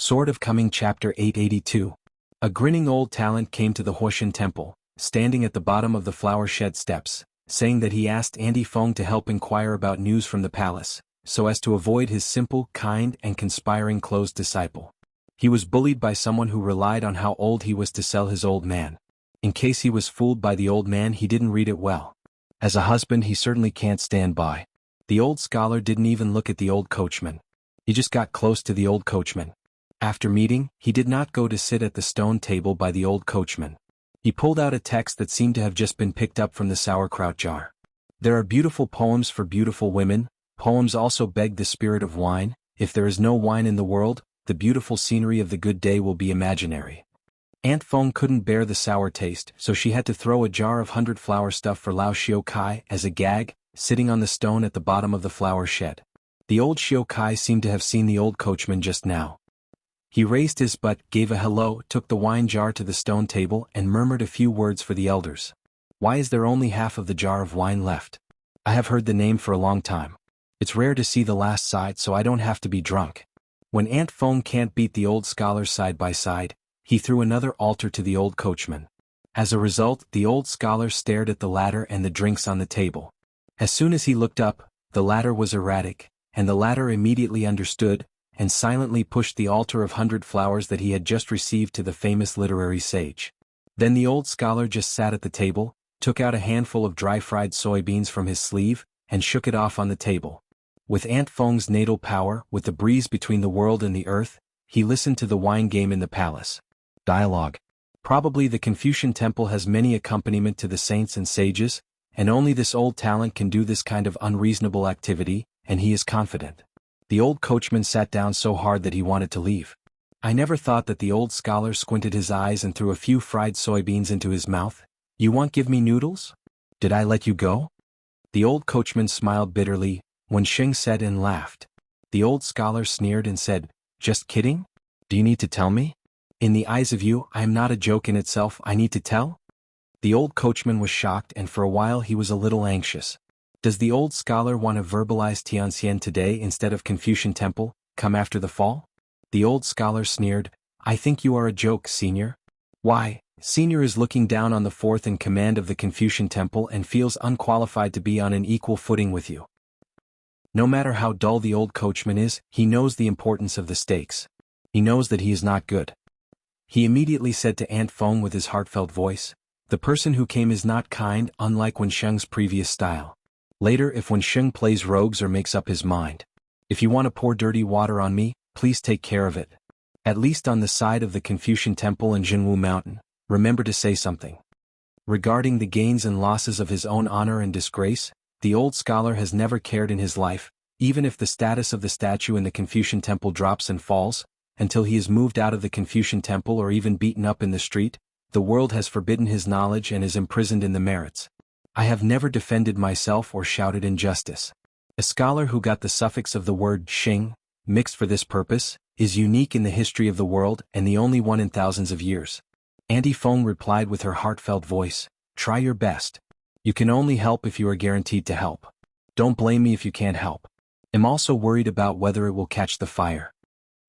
Sword of Coming Chapter 882. A grinning old talent came to the Huoxian temple, standing at the bottom of the flower shed steps, saying that he asked Andy Feng to help inquire about news from the palace, so as to avoid his simple, kind, and conspiring closed disciple. He was bullied by someone who relied on how old he was to sell his old man. In case he was fooled by the old man, he didn't read it well. As a husband, he certainly can't stand by. The old scholar didn't even look at the old coachman. He just got close to the old coachman. After meeting, he did not go to sit at the stone table by the old coachman. He pulled out a text that seemed to have just been picked up from the sauerkraut jar. There are beautiful poems for beautiful women. Poems also beg the spirit of wine. If there is no wine in the world, the beautiful scenery of the good day will be imaginary. Aunt Feng couldn't bear the sour taste, so she had to throw a jar of 100 flower stuff for Lao Xiao Kai as a gag, sitting on the stone at the bottom of the flower shed. The old Xiao Kai seemed to have seen the old coachman just now. He raised his butt, gave a hello, took the wine jar to the stone table, and murmured a few words for the elders. Why is there only half of the jar of wine left? I have heard the name for a long time. It's rare to see the last side, so I don't have to be drunk. When Aunt Feng can't beat the old scholars side by side, he threw another altar to the old coachman. As a result, the old scholar stared at the ladder and the drinks on the table. As soon as he looked up, the ladder was erratic, and the latter immediately understood, and silently pushed the altar of 100 flowers that he had just received to the famous literary sage. Then the old scholar just sat at the table, took out a handful of dry fried soybeans from his sleeve, and shook it off on the table. With Aunt Feng's natal power, with the breeze between the world and the earth, he listened to the wine game in the palace. Dialogue. Probably the Confucian temple has many accompaniment to the saints and sages, and only this old talent can do this kind of unreasonable activity, and he is confident. The old coachman sat down so hard that he wanted to leave. I never thought that the old scholar squinted his eyes and threw a few fried soybeans into his mouth. You won't give me noodles? Did I let you go? The old coachman smiled bitterly, when Sheng said and laughed. The old scholar sneered and said, just kidding? Do you need to tell me? In the eyes of you, I am not a joke in itself, I need to tell? The old coachman was shocked, and for a while he was a little anxious. Does the old scholar want to verbalize Tianxian today instead of Confucian temple, come after the fall? The old scholar sneered, I think you are a joke, senior. Why, senior is looking down on the fourth in command of the Confucian temple and feels unqualified to be on an equal footing with you. No matter how dull the old coachman is, he knows the importance of the stakes. He knows that he is not good. He immediately said to Aunt Feng with his heartfelt voice, the person who came is not kind, unlike Wen Sheng's previous style. Later, if Wen Sheng plays rogues or makes up his mind. If you want to pour dirty water on me, please take care of it. At least on the side of the Confucian temple and Jianghu mountain, remember to say something. Regarding the gains and losses of his own honor and disgrace, the old scholar has never cared in his life, even if the status of the statue in the Confucian temple drops and falls, until he is moved out of the Confucian temple or even beaten up in the street, the world has forbidden his knowledge and is imprisoned in the merits. I have never defended myself or shouted injustice. A scholar who got the suffix of the word Xing, mixed for this purpose, is unique in the history of the world and the only one in thousands of years. Auntie Feng replied with her heartfelt voice, try your best. You can only help if you are guaranteed to help. Don't blame me if you can't help. I'm also worried about whether it will catch the fire.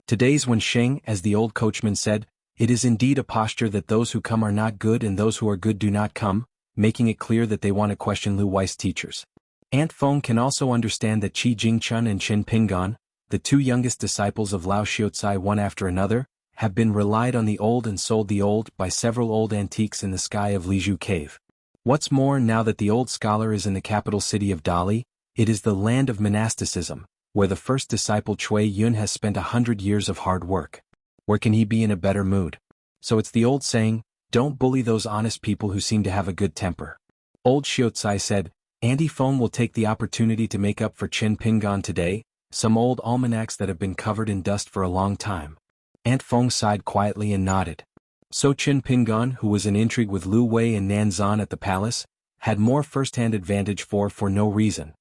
Today's Wen Sheng, as the old coachman said, it is indeed a posture that those who come are not good and those who are good do not come, making it clear that they want to question Lu Wei's teachers. Aunt Feng can also understand that Qi Jingchun and Qin Pingan, the two youngest disciples of Lao Xiaocai one after another, have been relied on the old and sold the old by several old antiques in the sky of Lizhu Cave. What's more, now that the old scholar is in the capital city of Dali, it is the land of monasticism, where the first disciple Cui Yun has spent 100 years of hard work. Where can he be in a better mood? So it's the old saying, don't bully those honest people who seem to have a good temper. Old Xiaocai said, Auntie Feng will take the opportunity to make up for Qin Pingan today, some old almanacs that have been covered in dust for a long time. Aunt Feng sighed quietly and nodded. So Qin Pingan, who was in intrigue with Lu Wei and Nanzan at the palace, had more first-hand advantage for no reason.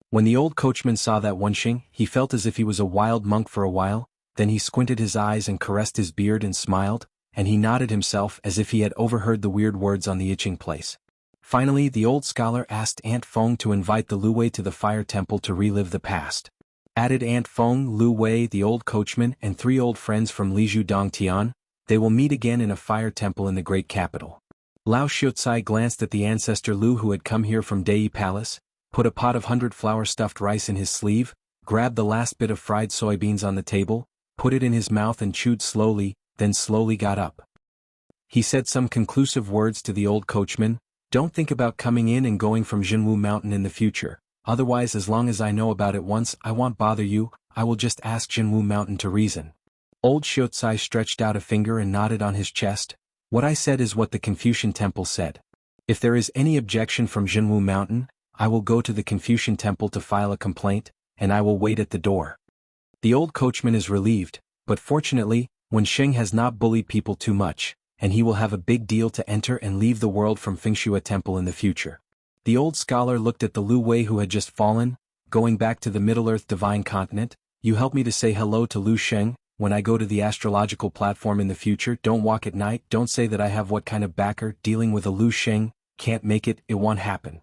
When the old coachman saw that Wenxing, he felt as if he was a wild monk for a while, then he squinted his eyes and caressed his beard and smiled, and he nodded himself as if he had overheard the weird words on the itching place. Finally, the old scholar asked Aunt Feng to invite the Lu Wei to the fire temple to relive the past. Added Aunt Feng, Lu Wei, the old coachman, and 3 old friends from Lizhu Dongtian, they will meet again in a fire temple in the great capital. Lao Xiaocai glanced at the ancestor Lu who had come here from Dei Palace, put a pot of 100-flower stuffed rice in his sleeve, grabbed the last bit of fried soybeans on the table, put it in his mouth and chewed slowly, then slowly got up. He said some conclusive words to the old coachman. Don't think about coming in and going from Jianghu Mountain in the future, otherwise as long as I know about it once I won't bother you, I will just ask Jianghu Mountain to reason. Old Xiaocai stretched out a finger and nodded on his chest. What I said is what the Confucian Temple said. If there is any objection from Jianghu Mountain, I will go to the Confucian Temple to file a complaint, and I will wait at the door. The old coachman is relieved, but fortunately, Wen Sheng has not bullied people too much, and he will have a big deal to enter and leave the world from Fengshua Temple in the future. The old scholar looked at the Lu Wei who had just fallen. Going back to the Middle-earth divine continent, you help me to say hello to Lu Sheng. When I go to the astrological platform in the future, don't walk at night, don't say that I have what kind of backer dealing with a Lu Sheng, can't make it, it won't happen.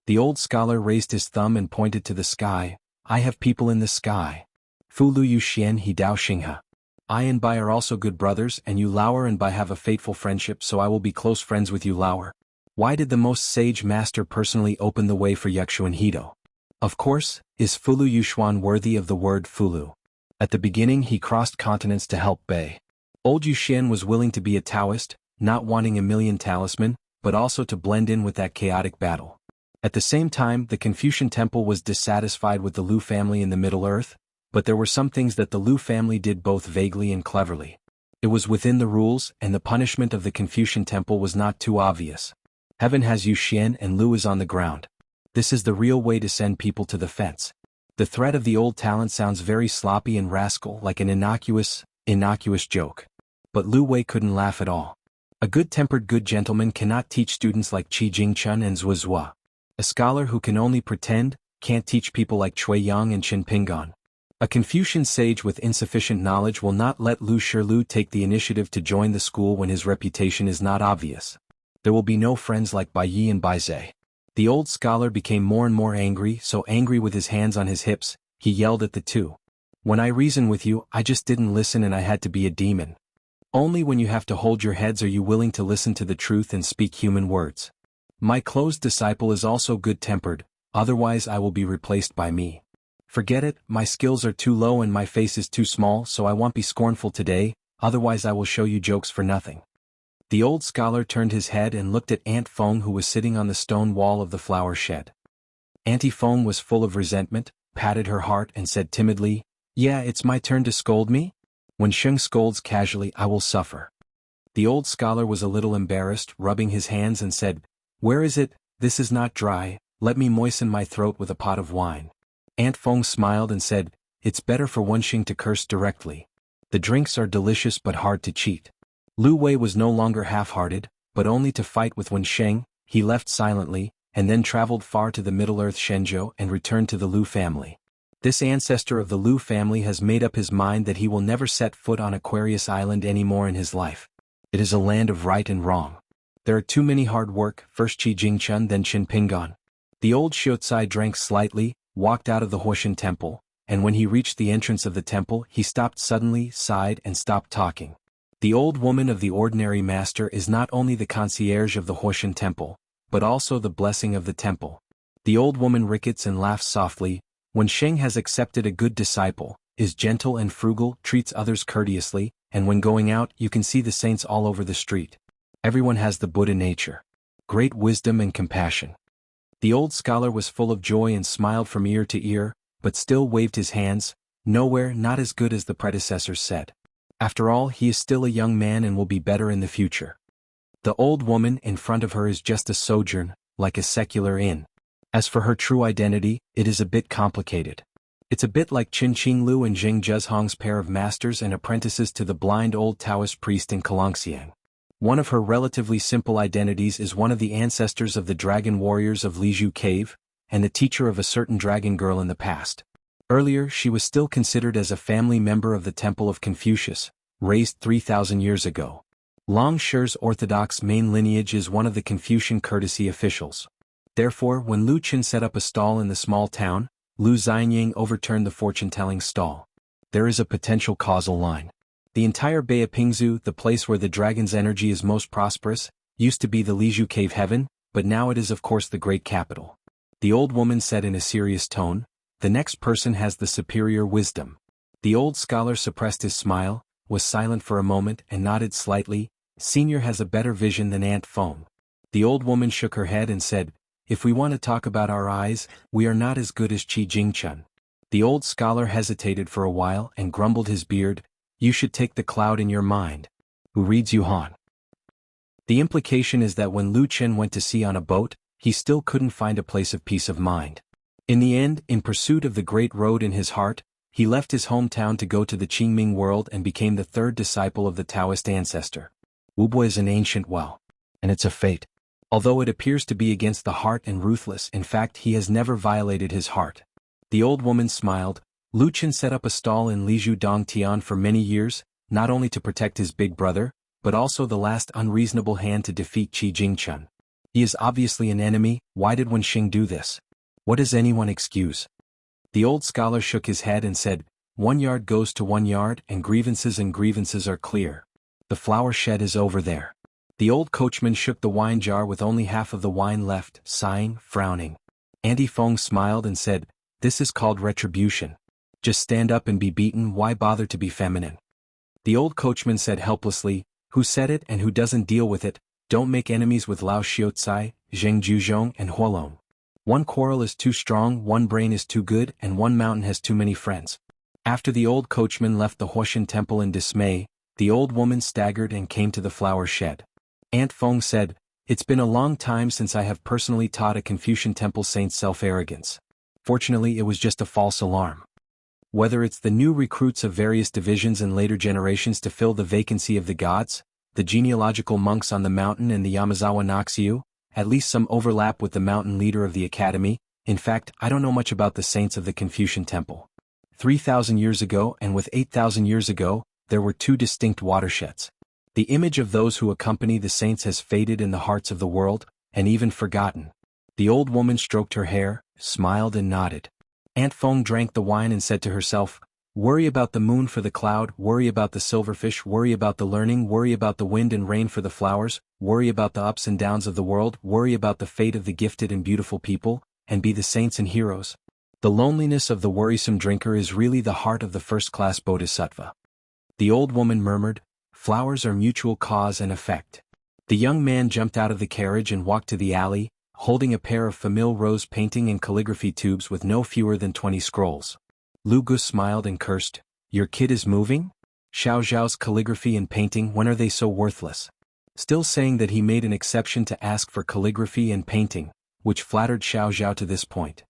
The old scholar raised his thumb and pointed to the sky. I have people in the sky. Fu Lu Yu Xian He Dao Xinghe. I and Bai are also good brothers, and you Lauer and Bai have a fateful friendship, so I will be close friends with you Lauer. Why did the most sage master personally open the way for Yuxu and Hedo? Of course, is Fulu Yuxuan worthy of the word Fulu? At the beginning he crossed continents to help Bai. Old Yuxian was willing to be a Taoist, not wanting a million talisman, but also to blend in with that chaotic battle. At the same time, the Confucian Temple was dissatisfied with the Lu family in the Middle Earth, but there were some things that the Lu family did both vaguely and cleverly. It was within the rules, and the punishment of the Confucian Temple was not too obvious. Heaven has Yuxian and Lu is on the ground. This is the real way to send people to the fence. The threat of the old talent sounds very sloppy and rascal, like an innocuous joke. But Lu Wei couldn't laugh at all. A good-tempered good gentleman cannot teach students like Qi Jingchun and Zhuozhua. A scholar who can only pretend can't teach people like Cui Yang and Qin Pingan. A Confucian sage with insufficient knowledge will not let Lu Shilu take the initiative to join the school when his reputation is not obvious. There will be no friends like Bai Yi and Bai Zhe. The old scholar became more and more angry, so angry with his hands on his hips, he yelled at the two. When I reason with you, I just didn't listen and I had to be a demon. Only when you have to hold your heads are you willing to listen to the truth and speak human words. My closed disciple is also good-tempered, otherwise I will be replaced by me. Forget it, my skills are too low and my face is too small, so I won't be scornful today, otherwise I will show you jokes for nothing. The old scholar turned his head and looked at Aunt Feng who was sitting on the stone wall of the flower shed. Auntie Feng was full of resentment, patted her heart and said timidly, Yeah, it's my turn to scold me? When Sheng scolds casually I will suffer. The old scholar was a little embarrassed, rubbing his hands and said, Where is it? This is not dry, let me moisten my throat with a pot of wine. Aunt Feng smiled and said, It's better for Wen Xing to curse directly. The drinks are delicious but hard to cheat. Lu Wei was no longer half-hearted, but only to fight with Wen Sheng. He left silently, and then traveled far to the Middle-earth Shenzhou and returned to the Lu family. This ancestor of the Lu family has made up his mind that he will never set foot on Aquarius Island anymore in his life. It is a land of right and wrong. There are too many hard work, first Qi Jingchun then Qin Pingan. The old Xiaocai drank slightly, walked out of the Huoshan temple, and when he reached the entrance of the temple he stopped suddenly, sighed and stopped talking. The old woman of the ordinary master is not only the concierge of the Huoshan temple, but also the blessing of the temple. The old woman rickets and laughs softly. When Sheng has accepted a good disciple, is gentle and frugal, treats others courteously, and when going out you can see the saints all over the street. Everyone has the Buddha nature. Great wisdom and compassion. The old scholar was full of joy and smiled from ear to ear, but still waved his hands. Nowhere not as good as the predecessors said. After all, he is still a young man and will be better in the future. The old woman in front of her is just a sojourn, like a secular inn. As for her true identity, it is a bit complicated. It's a bit like Qin Qinglu and Zheng Zhezhong's pair of masters and apprentices to the blind old Taoist priest in Kalangxiang. One of her relatively simple identities is one of the ancestors of the dragon warriors of Lizhu Cave, and the teacher of a certain dragon girl in the past. Earlier she was still considered as a family member of the Temple of Confucius, raised 3,000 years ago. Long Shi's orthodox main lineage is one of the Confucian courtesy officials. Therefore when Lu Qin set up a stall in the small town, Lu Xianying overturned the fortune-telling stall. There is a potential causal line. The entire Bay of Pingzu, the place where the dragon's energy is most prosperous, used to be the Lizhu cave heaven, but now it is of course the great capital. The old woman said in a serious tone, "The next person has the superior wisdom." The old scholar suppressed his smile, was silent for a moment and nodded slightly. "Senior has a better vision than Aunt Feng." The old woman shook her head and said, "If we want to talk about our eyes, we are not as good as Qi Jingchun." The old scholar hesitated for a while and grumbled his beard, "You should take the cloud in your mind. Who reads Yuhan?" The implication is that when Lu Chen went to sea on a boat, he still couldn't find a place of peace of mind. In the end, in pursuit of the great road in his heart, he left his hometown to go to the Qingming world and became the third disciple of the Taoist ancestor. Wubo is an ancient well. And it's a fate. Although it appears to be against the heart and ruthless, in fact he has never violated his heart. The old woman smiled. Lu Chen set up a stall in Lizhu Dongtian for many years, not only to protect his big brother, but also the last unreasonable hand to defeat Qi Jingchun. He is obviously an enemy. Why did Wenxing do this? What does anyone excuse? The old scholar shook his head and said, 1 yard goes to 1 yard and grievances are clear. The flower shed is over there. The old coachman shook the wine jar with only half of the wine left, sighing, frowning. Auntie Feng smiled and said, "This is called retribution. Just stand up and be beaten, why bother to be feminine?" The old coachman said helplessly, "Who said it and who doesn't deal with it? Don't make enemies with Lao Xiaocai, Zheng Juzhong and Huolong. One quarrel is too strong, one brain is too good, and one mountain has too many friends." After the old coachman left the Huoshan temple in dismay, the old woman staggered and came to the flower shed. Aunt Feng said, "It's been a long time since I have personally taught a Confucian temple saint's self-arrogance. Fortunately it was just a false alarm. Whether it's the new recruits of various divisions in later generations to fill the vacancy of the gods, the genealogical monks on the mountain and the Yamazawa Naxiu, at least some overlap with the mountain leader of the academy. In fact, I don't know much about the saints of the Confucian temple. 3,000 years ago and with 8,000 years ago, there were two distinct watersheds. The image of those who accompany the saints has faded in the hearts of the world, and even forgotten." The old woman stroked her hair, smiled and nodded. Aunt Feng drank the wine and said to herself, "Worry about the moon for the cloud, worry about the silverfish, worry about the learning, worry about the wind and rain for the flowers, worry about the ups and downs of the world, worry about the fate of the gifted and beautiful people, and be the saints and heroes. The loneliness of the worrisome drinker is really the heart of the first-class bodhisattva." The old woman murmured, "Flowers are mutual cause and effect." The young man jumped out of the carriage and walked to the alley, holding a pair of Famille Rose painting and calligraphy tubes with no fewer than 20 scrolls. Lu Gus smiled and cursed, "Your kid is moving? Xiao Zhao's calligraphy and painting, when are they so worthless?" Still saying that he made an exception to ask for calligraphy and painting, which flattered Xiao Zhao to this point.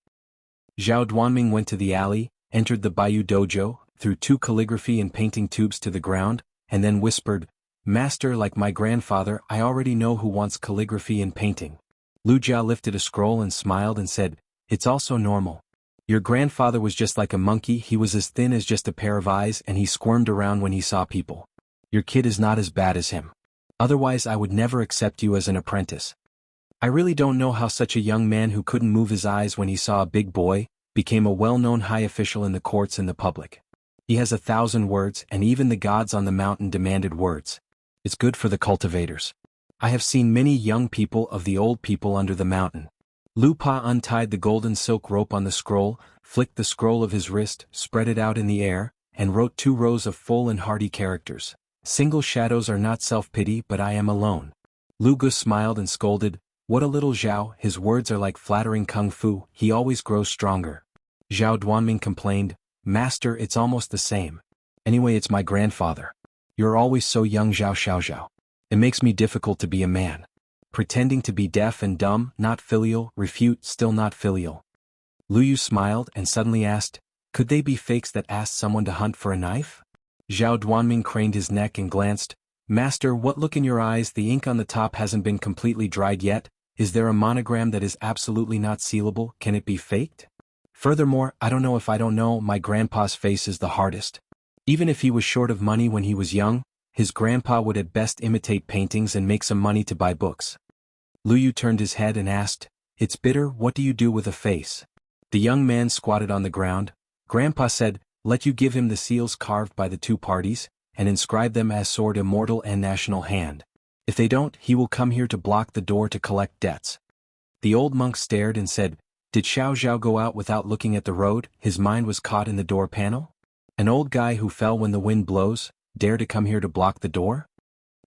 Zhao Duanming went to the alley, entered the Baiyu dojo, threw 2 calligraphy and painting tubes to the ground, and then whispered, "Master, like my grandfather, I already know who wants calligraphy and painting." Lu Jia lifted a scroll and smiled and said, "It's also normal. Your grandfather was just like a monkey, he was as thin as just a pair of eyes and he squirmed around when he saw people. Your kid is not as bad as him. Otherwise I would never accept you as an apprentice." I really don't know how such a young man who couldn't move his eyes when he saw a big boy, became a well-known high official in the courts and the public. He has 1,000 words, and even the gods on the mountain demanded words. It's good for the cultivators. I have seen many young people of the old people under the mountain. Lu Pa untied the golden silk rope on the scroll, flicked the scroll of his wrist, spread it out in the air, and wrote 2 rows of full and hearty characters. "Single shadows are not self-pity, but I am alone." Lu Gus smiled and scolded, "What a little Zhao, his words are like flattering kung fu, he always grows stronger." Zhao Duanming complained, "Master, it's almost the same. Anyway, it's my grandfather. You're always so young, Zhao Xiaozhao. It makes me difficult to be a man. Pretending to be deaf and dumb, not filial, refute, still not filial." Lu Yu smiled and suddenly asked, "Could they be fakes that asked someone to hunt for a knife?" Zhao Duanming craned his neck and glanced, "Master, what look in your eyes, the ink on the top hasn't been completely dried yet, is there a monogram that is absolutely not sealable, can it be faked? Furthermore, I don't know if I don't know, my grandpa's face is the hardest. Even if he was short of money when he was young, his grandpa would at best imitate paintings and make some money to buy books." Lu Yu turned his head and asked, "It's bitter, what do you do with a face?" The young man squatted on the ground. Grandpa said, "Let you give him the seals carved by the two parties, and inscribe them as sword immortal and national hand. If they don't, he will come here to block the door to collect debts." The old monk stared and said, "Did Xiao Zhao go out without looking at the road? His mind was caught in the door panel? An old guy who fell when the wind blows, dare to come here to block the door?"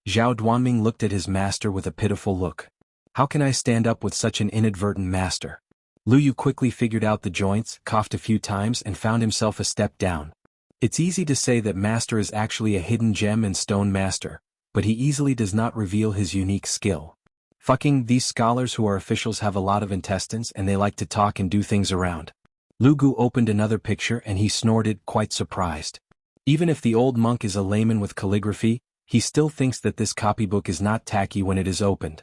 Zhao Duanming looked at his master with a pitiful look. "How can I stand up with such an inadvertent master?" Lu Yu quickly figured out the joints, coughed a few times and found himself a step down. It's easy to say that master is actually a hidden gem and stone master, but he easily does not reveal his unique skill. Fucking, these scholars who are officials have a lot of intestines and they like to talk and do things around. Lu Gu opened another picture and he snorted, quite surprised. Even if the old monk is a layman with calligraphy, he still thinks that this copybook is not tacky when it is opened.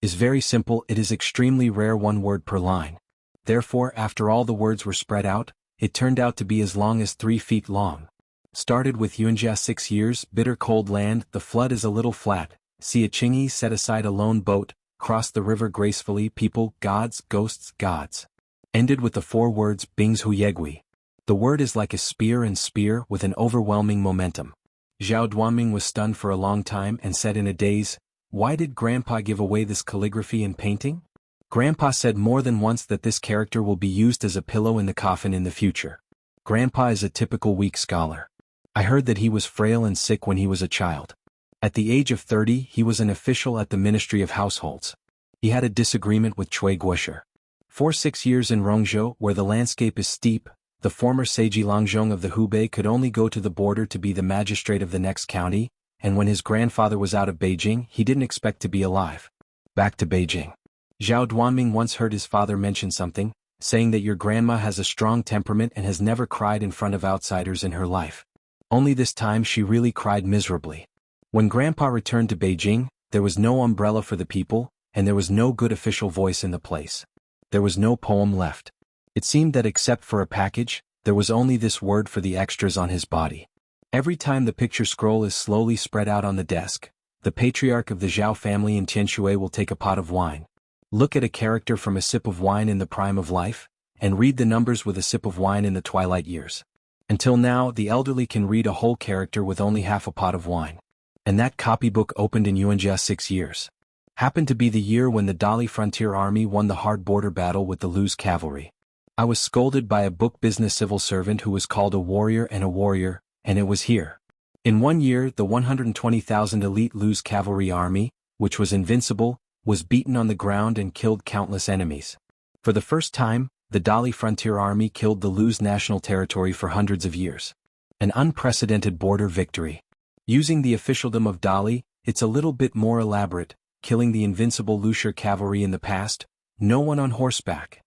Is very simple, it is extremely rare, 1 word per line. Therefore, after all the words were spread out, it turned out to be as long as 3 feet long. Started with xianxia 6 years, bitter cold land, the flood is a little flat, see a chingy, set aside a lone boat, cross the river gracefully, people, gods, ghosts, gods. Ended with the 4 words, Bings Hu Yegui. The word is like a spear and spear with an overwhelming momentum. Zhao Duanming was stunned for a long time and said in a daze, "Why did Grandpa give away this calligraphy and painting?" Grandpa said more than once that this character will be used as a pillow in the coffin in the future. Grandpa is a typical weak scholar. I heard that he was frail and sick when he was a child. At the age of 30, he was an official at the Ministry of Households. He had a disagreement with Cui Guosher. For 6 years in Rongzhou, where the landscape is steep, the former Seiji Langzhong of the Hubei could only go to the border to be the magistrate of the next county, and when his grandfather was out of Beijing, he didn't expect to be alive. Back to Beijing. Zhao Duanming once heard his father mention something, saying that your grandma has a strong temperament and has never cried in front of outsiders in her life. Only this time she really cried miserably. When Grandpa returned to Beijing, there was no umbrella for the people, and there was no good official voice in the place. There was no poem left. It seemed that except for a package, there was only this word for the extras on his body. Every time the picture scroll is slowly spread out on the desk, the patriarch of the Zhao family in Tianshui will take a pot of wine. Look at a character from a sip of wine in the prime of life, and read the numbers with a sip of wine in the twilight years. Until now, the elderly can read a whole character with only half a pot of wine. And that copybook opened in Yuanjia 6 years. Happened to be the year when the Dali Frontier Army won the hard border battle with the Luz cavalry. I was scolded by a book business civil servant who was called a warrior and a warrior, and it was here. In 1 year, the 120,000 elite Luz cavalry army, which was invincible, was beaten on the ground and killed countless enemies. For the first time, the Dali Frontier Army killed the Luz national territory for hundreds of years. An unprecedented border victory. Using the officialdom of Dali, it's a little bit more elaborate, killing the invincible Lusher cavalry in the past, no one on horseback.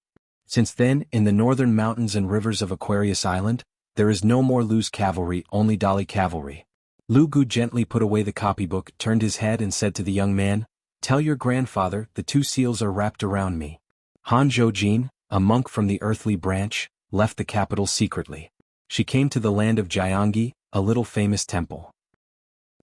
Since then, in the northern mountains and rivers of Aquarius Island, there is no more Luz cavalry, only Dali cavalry. Lu Gu gently put away the copybook, turned his head and said to the young man, "Tell your grandfather, the 2 seals are wrapped around me." Han Zhoujin, a monk from the earthly branch, left the capital secretly. She came to the land of Jianghu, a little famous temple.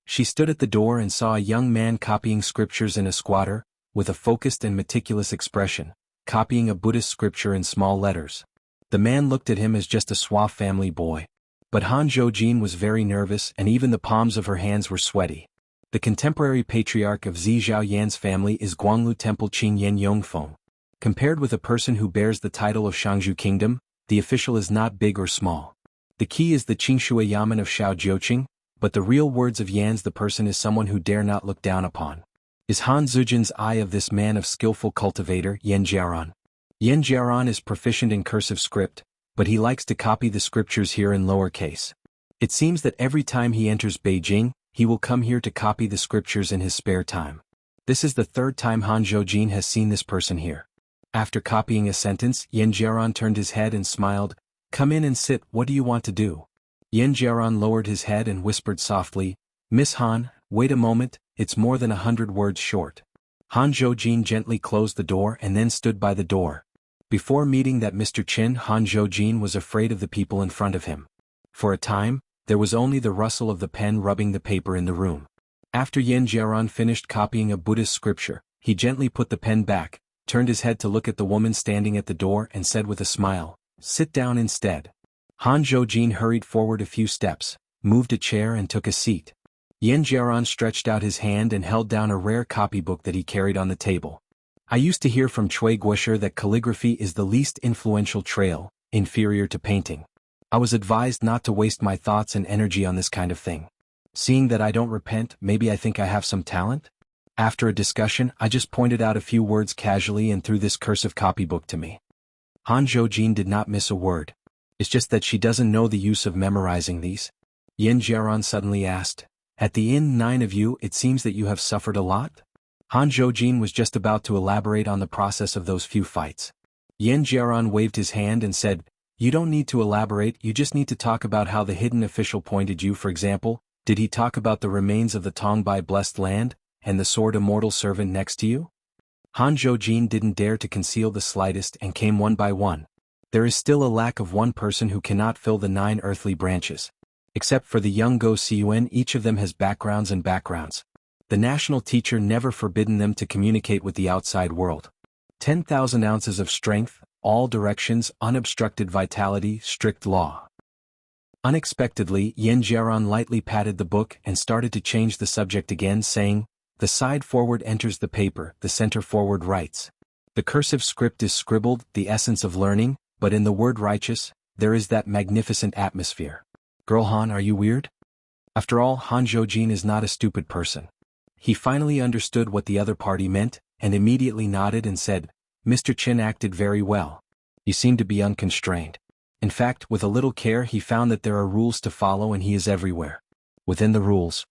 She stood at the door and saw a young man copying scriptures in a squatter, with a focused and meticulous expression, copying a Buddhist scripture in small letters. The man looked at him as just a suave family boy. But Han Zhoujin was very nervous and even the palms of her hands were sweaty. The contemporary patriarch of Zi Zhaoyan's family is Guanglu Temple Qing Yan Yongfeng. Compared with a person who bears the title of Shangzhou Kingdom, the official is not big or small. The key is the Qingshui Yamen of Shao Jiuqing, but the real words of Yan's the person is someone who dare not look down upon. Is Han Zhoujin's eye of this man of skillful cultivator, Yan Jiaran. Yan Jiaran is proficient in cursive script, but he likes to copy the scriptures here in lowercase. It seems that every time he enters Beijing, he will come here to copy the scriptures in his spare time. This is the 3rd time Han Zhoujin has seen this person here. After copying a sentence, Yan Jiaran turned his head and smiled. "Come in and sit, what do you want to do?" Yan Jiaran lowered his head and whispered softly, "Miss Han, wait a moment, it's more than 100 words short." Han Zhoujin gently closed the door and then stood by the door. Before meeting that Mr. Qin, Han Zhoujin was afraid of the people in front of him. For a time, there was only the rustle of the pen rubbing the paper in the room. After Yan Jiaran finished copying a Buddhist scripture, he gently put the pen back, turned his head to look at the woman standing at the door and said with a smile, "Sit down instead." Han Zhoujin hurried forward a few steps, moved a chair and took a seat. Yin Jiaran stretched out his hand and held down a rare copybook that he carried on the table. "I used to hear from Cui Guisher that calligraphy is the least influential trail, inferior to painting. I was advised not to waste my thoughts and energy on this kind of thing. Seeing that I don't repent, maybe I think I have some talent?" After a discussion, I just pointed out a few words casually and threw this cursive copybook to me. Han Zhoujin did not miss a word. "It's just that she doesn't know the use of memorizing these?" Yin Jiaran suddenly asked. "At the inn, 9 of you, it seems that you have suffered a lot?" Han Zhoujin was just about to elaborate on the process of those few fights. Yin Jiaran waved his hand and said, "You don't need to elaborate, you just need to talk about how the hidden official pointed you. For example, did he talk about the remains of the Tongbai blessed land, and the sword immortal servant next to you?" Han Zhoujin didn't dare to conceal the slightest and came one by one. "There is still a lack of one person who cannot fill the 9 earthly branches. Except for the young Go Siuan, each of them has backgrounds and backgrounds. The national teacher never forbidden them to communicate with the outside world. 10,000 ounces of strength, all directions, unobstructed vitality, strict law." Unexpectedly, Yin Jiaran lightly patted the book and started to change the subject again, saying, "The side forward enters the paper, the center forward writes. The cursive script is scribbled, the essence of learning, but in the word righteous, there is that magnificent atmosphere. Girl Han, are you weird?" After all, Han Zhoujin is not a stupid person. He finally understood what the other party meant, and immediately nodded and said, "Mr. Qin acted very well. You seem to be unconstrained. In fact, with a little care he found that there are rules to follow and he is everywhere. Within the rules."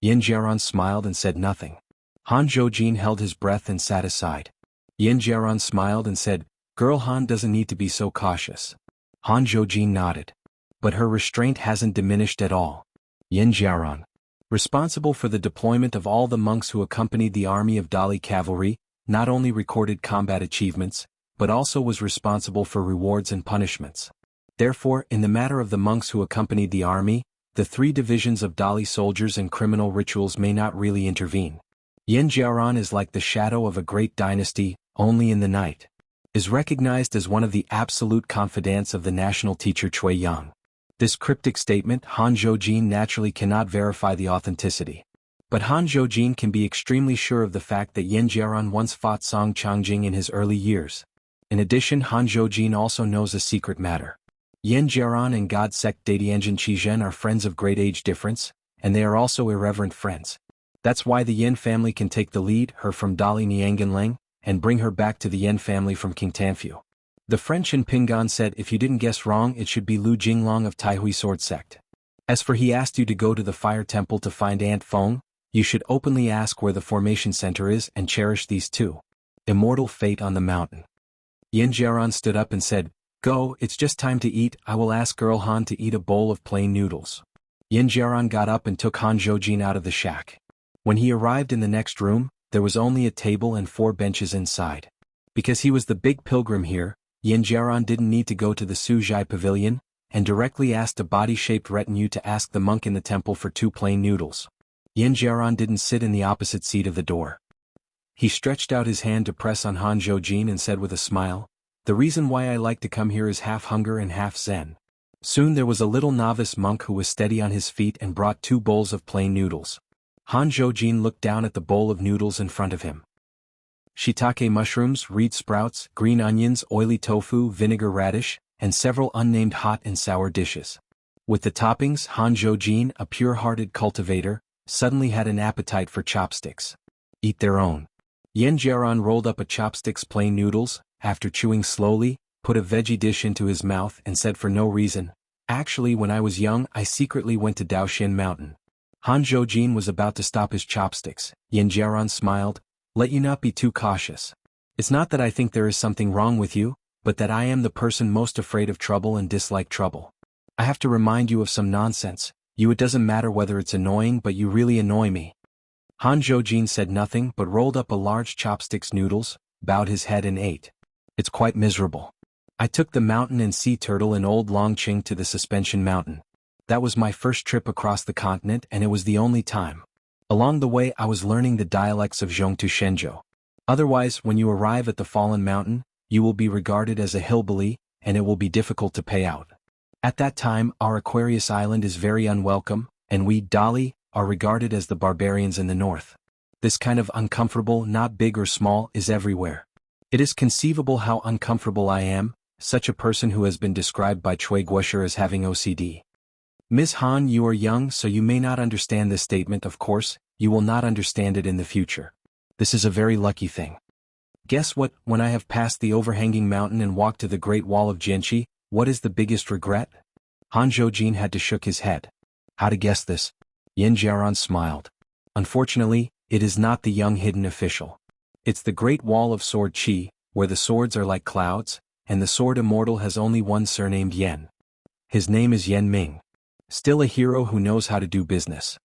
Yin Jiaran smiled and said nothing. Han Zhoujin held his breath and sat aside. Yin Jiaran smiled and said, "Girl Han doesn't need to be so cautious." Han Zhoujin nodded. "But her restraint hasn't diminished at all." Yin Jiaran, responsible for the deployment of all the monks who accompanied the army of Dali cavalry, not only recorded combat achievements, but also was responsible for rewards and punishments. Therefore, in the matter of the monks who accompanied the army, the 3 divisions of Dali soldiers and criminal rituals may not really intervene. Yin Jiaran is like the shadow of a great dynasty, only in the night. Is recognized as one of the absolute confidants of the national teacher Cui Yang. This cryptic statement, Han Zhoujin naturally cannot verify the authenticity. But Han Zhoujin can be extremely sure of the fact that Yin Jiaran once fought Song Changjing in his early years. In addition, Han Zhoujin also knows a secret matter. Yin Jiaran and God sect Dadianjin Qizhen are friends of great age difference, and they are also irreverent friends. That's why the Yin family can take the lead, her from Dali Nianganleng, and bring her back to the Yin family from King Tanfu. The French in Pingan said if you didn't guess wrong it should be Lu Jinglong of Taihui Sword Sect. As for he asked you to go to the Fire Temple to find Aunt Feng, you should openly ask where the Formation Center is and cherish these 2. Immortal fate on the mountain. Yin Jiaran stood up and said, "Go, it's just time to eat. I will ask Girl Han to eat a bowl of plain noodles." Yin Jiaran got up and took Han Zhoujin out of the shack. When he arrived in the next room, there was only a table and 4 benches inside. Because he was the big pilgrim here, Yin Jiaran didn't need to go to the Suzhai pavilion, and directly asked a body-shaped retinue to ask the monk in the temple for 2 plain noodles. Yin Jiaran didn't sit in the opposite seat of the door. He stretched out his hand to press on Han Zhoujin and said with a smile, "The reason why I like to come here is half hunger and half zen." Soon there was a little novice monk who was steady on his feet and brought 2 bowls of plain noodles. Han Zhoujin looked down at the bowl of noodles in front of him. Shiitake mushrooms, reed sprouts, green onions, oily tofu, vinegar radish, and several unnamed hot and sour dishes. With the toppings, Han Zhoujin, a pure-hearted cultivator, suddenly had an appetite for chopsticks. Eat their own. Yin Jiaran rolled up a chopsticks plain noodles, after chewing slowly, put a veggie dish into his mouth and said for no reason, "Actually when I was young I secretly went to Daoxin Mountain." Han Zhoujin was about to stop his chopsticks. Yin Jiaran smiled, "Let you not be too cautious. It's not that I think there is something wrong with you, but that I am the person most afraid of trouble and dislike trouble. I have to remind you of some nonsense. It doesn't matter whether it's annoying, but you really annoy me." Han Zhoujin said nothing but rolled up a large chopsticks noodles, bowed his head and ate. "It's quite miserable. I took the mountain and sea turtle in old Longqing to the Suspension Mountain. That was my first trip across the continent and it was the only time. Along the way I was learning the dialects of Zhongtu Shenzhou. Otherwise, when you arrive at the fallen mountain, you will be regarded as a hillbilly, and it will be difficult to pay out. At that time, our Aquarius Island is very unwelcome, and we, Dali, are regarded as the barbarians in the north. This kind of uncomfortable, not big or small, is everywhere. It is conceivable how uncomfortable I am, such a person who has been described by Chui Guosher as having OCD. Ms. Han, you are young, so you may not understand this statement. Of course, you will not understand it in the future. This is a very lucky thing. Guess what, when I have passed the overhanging mountain and walked to the Great Wall of Jianghu, what is the biggest regret? Han Zhoujin had to shook his head. How to guess this? Yin Jiaran smiled. Unfortunately, it is not the young hidden official. It's the Great Wall of Sword Qi, where the swords are like clouds, and the sword immortal has only one surnamed Yen. His name is Yen Ming. Still a hero who knows how to do business.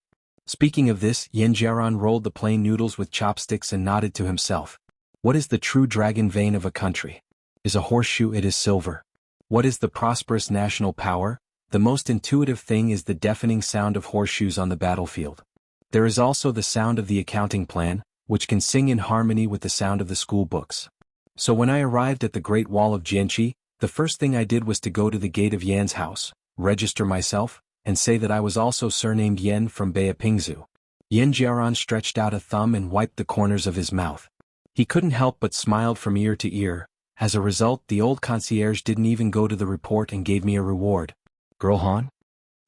Speaking of this, Yin Jiaran rolled the plain noodles with chopsticks and nodded to himself. What is the true dragon vein of a country? Is a horseshoe it is silver. What is the prosperous national power? The most intuitive thing is the deafening sound of horseshoes on the battlefield. There is also the sound of the accounting plan, which can sing in harmony with the sound of the school books. So when I arrived at the Great Wall of Jianghu, the first thing I did was to go to the gate of Yan's house, register myself, and say that I was also surnamed Yen from Beipingzu. Yin Jiaran stretched out a thumb and wiped the corners of his mouth. He couldn't help but smiled from ear to ear. As a result, the old concierge didn't even go to the report and gave me a reward. Girl Han?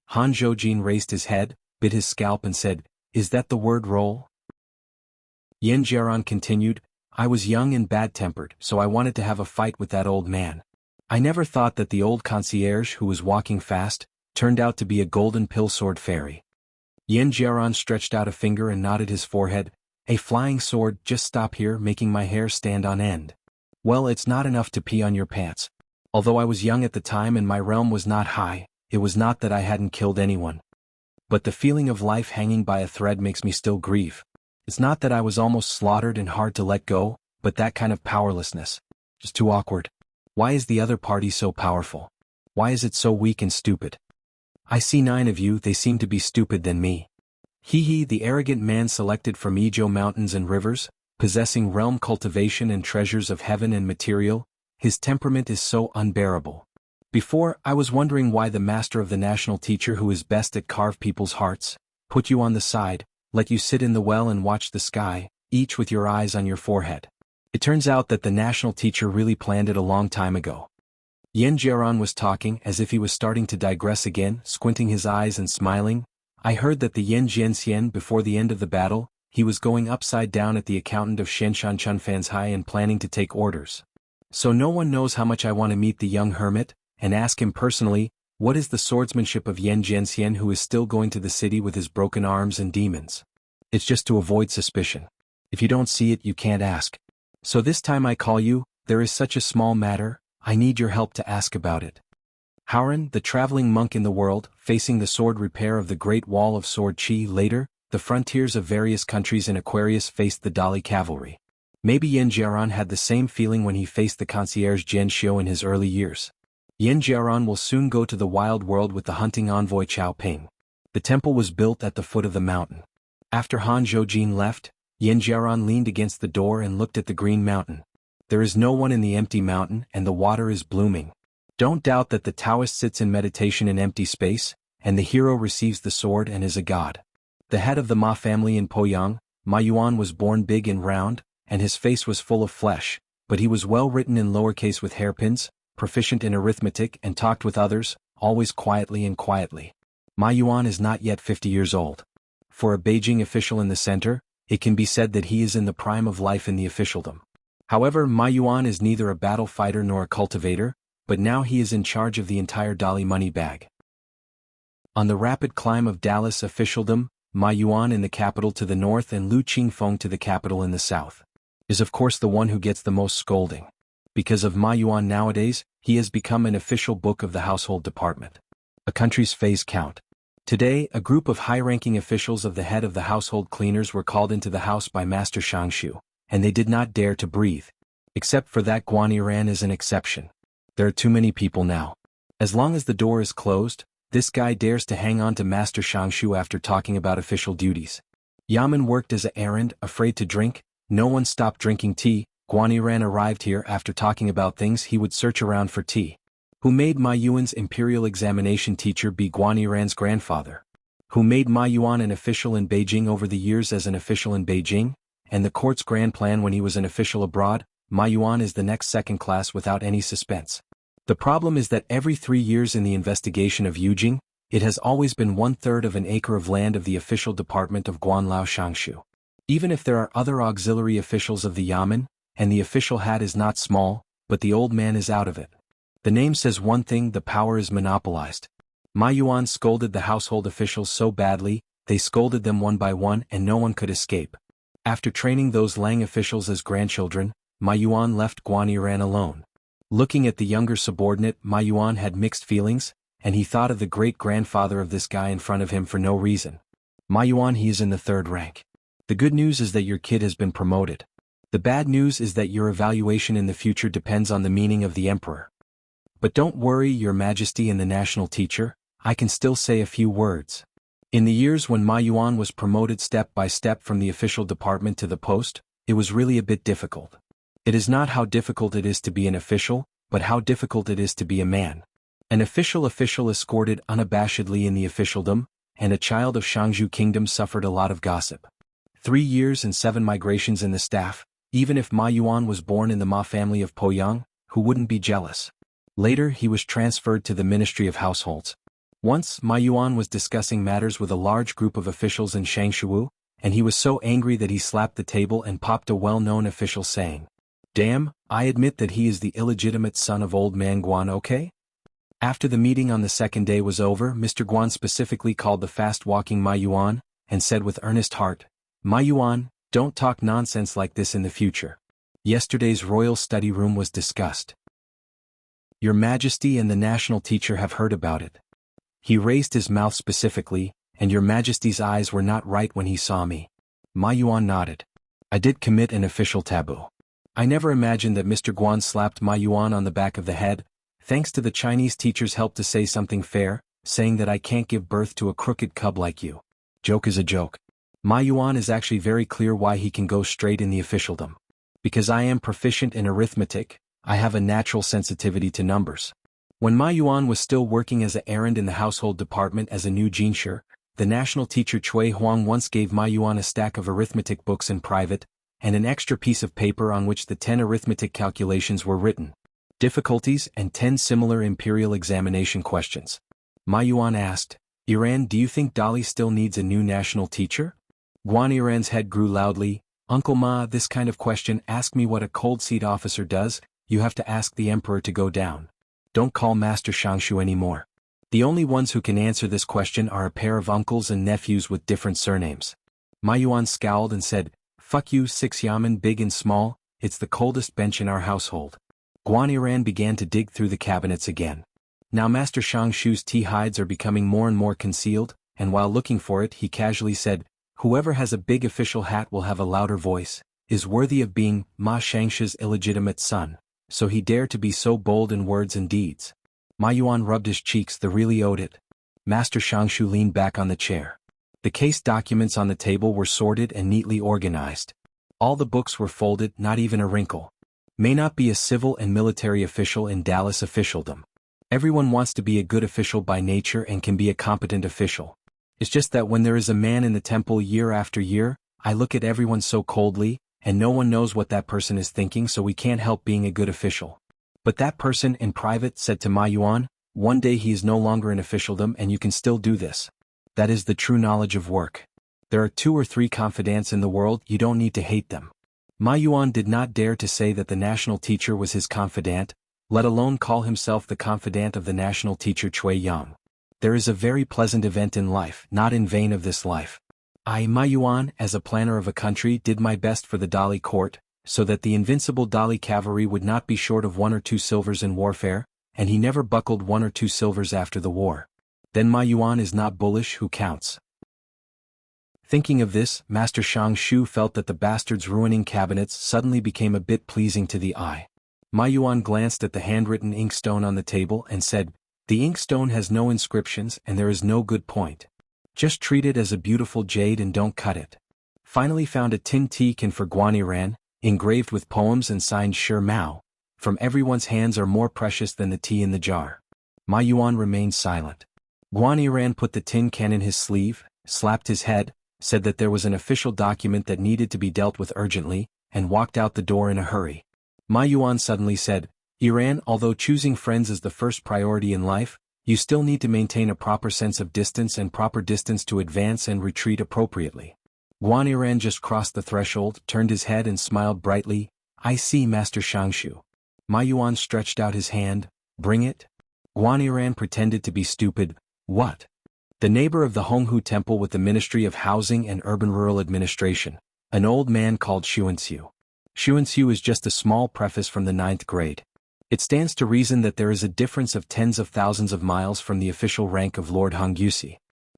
Han Zhoujin raised his head, bit his scalp and said, "Is that the word roll?" Yin Jiaran continued, "I was young and bad-tempered, so I wanted to have a fight with that old man. I never thought that the old concierge who was walking fast turned out to be a golden pill sword fairy." Yin Jiaran stretched out a finger and nodded his forehead. "A flying sword, just stop here, making my hair stand on end. Well, it's not enough to pee on your pants. Although I was young at the time and my realm was not high, it was not that I hadn't killed anyone. But the feeling of life hanging by a thread makes me still grieve. It's not that I was almost slaughtered and hard to let go, but that kind of powerlessness. Just too awkward. Why is the other party so powerful? Why is it so weak and stupid? I see 9 of you, they seem to be stupid than me. He, the arrogant man selected from Ezhou mountains and rivers, possessing realm cultivation and treasures of heaven and material, his temperament is so unbearable. Before, I was wondering why the master of the national teacher who is best at carve people's hearts, put you on the side, let you sit in the well and watch the sky, each with your eyes on your forehead. It turns out that the national teacher really planned it a long time ago." Yin Jiaran was talking as if he was starting to digress again, squinting his eyes and smiling. "I heard that the Yin Jianxian before the end of the battle, he was going upside down at the accountant of Shenshan Chunfanzhai and planning to take orders. So no one knows how much I want to meet the young hermit, and ask him personally, what is the swordsmanship of Yin Jianxian who is still going to the city with his broken arms and demons? It's just to avoid suspicion. If you don't see it, you can't ask. So this time I call you, there is such a small matter, I need your help to ask about it." Howran, the traveling monk in the world, facing the sword repair of the Great Wall of Sword Qi. Later, the frontiers of various countries in Aquarius faced the Dali cavalry. Maybe Yin Jiaran had the same feeling when he faced the concierge Jian Xiu in his early years. Yin Jiaran will soon go to the wild world with the hunting envoy Chao Ping. The temple was built at the foot of the mountain. After Han Zhoujin left, Yin Jiaran leaned against the door and looked at the green mountain. There is no one in the empty mountain and the water is blooming. Don't doubt that the Taoist sits in meditation in empty space, and the hero receives the sword and is a god. The head of the Ma family in Poyang, Ma Yuan, was born big and round, and his face was full of flesh, but he was well written in lowercase with hairpins, proficient in arithmetic and talked with others, always quietly and quietly. Ma Yuan is not yet 50 years old. For a Beijing official in the center, it can be said that he is in the prime of life in the officialdom. However, Ma Yuan is neither a battle fighter nor a cultivator, but now he is in charge of the entire Dali money bag. On the rapid climb of Dallas officialdom, Ma Yuan in the capital to the north and Lu Qingfeng to the capital in the south, is of course the one who gets the most scolding. Because of Ma Yuan nowadays, he has become an official book of the household department. A country's phase count. Today, a group of high-ranking officials of the head of the household cleaners were called into the house by Master Xianxia, and they did not dare to breathe. Except for that, Guaniran is an exception. There are too many people now. As long as the door is closed, this guy dares to hang on to Master Xianxia after talking about official duties. Yaman worked as an errand, afraid to drink, No one stopped drinking tea. Xuanhuan arrived here after talking about things he would search around for tea. Who made Ma Yuan's imperial examination teacher be Xuanhuan's grandfather? Who made Ma Yuan an official in Beijing over the years as an official in Beijing, and the court's grand plan when he was an official abroad? Ma Yuan is the next second class without any suspense. The problem is that every 3 years in the investigation of Yujing, it has always been 1/3 of an acre of land of the official department of Guanlao Shangshu. Even if there are other auxiliary officials of the Yamen, and the official hat is not small, but the old man is out of it. The name says one thing: the power is monopolized. Ma Yuan scolded the household officials so badly, they scolded them one by one and no one could escape. After training those Lang officials as grandchildren, Ma Yuan left Xuanhuan alone. Looking at the younger subordinate, Ma Yuan had mixed feelings, and he thought of the great-grandfather of this guy in front of him for no reason. Ma Yuan, he is in the 3rd rank. The good news is that your kid has been promoted. The bad news is that your evaluation in the future depends on the meaning of the emperor. But don't worry, your majesty and the national teacher, I can still say a few words. In the years when Ma Yuan was promoted step by step from the official department to the post, it was really a bit difficult. It is not how difficult it is to be an official, but how difficult it is to be a man. An official escorted unabashedly in the officialdom, and a child of Shangju Kingdom suffered a lot of gossip. 3 years and 7 migrations in the staff. Even if Ma Yuan was born in the Ma family of Poyang, who wouldn't be jealous? Later he was transferred to the Ministry of Households. Once Ma Yuan was discussing matters with a large group of officials in Shangshu, and he was so angry that he slapped the table and popped a well-known official saying, "Damn, I admit that he is the illegitimate son of old man Guan, okay?" After the meeting on the 2nd day was over, Mr. Guan specifically called the fast-walking Ma Yuan, and said with earnest heart, "Ma Yuan, don't talk nonsense like this in the future. Yesterday's royal study room was discussed. Your Majesty and the national teacher have heard about it." He raised his mouth specifically, "And your Majesty's eyes were not right when he saw me." Ma Yuan nodded. "I did commit an official taboo. I never imagined that Mr. Guan slapped Ma Yuan on the back of the head, thanks to the Chinese teacher's help to say something fair, saying that I can't give birth to a crooked cub like you. Joke is a joke. Ma Yuan is actually very clear why he can go straight in the officialdom. Because I am proficient in arithmetic, I have a natural sensitivity to numbers. When Ma Yuan was still working as an errand in the household department as a new jianxia, the national teacher Xuanhuan once gave Ma Yuan a stack of arithmetic books in private, and an extra piece of paper on which the 10 arithmetic calculations were written. Difficulties and 10 similar imperial examination questions. Ma Yuan asked, "Iran, do you think Dali still needs a new national teacher?" Xuanhuan's head grew loudly. "Uncle Ma, this kind of question, ask me what a cold seat officer does, you have to ask the emperor to go down. Don't call Master Shangshu anymore. The only ones who can answer this question are a pair of uncles and nephews with different surnames." Ma Yuan scowled and said, "Fuck you, 6 yamen big and small, it's the coldest bench in our household." Xuanhuan began to dig through the cabinets again. Now Master Shangshu's tea hides are becoming more and more concealed, and while looking for it he casually said, "Whoever has a big official hat will have a louder voice, is worthy of being Ma Xianxia's illegitimate son, so he dare to be so bold in words and deeds." Ma Yuan rubbed his cheeks, they really owed it. Master Shangshu leaned back on the chair. The case documents on the table were sorted and neatly organized. All the books were folded, not even a wrinkle. May not be a civil and military official in Dallas officialdom. Everyone wants to be a good official by nature and can be a competent official. It's just that when there is a man in the temple year after year, I look at everyone so coldly, and no one knows what that person is thinking, so we can't help being a good official. But that person in private said to Ma Yuan, "One day he is no longer in officialdom and you can still do this. That is the true knowledge of work. There are 2 or 3 confidants in the world, you don't need to hate them." Ma Yuan did not dare to say that the national teacher was his confidant, let alone call himself the confidant of the national teacher Cui Yang. There is a very pleasant event in life, not in vain of this life. I, Ma Yuan, as a planner of a country, did my best for the Dali court, so that the invincible Dali cavalry would not be short of 1 or 2 silvers in warfare, and he never buckled 1 or 2 silvers after the war. Then Ma Yuan is not bullish, who counts? Thinking of this, Master Shangshu felt that the bastard's ruining cabinets suddenly became a bit pleasing to the eye. Ma Yuan glanced at the handwritten inkstone on the table and said, "The inkstone has no inscriptions and there is no good point. Just treat it as a beautiful jade and don't cut it." Finally found a tin teakin for Guaniran, engraved with poems and signed Shi Mao. From everyone's hands are more precious than the tea in the jar. Ma Yuan remained silent. Guaniran put the tin can in his sleeve, slapped his head, said that there was an official document that needed to be dealt with urgently, and walked out the door in a hurry. Ma Yuan suddenly said, Iran, although choosing friends is the first priority in life, you still need to maintain a proper sense of distance and proper distance to advance and retreat appropriately. Guaniran just crossed the threshold, turned his head and smiled brightly. I see, Master Xianxia. Ma Yuan stretched out his hand. Bring it? Guaniran pretended to be stupid. What? The neighbor of the Honghu Temple with the Ministry of Housing and Urban-Rural Administration, an old man called Xuanhuan. Xuanhuan is just a small preface from the 9th grade. It stands to reason that there is a difference of tens of thousands of miles from the official rank of Lord Honggusi.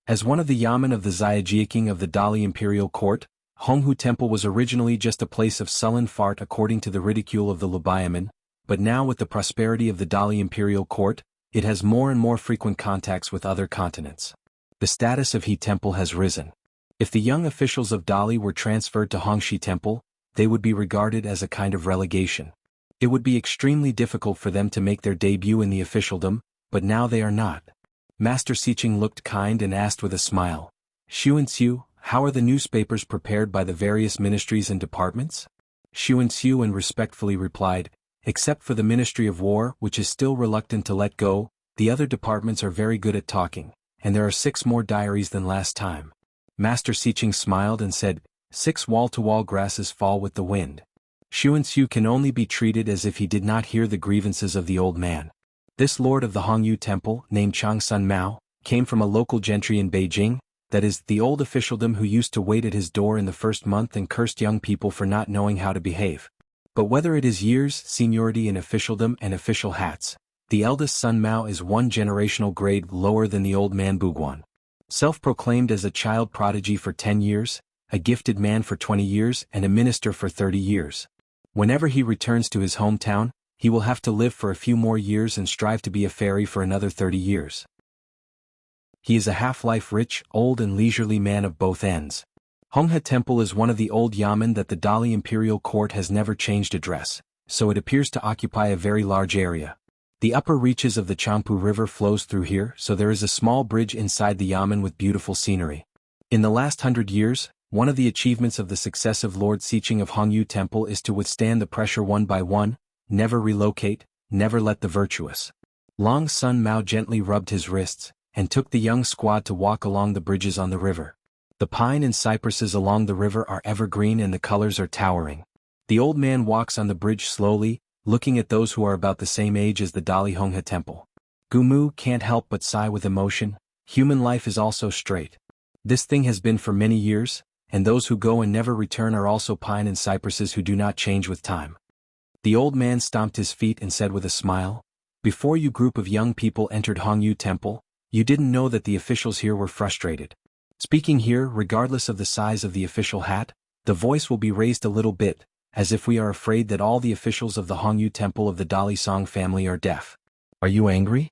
As one of the yamen of the Xiaojiaking of the Dali Imperial Court, Honghu Temple was originally just a place of sullen fart according to the ridicule of the Lubayaman, but now with the prosperity of the Dali Imperial Court, it has more and more frequent contacts with other continents. The status of He Temple has risen. If the young officials of Dali were transferred to Hongxi Temple, they would be regarded as a kind of relegation. It would be extremely difficult for them to make their debut in the officialdom, but now they are not. Master Siqing looked kind and asked with a smile, Xuanhuan, how are the newspapers prepared by the various ministries and departments? Xuanhuan respectfully replied, except for the Ministry of War, which is still reluctant to let go, the other departments are very good at talking, and there are 6 more diaries than last time. Master Siqing smiled and said, 6 wall-to-wall grasses fall with the wind. Xuanhuan can only be treated as if he did not hear the grievances of the old man. This lord of the Hongyu Temple, named Changsun Mao, came from a local gentry in Beijing, that is, the old officialdom who used to wait at his door in the first month and cursed young people for not knowing how to behave. But whether it is years, seniority in officialdom and official hats, the eldest son Mao is 1 generational grade lower than the old man Buguan. Self-proclaimed as a child prodigy for 10 years, a gifted man for 20 years and a minister for 30 years. Whenever he returns to his hometown, he will have to live for a few more years and strive to be a fairy for another 30 years. He is a half-life rich, old and leisurely man of both ends. Honghe Temple is one of the old yamen that the Dali Imperial Court has never changed address, so it appears to occupy a very large area. The upper reaches of the Changpu River flows through here, so there is a small bridge inside the yamen with beautiful scenery. In the last 100 years, one of the achievements of the successive Lord Siqing of Hongyu Temple is to withstand the pressure one by one, never relocate, never let the virtuous. Long Sun Mao gently rubbed his wrists, and took the young squad to walk along the bridges on the river. The pine and cypresses along the river are evergreen and the colors are towering. The old man walks on the bridge slowly, looking at those who are about the same age as the Dali Honghe Temple. Gumu can't help but sigh with emotion. Human life is also straight. This thing has been for many years, and those who go and never return are also pine and cypresses who do not change with time. The old man stomped his feet and said with a smile, before you group of young people entered Hongyu Temple, you didn't know that the officials here were frustrated. Speaking here, regardless of the size of the official hat, the voice will be raised a little bit, as if we are afraid that all the officials of the Hongyu Temple of the Dali Song family are deaf. Are you angry?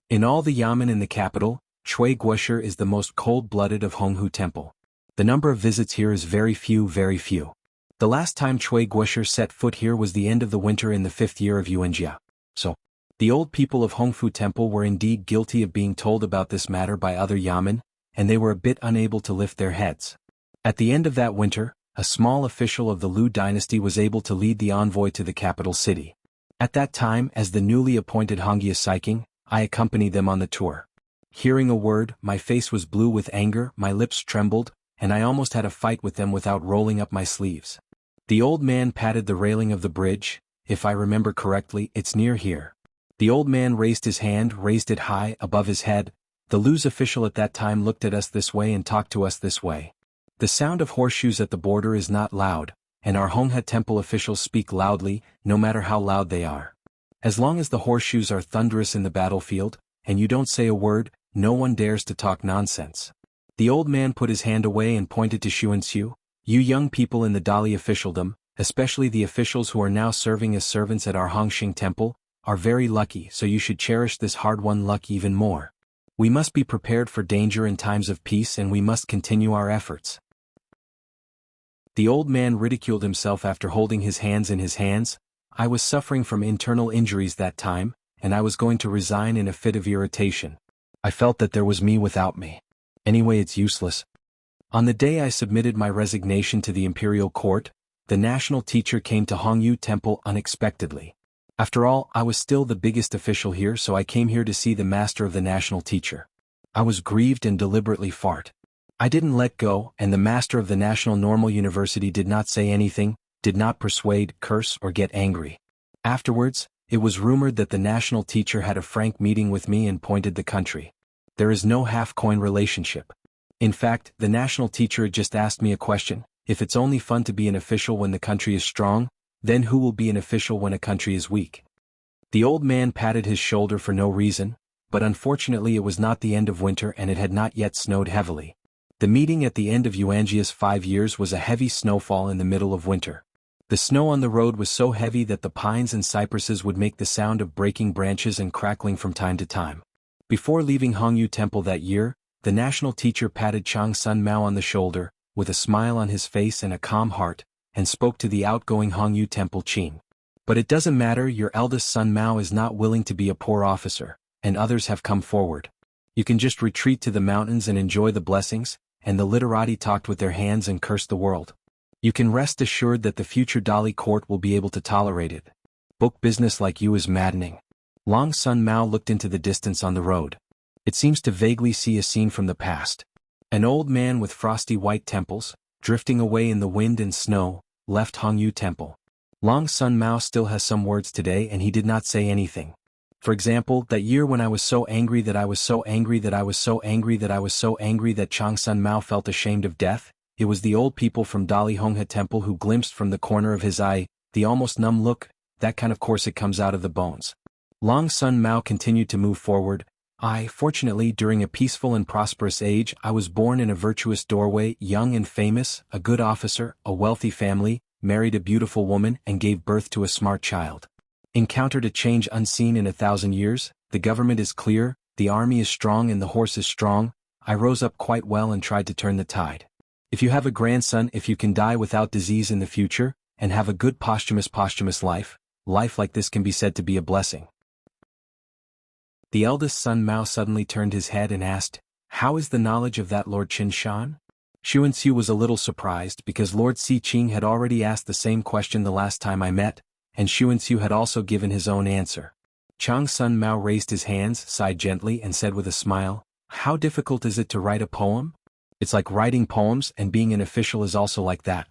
In all the yamen in the capital, Chui Guosher is the most cold-blooded of Honghu Temple. The number of visits here is very few, very few. The last time Chui Guosher set foot here was the end of the winter in the 5th year of Yuanjia. So, the old people of Hongfu Temple were indeed guilty of being told about this matter by other yamen, and they were a bit unable to lift their heads. At the end of that winter, a small official of the Lu dynasty was able to lead the envoy to the capital city. At that time, as the newly appointed Hongya Saiking, I accompanied them on the tour. Hearing a word, my face was blue with anger, my lips trembled, and I almost had a fight with them without rolling up my sleeves. The old man patted the railing of the bridge. If I remember correctly, it's near here. The old man raised his hand, raised it high, above his head. The Lu's official at that time looked at us this way and talked to us this way. The sound of horseshoes at the border is not loud, and our Honghe Temple officials speak loudly, no matter how loud they are. As long as the horseshoes are thunderous in the battlefield, and you don't say a word, no one dares to talk nonsense. The old man put his hand away and pointed to Xuanhuan. You young people in the Dali officialdom, especially the officials who are now serving as servants at our Hongxing Temple, are very lucky, so you should cherish this hard-won luck even more. We must be prepared for danger in times of peace and we must continue our efforts. The old man ridiculed himself after holding his hands in his hands. I was suffering from internal injuries that time, and I was going to resign in a fit of irritation. I felt that there was me without me. Anyway, it's useless. On the day I submitted my resignation to the imperial court, the national teacher came to Hongyu Temple unexpectedly. After all, I was still the biggest official here, so I came here to see the master of the national teacher. I was grieved and deliberately fart. I didn't let go, and the master of the National Normal University did not say anything, did not persuade, curse, or get angry. Afterwards, it was rumored that the national teacher had a frank meeting with me and pointed the country. There is no half-coin relationship. In fact, the national teacher just asked me a question: if it's only fun to be an official when the country is strong, then who will be an official when a country is weak? The old man patted his shoulder for no reason, but unfortunately it was not the end of winter and it had not yet snowed heavily. The meeting at the end of Xianxia's 5 years was a heavy snowfall in the middle of winter. The snow on the road was so heavy that the pines and cypresses would make the sound of breaking branches and crackling from time to time. Before leaving Hongyu Temple that year, the national teacher patted Chang Sun Mao on the shoulder, with a smile on his face and a calm heart, and spoke to the outgoing Hongyu Temple Qin. But it doesn't matter, your eldest son Mao is not willing to be a poor officer, and others have come forward. You can just retreat to the mountains and enjoy the blessings, and the literati talked with their hands and cursed the world. You can rest assured that the future Dali court will be able to tolerate it. Book business like you is maddening. Long Sun Mao looked into the distance on the road. It seems to vaguely see a scene from the past. An old man with frosty white temples, drifting away in the wind and snow, left Hongyu Temple. Long Sun Mao still has some words today and he did not say anything. For example, that year when I was so angry that I was so angry that I was so angry that I was so angry that Chang Sun Mao felt ashamed of death, it was the old people from Dali Hongha Temple who glimpsed from the corner of his eye, the almost numb look, that kind of course it comes out of the bones. Long Sun Mao continued to move forward. Fortunately, during a peaceful and prosperous age, I was born in a virtuous doorway, young and famous, a good officer, a wealthy family, married a beautiful woman and gave birth to a smart child. Encountered a change unseen in 1,000 years, the government is clear, the army is strong and the horse is strong. I rose up quite well and tried to turn the tide. If you have a grandson, if you can die without disease in the future, and have a good posthumous life like this can be said to be a blessing. The eldest son Mao suddenly turned his head and asked, "How is the knowledge of that Lord Qin Shan?" Xuanhuan was a little surprised because Lord Si Qing had already asked the same question the last time I met, and Xuanhuan had also given his own answer. Chang Sun Mao raised his hands, sighed gently and said with a smile, "How difficult is it to write a poem? It's like writing poems, and being an official is also like that.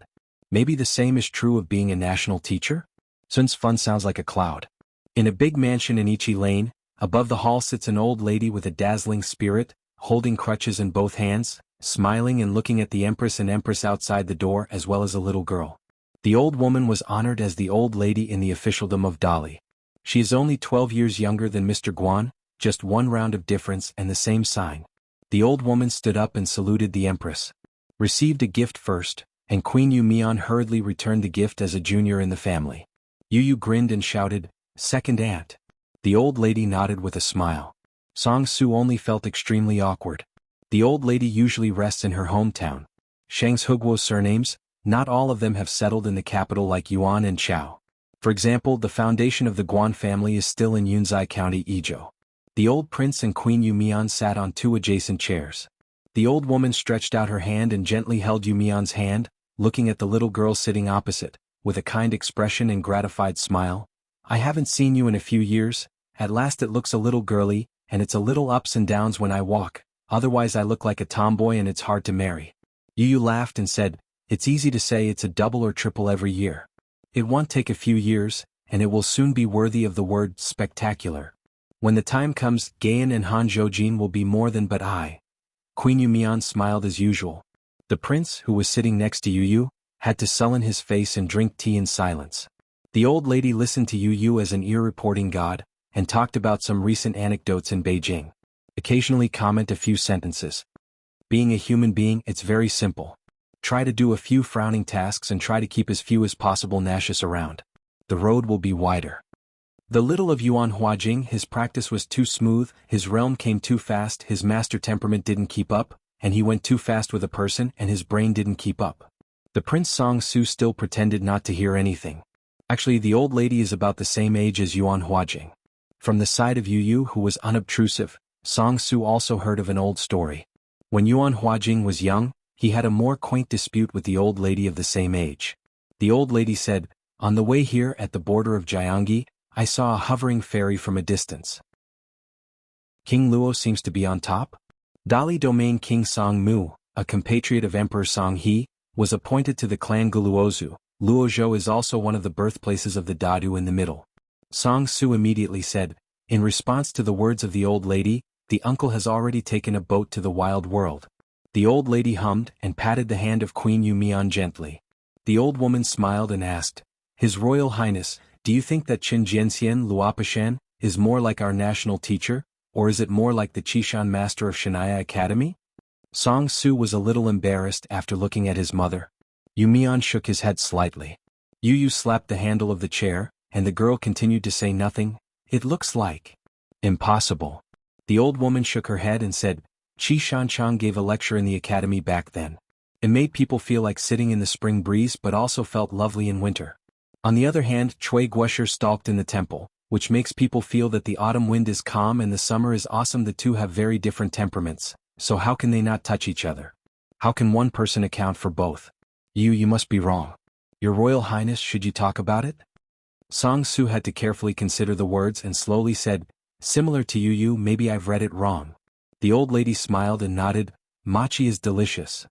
Maybe the same is true of being a national teacher?" Sun's fun sounds like a cloud. In a big mansion in Ichi Lane, above the hall sits an old lady with a dazzling spirit, holding crutches in both hands, smiling and looking at the empress and empress outside the door as well as a little girl. The old woman was honored as the old lady in the officialdom of Dali. She is only 12 years younger than Mr. Guan, just one round of difference and the same sign. The old woman stood up and saluted the empress. Received a gift first, and Queen Yu Mian hurriedly returned the gift as a junior in the family. Yu Yu grinned and shouted, "Second aunt." The old lady nodded with a smile. Song Su only felt extremely awkward. The old lady usually rests in her hometown. Shang's Hugwo's surnames, not all of them have settled in the capital like Yuan and Chao. For example, the foundation of the Guan family is still in Yunzai County, Izhou. The old prince and Queen Yu Mian sat on 2 adjacent chairs. The old woman stretched out her hand and gently held Yu Mian's hand, looking at the little girl sitting opposite, with a kind expression and gratified smile. "I haven't seen you in a few years. At last it looks a little girly, and it's a little ups and downs when I walk, otherwise I look like a tomboy and it's hard to marry." Yu Yu laughed and said, "It's easy to say it's a double or triple every year. It won't take a few years, and it will soon be worthy of the word spectacular. When the time comes, Gaian and Han Zhoujin will be more than but I." Queen Yu Mian smiled as usual. The prince, who was sitting next to Yu Yu, had to sullen his face and drink tea in silence. The old lady listened to Yu Yu as an ear-reporting god, and talked about some recent anecdotes in Beijing. Occasionally comment a few sentences. Being a human being, it's very simple. Try to do a few frowning tasks and try to keep as few as possible nauseous around. The road will be wider. The little of Yuan Huajing, his practice was too smooth, his realm came too fast, his master temperament didn't keep up, and he went too fast with a person and his brain didn't keep up. The Prince Song Su still pretended not to hear anything. Actually, the old lady is about the same age as Yuan Huajing. From the side of Yu Yu, who was unobtrusive, Song Su also heard of an old story. When Yuan Huajing was young, he had a more quaint dispute with the old lady of the same age. The old lady said, "On the way here at the border of Jianghu, I saw a hovering fairy from a distance. King Luo seems to be on top?" Dali Domain King Song Mu, a compatriot of Emperor Song He, was appointed to the clan Guluozu. Luozhou is also one of the birthplaces of the Dadu in the middle. Song Su immediately said, in response to the words of the old lady, "The uncle has already taken a boat to the wild world." The old lady hummed and patted the hand of Queen Yu Mian gently. The old woman smiled and asked, "His Royal Highness, do you think that Qin Jianxian Luopashan is more like our national teacher, or is it more like the Qishan master of Shanaya Academy?" Song Su was a little embarrassed after looking at his mother. Yu Mian shook his head slightly. Yu Yu slapped the handle of the chair, and the girl continued to say nothing. "It looks like impossible." The old woman shook her head and said, "Qi Shanchang gave a lecture in the academy back then. It made people feel like sitting in the spring breeze but also felt lovely in winter. On the other hand, Chui Guosher stalked in the temple, which makes people feel that the autumn wind is calm and the summer is awesome. The two have very different temperaments, so how can they not touch each other? How can one person account for both? You must be wrong. Your Royal Highness, should you talk about it?" Song Su had to carefully consider the words and slowly said, "Similar to Yu, maybe I've read it wrong." The old lady smiled and nodded. "Mochi is delicious."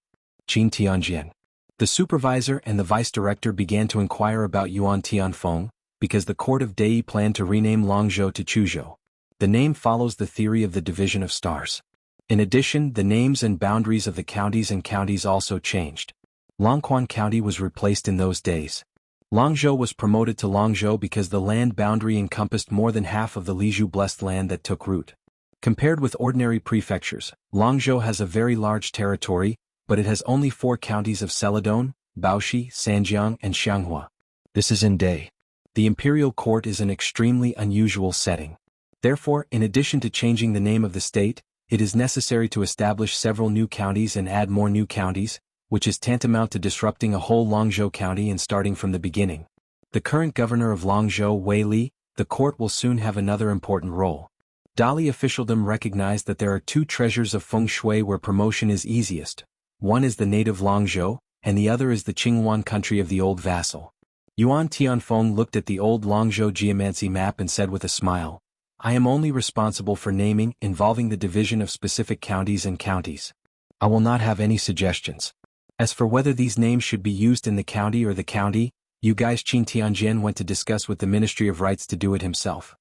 Qin Tianjian. The supervisor and the vice director began to inquire about Yuan Tianfeng, because the court of Dei planned to rename Longzhou to Chuzhou. The name follows the theory of the division of stars. In addition, the names and boundaries of the counties and counties also changed. Longquan County was replaced in those days. Longzhou was promoted to Longzhou because the land boundary encompassed more than half of the Lizhu blessed land that took root. Compared with ordinary prefectures, Longzhou has a very large territory, but it has only 4 counties of Celadon, Baoshi, Sanjiang and Xianghua. This is in Dei. The imperial court is an extremely unusual setting. Therefore, in addition to changing the name of the state, it is necessary to establish several new counties and add more new counties, which is tantamount to disrupting a whole Longzhou county and starting from the beginning. The current governor of Longzhou, Wei Li, the court will soon have another important role. Dali officialdom recognized that there are 2 treasures of feng shui where promotion is easiest. One is the native Longzhou, and the other is the Qinghuan country of the old vassal. Yuan Tianfeng looked at the old Longzhou geomancy map and said with a smile, "I am only responsible for naming involving the division of specific counties and counties. I will not have any suggestions. As for whether these names should be used in the county or the county, you guys Qin Tianjian went to discuss with the Ministry of Rights to do it himself."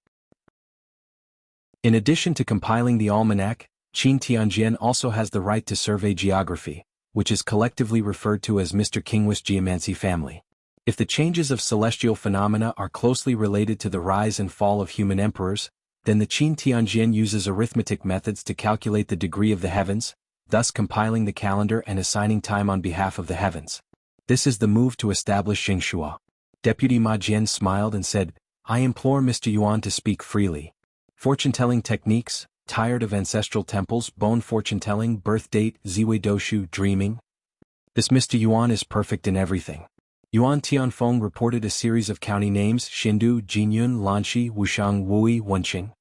In addition to compiling the almanac, Qin Tianjian also has the right to survey geography, which is collectively referred to as Mr. Kingwi's geomancy family. If the changes of celestial phenomena are closely related to the rise and fall of human emperors, then the Qin Tianjian uses arithmetic methods to calculate the degree of the heavens, thus compiling the calendar and assigning time on behalf of the heavens. This is the move to establish Xinxua. Deputy Ma Jian smiled and said, "I implore Mr. Yuan to speak freely. Fortune-telling techniques, tired of ancestral temples, bone fortune-telling, birth date, ziwei doshu, dreaming. This Mr. Yuan is perfect in everything." Yuan Tianfeng reported a series of county names: Xindu, Jinyun, Lanxi, Wushang, Wui, Wenqing.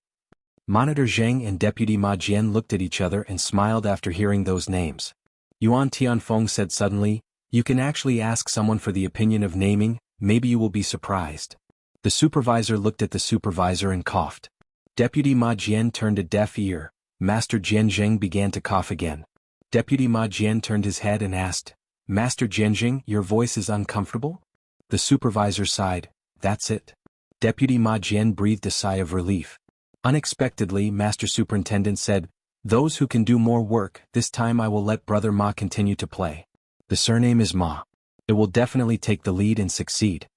Monitor Zheng and Deputy Ma Jian looked at each other and smiled after hearing those names. Yuan Tianfeng said suddenly, "You can actually ask someone for the opinion of naming, maybe you will be surprised." The supervisor looked at the supervisor and coughed. Deputy Ma Jian turned a deaf ear. Master Jian Zheng began to cough again. Deputy Ma Jian turned his head and asked, "Master Jianjing, your voice is uncomfortable?" The supervisor sighed. "That's it." Deputy Ma Jian breathed a sigh of relief. Unexpectedly, Master Superintendent said, "Those who can do more work, this time I will let Brother Ma continue to play. The surname is Ma. It will definitely take the lead and succeed."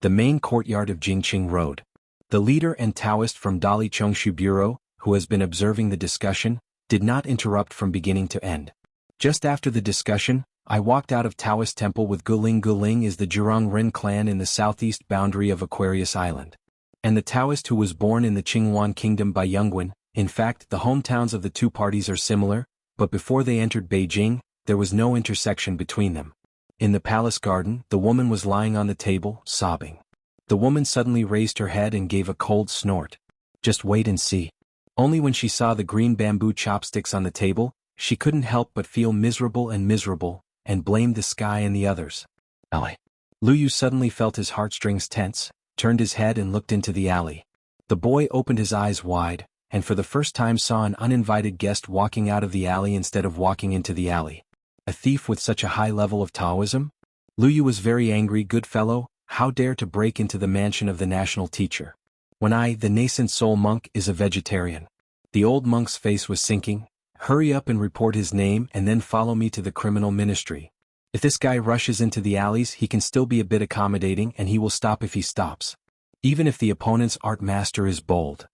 The main courtyard of Jingqing Road. The leader and Taoist from Dali Chongshu Bureau, who has been observing the discussion, did not interrupt from beginning to end. Just after the discussion, I walked out of Taoist Temple with Guling. Guling is the Jurong Ren clan in the southeast boundary of Aquarius Island. And the Taoist who was born in the Qinghuan Kingdom by Yongguan. In fact, the hometowns of the two parties are similar, but before they entered Beijing, there was no intersection between them. In the palace garden, the woman was lying on the table, sobbing. The woman suddenly raised her head and gave a cold snort. Just wait and see. Only when she saw the green bamboo chopsticks on the table, she couldn't help but feel miserable, and blamed the sky and the others. Alley. Lu Yu suddenly felt his heartstrings tense, turned his head and looked into the alley. The boy opened his eyes wide, and for the first time saw an uninvited guest walking out of the alley instead of walking into the alley. A thief with such a high level of Taoism? Lu Yu was very angry. Good fellow, how dare to break into the mansion of the national teacher? When I, the nascent soul monk, is a vegetarian. The old monk's face was sinking. Hurry up and report his name and then follow me to the criminal ministry. If this guy rushes into the alleys, he can still be a bit accommodating and he will stop if he stops. Even if the opponent's art master is bold.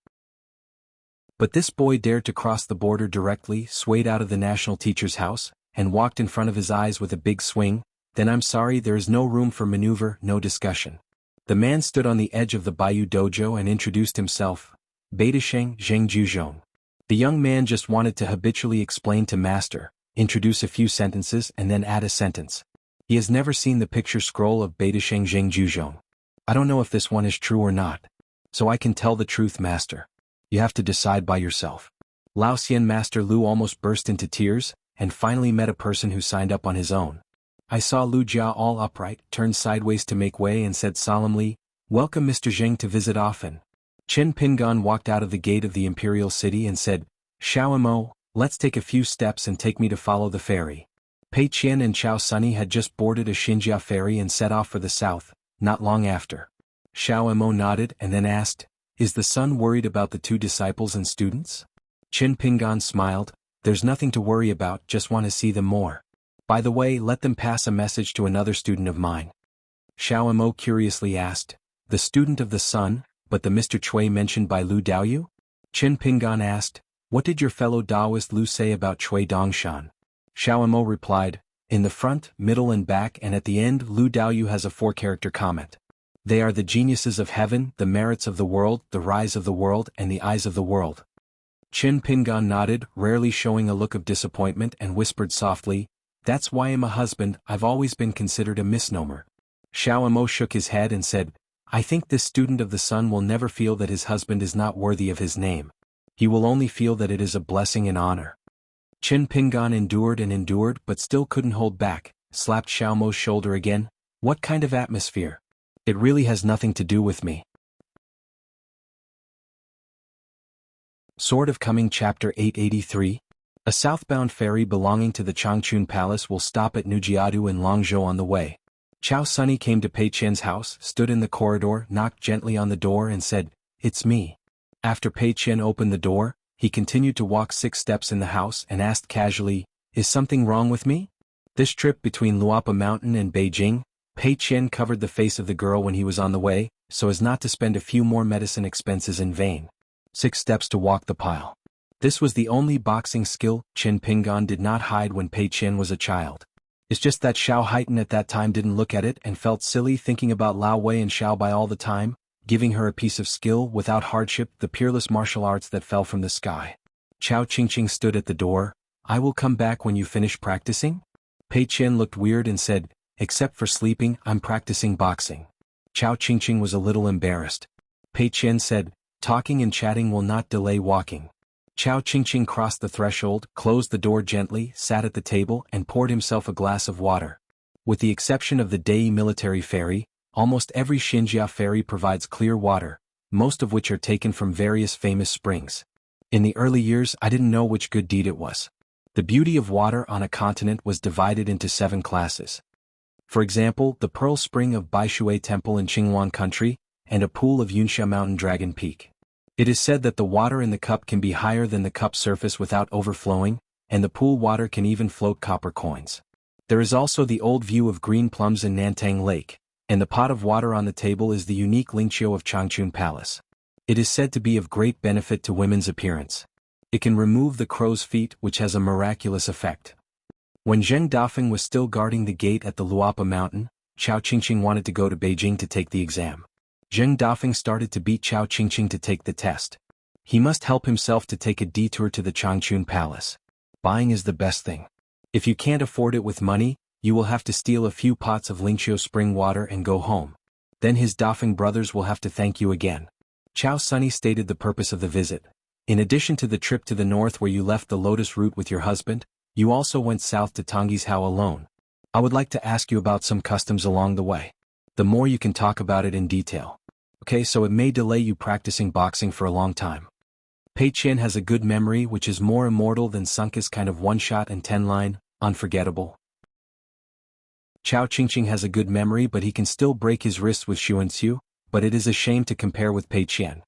But this boy dared to cross the border directly, swayed out of the national teacher's house, and walked in front of his eyes with a big swing. Then I'm sorry, there is no room for maneuver, no discussion. The man stood on the edge of the Baiyu dojo and introduced himself. Beidasheng Zheng Juzhong. The young man just wanted to habitually explain to master, introduce a few sentences and then add a sentence. He has never seen the picture scroll of Beidasheng Zheng Juzhong. I don't know if this one is true or not. So I can tell the truth, master. You have to decide by yourself. Lao Xian Master Lu almost burst into tears, and finally met a person who signed up on his own. I saw Lu Jia all upright, turned sideways to make way and said solemnly, "Welcome Mr. Zheng to visit often." Chen Pingan walked out of the gate of the imperial city and said, "Xiao Mo, let's take a few steps and take me to follow the ferry." Pei Qian and Xiao Sunny had just boarded a Xinjia ferry and set off for the south, not long after. Xiao Mo nodded and then asked, "Is the sun worried about the two disciples and students?" Chen Pingan smiled, "There's nothing to worry about, just want to see them more. By the way, let them pass a message to another student of mine." Xiao Mo curiously asked, "The student of the sun, but the Mr. Chui mentioned by Lu Daoyu?" Chen Pingan asked, "What did your fellow Taoist Lu say about Chui Dongshan?" Xiao Mo replied, "In the front, middle and back and at the end Lu Daoyu has a 4-character comment. They are the geniuses of heaven, the merits of the world, the rise of the world and the eyes of the world." Chen Pingan nodded, rarely showing a look of disappointment, and whispered softly, "That's why I'm a husband, I've always been considered a misnomer." Xiao Mo shook his head and said, "I think this student of the sun will never feel that his husband is not worthy of his name. He will only feel that it is a blessing and honor." Chen Pingan endured but still couldn't hold back, slapped Xiao Mo's shoulder again. "What kind of atmosphere? It really has nothing to do with me." Sword of Coming Chapter 883. A southbound ferry belonging to the Changchun Palace will stop at Nujiadu in Longzhou on the way. Qiao Sunny came to Pei Qian's house, stood in the corridor, knocked gently on the door and said, "It's me." After Pei Qian opened the door, he continued to walk 6 steps in the house and asked casually, "Is something wrong with me?" This trip between Luapa Mountain and Beijing, Pei Qian covered the face of the girl when he was on the way, so as not to spend a few more medicine expenses in vain. 6 steps to walk the pile. This was the only boxing skill Chen Pingan did not hide when Pei Qian was a child. It's just that Xiao Haitan at that time didn't look at it and felt silly thinking about Lao Wei and Xiao Bai all the time, giving her a piece of skill without hardship, the peerless martial arts that fell from the sky. Chao Qingqing stood at the door. "I will come back when you finish practicing?" Pei Qian looked weird and said, "Except for sleeping, I'm practicing boxing." Chao Qingqing was a little embarrassed. Pei Qian said, "Talking and chatting will not delay walking." Chao Qingqing crossed the threshold, closed the door gently, sat at the table and poured himself a glass of water. With the exception of the Dei military ferry, almost every Xinjia ferry provides clear water, most of which are taken from various famous springs. In the early years I didn't know which good deed it was. The beauty of water on a continent was divided into 7 classes. For example, the Pearl Spring of Baishui Temple in Qinghuan Country, and a pool of Yunxia Mountain Dragon Peak. It is said that the water in the cup can be higher than the cup surface without overflowing, and the pool water can even float copper coins. There is also the old view of green plums in Nantang Lake, and the pot of water on the table is the unique Lingqiu of Changchun Palace. It is said to be of great benefit to women's appearance. It can remove the crow's feet, which has a miraculous effect. When Zheng Dafeng was still guarding the gate at the Luapa Mountain, Chao Qingqing wanted to go to Beijing to take the exam. Zheng Dafeng started to beat Chao Qingqing to take the test. He must help himself to take a detour to the Changchun Palace. Buying is the best thing. If you can't afford it with money, you will have to steal a few pots of Lingqiu spring water and go home. Then his Dafeng brothers will have to thank you again. Xiao Sunny stated the purpose of the visit. In addition to the trip to the north where you left the lotus root with your husband, you also went south to Tonggishao alone. I would like to ask you about some customs along the way. The more you can talk about it in detail. Okay, so it may delay you practicing boxing for a long time. Pei Qian has a good memory which is more immortal than Sunka's kind of one-shot and 10-line, unforgettable. Chao Qingqing has a good memory but he can still break his wrists with xuanxia, but it is a shame to compare with Pei Qian.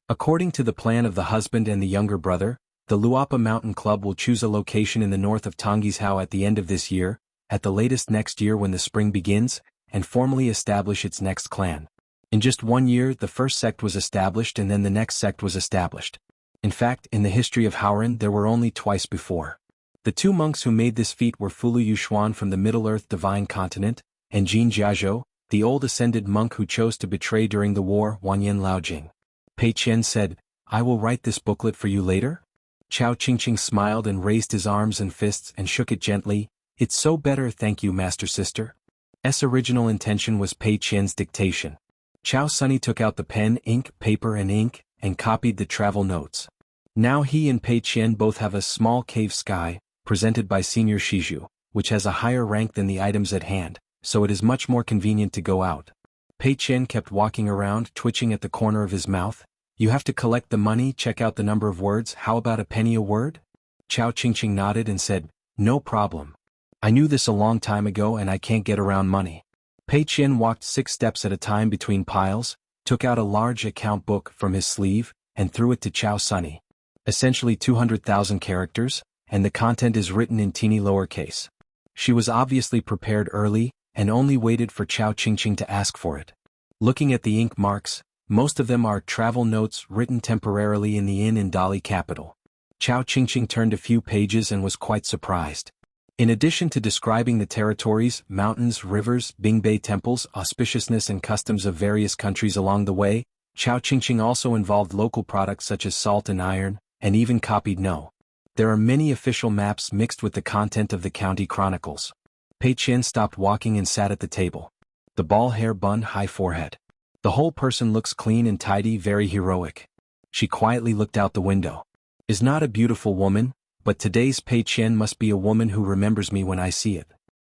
According to the plan of the husband and the younger brother, the Luapa Mountain Club will choose a location in the north of Tonggishao at the end of this year, at the latest next year when the spring begins, and formally establish its next clan. In just 1 year the first sect was established and then the next sect was established. In fact, in the history of Haoran there were only twice before. The 2 monks who made this feat were Fulu Yuxuan from the Middle-earth Divine Continent, and Jin Jiazhou, the old ascended monk who chose to betray during the war Wanyan Laojing. Pei Qian said, I will write this booklet for you later? Chao Qingqing smiled and raised his arms and fists and shook it gently. It's so better, thank you, Master Sister. S original intention was Pei Qian's dictation. Xiao Sunny took out the pen, paper and copied the travel notes. Now he and Pei Qian both have a small cave sky, presented by Senior Shizhu, which has a higher rank than the items at hand, so it is much more convenient to go out. Pei Qian kept walking around, twitching at the corner of his mouth. You have to collect the money, check out the number of words, how about a penny a word? Chao Qingqing nodded and said, no problem. I knew this a long time ago and I can't get around money. Pei Qian walked 6 steps at a time between piles, took out a large account book from his sleeve, and threw it to Xiao Sunny. Essentially 200,000 characters, and the content is written in teeny lowercase. She was obviously prepared early, and only waited for Chao Qingqing to ask for it. Looking at the ink marks, most of them are travel notes written temporarily in the inn in Dali capital. Chao Qingqing turned a few pages and was quite surprised. In addition to describing the territories, mountains, rivers, Bingbei temples, auspiciousness and customs of various countries along the way, Chao Qingqing also involved local products such as salt and iron, and even copied no. There are many official maps mixed with the content of the county chronicles. Pei Qian stopped walking and sat at the table. The ball hair bun, high forehead. The whole person looks clean and tidy, very heroic. She quietly looked out the window. Is not a beautiful woman, but today's Pei Qian must be a woman who remembers me when I see it.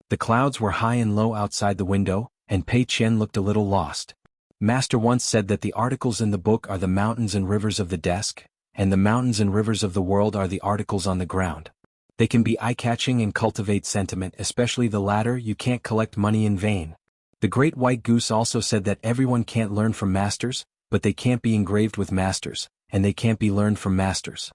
The clouds were high and low outside the window, and Pei Qian looked a little lost. Master once said that the articles in the book are the mountains and rivers of the desk, and the mountains and rivers of the world are the articles on the ground. They can be eye-catching and cultivate sentiment, especially the latter. You can't collect money in vain. The great white goose also said that everyone can't learn from masters, but they can't be engraved with masters, and they can't be learned from masters.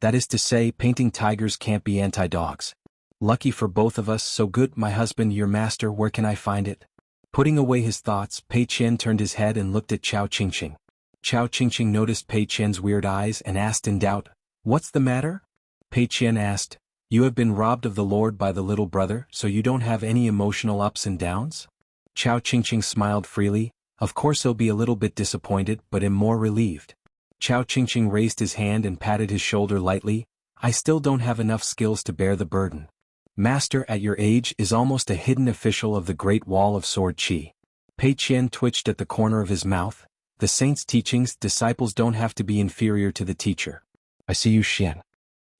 That is to say, painting tigers can't be anti-dogs. Lucky for both of us, so good, my husband, your master, where can I find it? Putting away his thoughts, Pei Qian turned his head and looked at Chao Qingqing. Chao Qingqing noticed Pei Qian's weird eyes and asked in doubt, what's the matter? Pei Qian asked, you have been robbed of the Lord by the little brother, so you don't have any emotional ups and downs? Chao Qingqing smiled freely. Of course he'll be a little bit disappointed, but am more relieved. Chao Qingqing raised his hand and patted his shoulder lightly. I still don't have enough skills to bear the burden. Master at your age is almost a hidden official of the Great Wall of Sword Qi. Pei Qian twitched at the corner of his mouth. The saint's teachings, disciples don't have to be inferior to the teacher. I see you, Xian.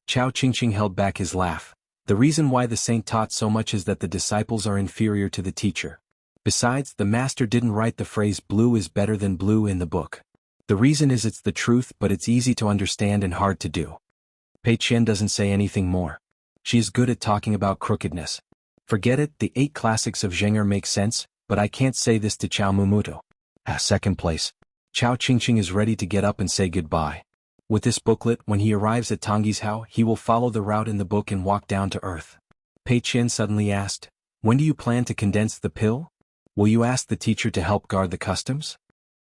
Chao Qingqing held back his laugh. The reason why the saint taught so much is that the disciples are inferior to the teacher. Besides, the master didn't write the phrase blue is better than blue in the book. The reason is it's the truth, but it's easy to understand and hard to do. Pei Qian doesn't say anything more. She is good at talking about crookedness. Forget it, the 8 classics of Zheng'er make sense, but I can't say this to Chao Mumuto. Second place. Chao Qingqing is ready to get up and say goodbye. With this booklet, when he arrives at Tonggishao, he will follow the route in the book and walk down to earth. Pei Qian suddenly asked, when do you plan to condense the pill? Will you ask the teacher to help guard the customs?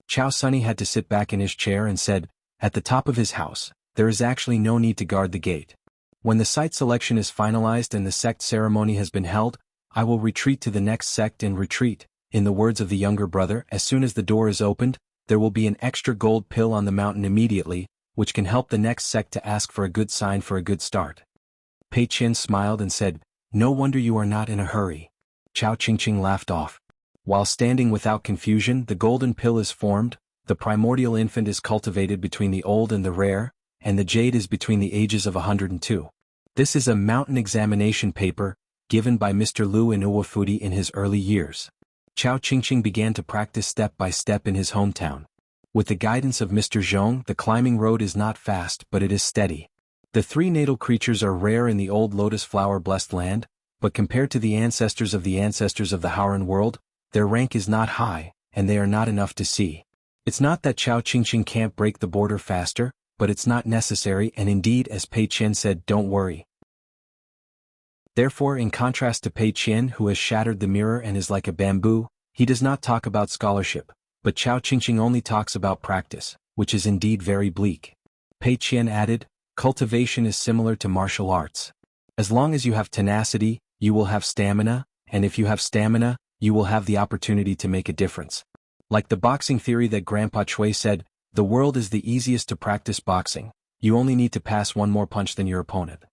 Xiao Sunny had to sit back in his chair and said, at the top of his house, there is actually no need to guard the gate. When the site selection is finalized and the sect ceremony has been held, I will retreat to the next sect and retreat. In the words of the younger brother, as soon as the door is opened, there will be an extra gold pill on the mountain immediately, which can help the next sect to ask for a good sign for a good start. Pei Qian smiled and said, No wonder you are not in a hurry. Chao Qingqing laughed off. While standing without confusion, the golden pill is formed, the primordial infant is cultivated between the old and the rare, and the jade is between the ages of 102. This is a mountain examination paper, given by Mr. Liu in Uwafudi in his early years. Chao Qingqing began to practice step by step in his hometown. With the guidance of Mr. Zhong, the climbing road is not fast, but it is steady. The three natal creatures are rare in the old lotus flower-blessed land, but compared to the ancestors of the Hauran world, their rank is not high, and they are not enough to see. It's not that Chao Qingqing can't break the border faster, but it's not necessary, and indeed, as Pei Qian said, don't worry. Therefore, in contrast to Pei Qian, who has shattered the mirror and is like a bamboo, he does not talk about scholarship, but Chao Qingqing only talks about practice, which is indeed very bleak. Pei Qian added, cultivation is similar to martial arts. As long as you have tenacity, you will have stamina, and if you have stamina, you will have the opportunity to make a difference. Like the boxing theory that Grandpa Chui said, the world is the easiest to practice boxing, you only need to pass one more punch than your opponent.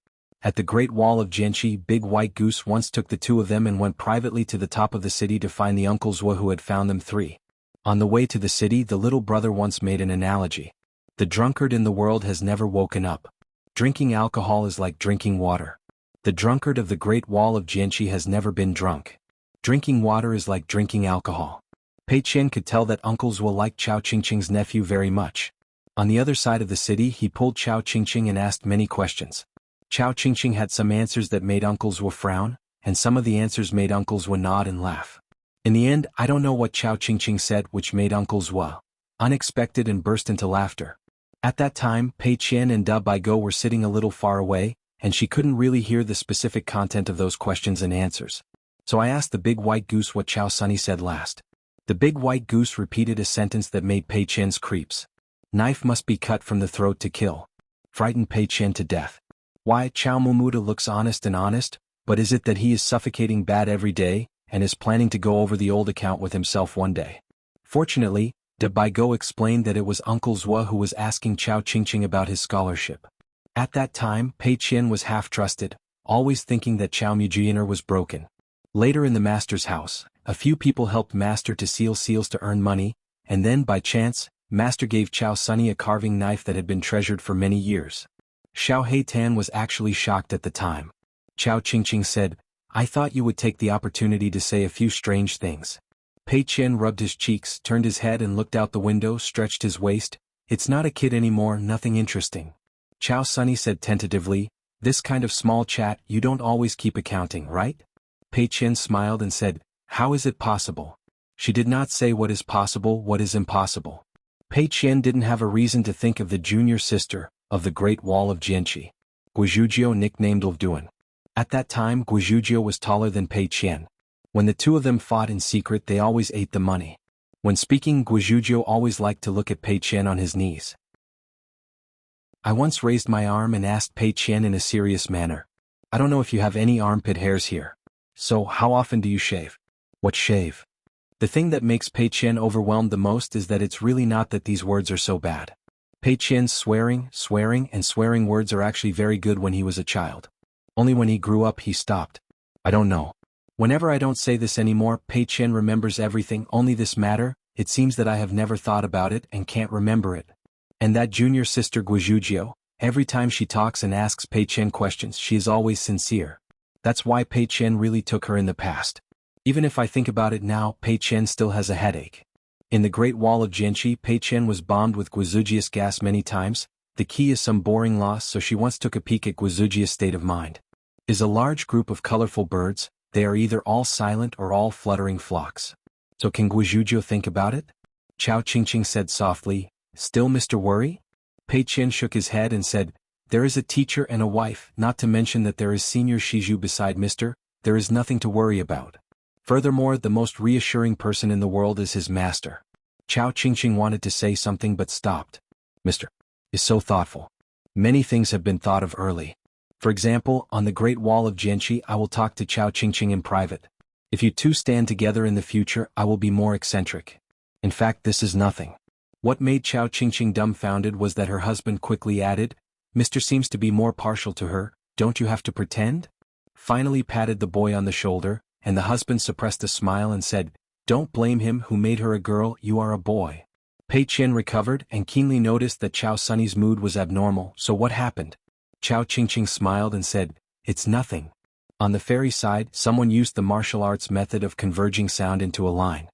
At the Great Wall of Jianxi, Big White Goose once took the two of them and went privately to the top of the city to find the Uncle Zhua who had found them three. On the way to the city, the little brother once made an analogy. The drunkard in the world has never woken up. Drinking alcohol is like drinking water. The drunkard of the Great Wall of Jianxi has never been drunk. Drinking water is like drinking alcohol. Pei Qian could tell that Uncle Zhua liked Chao Qingqing's nephew very much. On the other side of the city, he pulled Chao Qingqing and asked many questions. Chao Qingqing had some answers that made Uncle Zhua frown, and some of the answers made Uncle Zhua nod and laugh. In the end, I don't know what Chao Qingqing said which made Uncle Zhua unexpected and burst into laughter. At that time, Pei Qian and Da Baigo were sitting a little far away, and she couldn't really hear the specific content of those questions and answers. So I asked the Big White Goose what Chao Sunny said last. The Big White Goose repeated a sentence that made Pei Qian's creeps. Knife must be cut from the throat to kill. Frightened Pei Qian to death. Why, Chao Mumuda looks honest, but is it that he is suffocating bad every day, and is planning to go over the old account with himself one day? Fortunately, Da Baigo explained that it was Uncle Zhua who was asking Chao Qingqing about his scholarship. At that time, Pei Qian was half-trusted, always thinking that Chao Mujiner was broken. Later in the master's house, a few people helped master to seal seals to earn money, and then by chance, master gave Chao Sunny a carving knife that had been treasured for many years. Xiao Heitan was actually shocked at the time. Chao Qingqing said, I thought you would take the opportunity to say a few strange things. Pei Qian rubbed his cheeks, turned his head and looked out the window, stretched his waist. It's not a kid anymore, nothing interesting. Chao Sunny said tentatively, this kind of small chat you don't always keep accounting, right? Pei Qian smiled and said, how is it possible? She did not say what is possible, what is impossible. Pei Qian didn't have a reason to think of the junior sister of the Great Wall of Jianxi. Guizhuzhou nicknamed Ulfduan. At that time, Guizhuzhou was taller than Pei Qian. When the two of them fought in secret, they always ate the money. When speaking, Guizhuzhou always liked to look at Pei Qian on his knees. I once raised my arm and asked Pei Qian in a serious manner, I don't know if you have any armpit hairs here. So, how often do you shave? What shave? The thing that makes Pei Qian overwhelmed the most is that it's really not that these words are so bad. Pei Qian's swearing words are actually very good when he was a child. Only when he grew up he stopped. I don't know. Whenever I don't say this anymore, Pei Qian remembers everything, only this matter, it seems that I have never thought about it and can't remember it. And that junior sister Guizhuzhou, every time she talks and asks Pei Qian questions, she is always sincere. That's why Pei Qian really took her in the past. Even if I think about it now, Pei Qian still has a headache. In the Great Wall of Jianxi, Pei Qian was bombed with Guizhuzhia's gas many times. The key is some boring loss, so she once took a peek at Guizhuzhia's state of mind. Is a large group of colorful birds, they are either all silent or all fluttering flocks. So can Guizhuzhou think about it? Chao Qingqing said softly, still Mr. Worry? Pei Qian shook his head and said, there is a teacher and a wife, not to mention that there is Senior Shizhu beside Mr. There is nothing to worry about. Furthermore, the most reassuring person in the world is his master. Chao Qingqing wanted to say something but stopped. Mr. is so thoughtful. Many things have been thought of early. For example, on the Great Wall of Jianxi, I will talk to Chao Qingqing in private. If you two stand together in the future, I will be more eccentric. In fact, this is nothing. What made Chao Qingqing dumbfounded was that her husband quickly added, Mr. seems to be more partial to her, don't you have to pretend? finally patted the boy on the shoulder, and the husband suppressed a smile and said, "Don't blame him who made her a girl, you are a boy." Pei Qian recovered and keenly noticed that Chao Sunny's mood was abnormal. "So what happened?" Chao Qingqing smiled and said, "It's nothing." On the fairy side, someone used the martial arts method of converging sound into a line.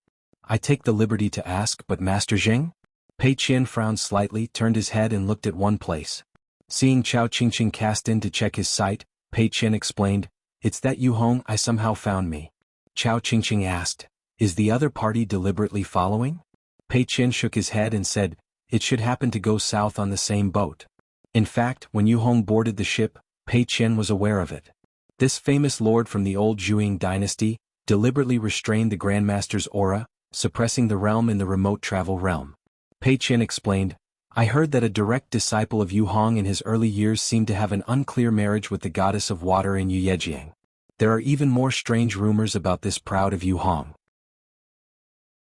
"I take the liberty to ask, but Master Zheng?" Pei Qian frowned slightly, turned his head and looked at one place. Seeing Chao Qingqing cast in to check his sight, Pei Qian explained, "It's that Yu Hong I somehow found me." Chao Qingqing asked, "Is the other party deliberately following?" Pei Qian shook his head and said, "It should happen to go south on the same boat." In fact, when Yu Hong boarded the ship, Pei Qian was aware of it. This famous lord from the old Zhuang dynasty deliberately restrained the Grandmaster's aura, suppressing the realm in the remote travel realm. Pei Qian explained, "I heard that a direct disciple of Yu Hong in his early years seemed to have an unclear marriage with the goddess of water in Yuyejiang. There are even more strange rumors about this proud of Yu Hong.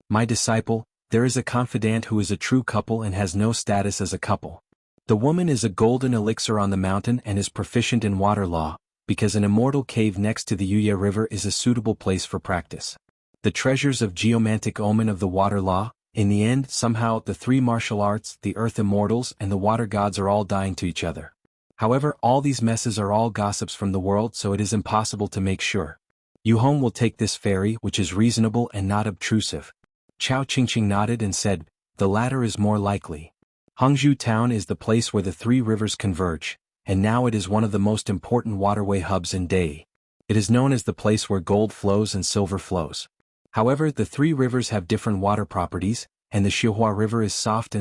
My disciple, there is a confidant who is a true couple and has no status as a couple. The woman is a golden elixir on the mountain and is proficient in water law, because an immortal cave next to the Yuye River is a suitable place for practice. The treasures of geomantic omen of the water law, in the end somehow the three martial arts, the earth immortals and the water gods are all dying to each other. However, all these messes are all gossips from the world, so it is impossible to make sure. Yu Hong will take this ferry, which is reasonable and not obtrusive." Chao Qingqing nodded and said, "The latter is more likely. Hangzhou town is the place where the three rivers converge, and now it is one of the most important waterway hubs in Dei. It is known as the place where gold flows and silver flows. However, the three rivers have different water properties, and the Xianhua River is soft,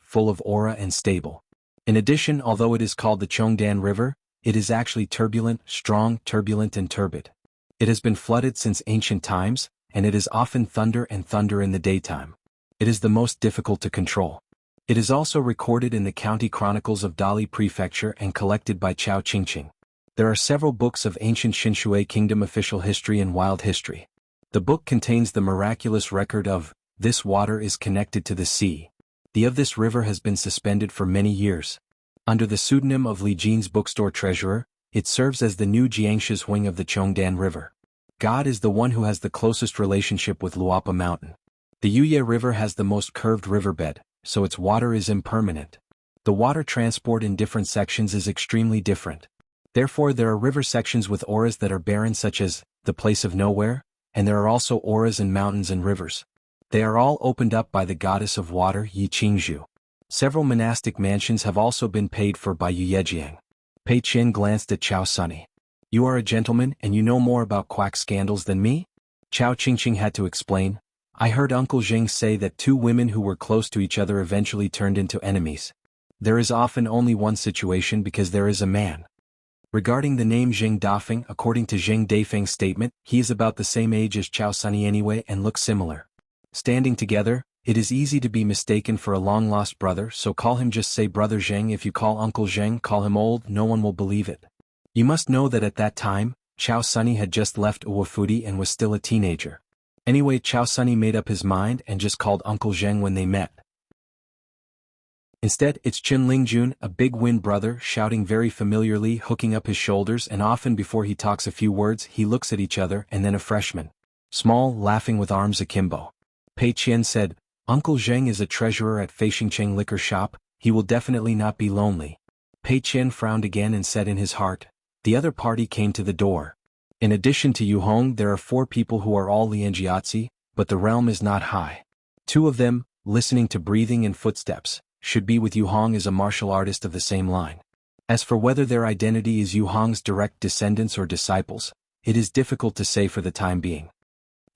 full of aura and stable. In addition, although it is called the Chongdan River, it is actually turbulent, strong, turbulent and turbid. It has been flooded since ancient times, and it is often thunder in the daytime. It is the most difficult to control. It is also recorded in the county chronicles of Dali Prefecture and collected by Chao Qingqing. There are several books of ancient Xinshui Kingdom official history and wild history. The book contains the miraculous record of, this water is connected to the sea. The of this river has been suspended for many years. Under the pseudonym of Li Jin's bookstore treasurer, it serves as the new xianxia's wing of the Chongdan River. God is the one who has the closest relationship with Luapa Mountain. The Yuye River has the most curved riverbed, so its water is impermanent. The water transport in different sections is extremely different. Therefore there are river sections with auras that are barren, such as, the place of nowhere, and there are also auras in mountains and rivers. They are all opened up by the goddess of water, Yi Qingzhu. Several monastic mansions have also been paid for by Yuyejiang. Pei Qian glanced at Chao Sunny. "You are a gentleman and you know more about quack scandals than me?" Chao Qingqing had to explain, "I heard Uncle Zheng say that two women who were close to each other eventually turned into enemies. There is often only one situation because there is a man. Regarding the name Zheng Dafeng, according to Zheng Dafeng's statement, he is about the same age as Chao Sunny anyway and looks similar. Standing together, it is easy to be mistaken for a long-lost brother, so call him, just say Brother Zheng. If you call Uncle Zheng, call him old, no one will believe it." You must know that at that time, Chao Sunny had just left Uwafudi and was still a teenager. Anyway, Chao Sunny made up his mind and just called Uncle Zheng when they met. Instead, it's Qin Lingjun, a big wind brother, shouting very familiarly, hooking up his shoulders, and often before he talks a few words, he looks at each other, and then a freshman. Small, laughing with arms akimbo. Pei Qian said, "Uncle Zheng is a treasurer at Feishingcheng liquor shop, he will definitely not be lonely." Pei Qian frowned again and said in his heart, "The other party came to the door. In addition to Yu Hong, there are 4 people who are all Lianjiatzi, but the realm is not high. 2 of them, listening to breathing and footsteps, should be with Yu Hong as a martial artist of the same line. As for whether their identity is Yu Hong's direct descendants or disciples, it is difficult to say for the time being."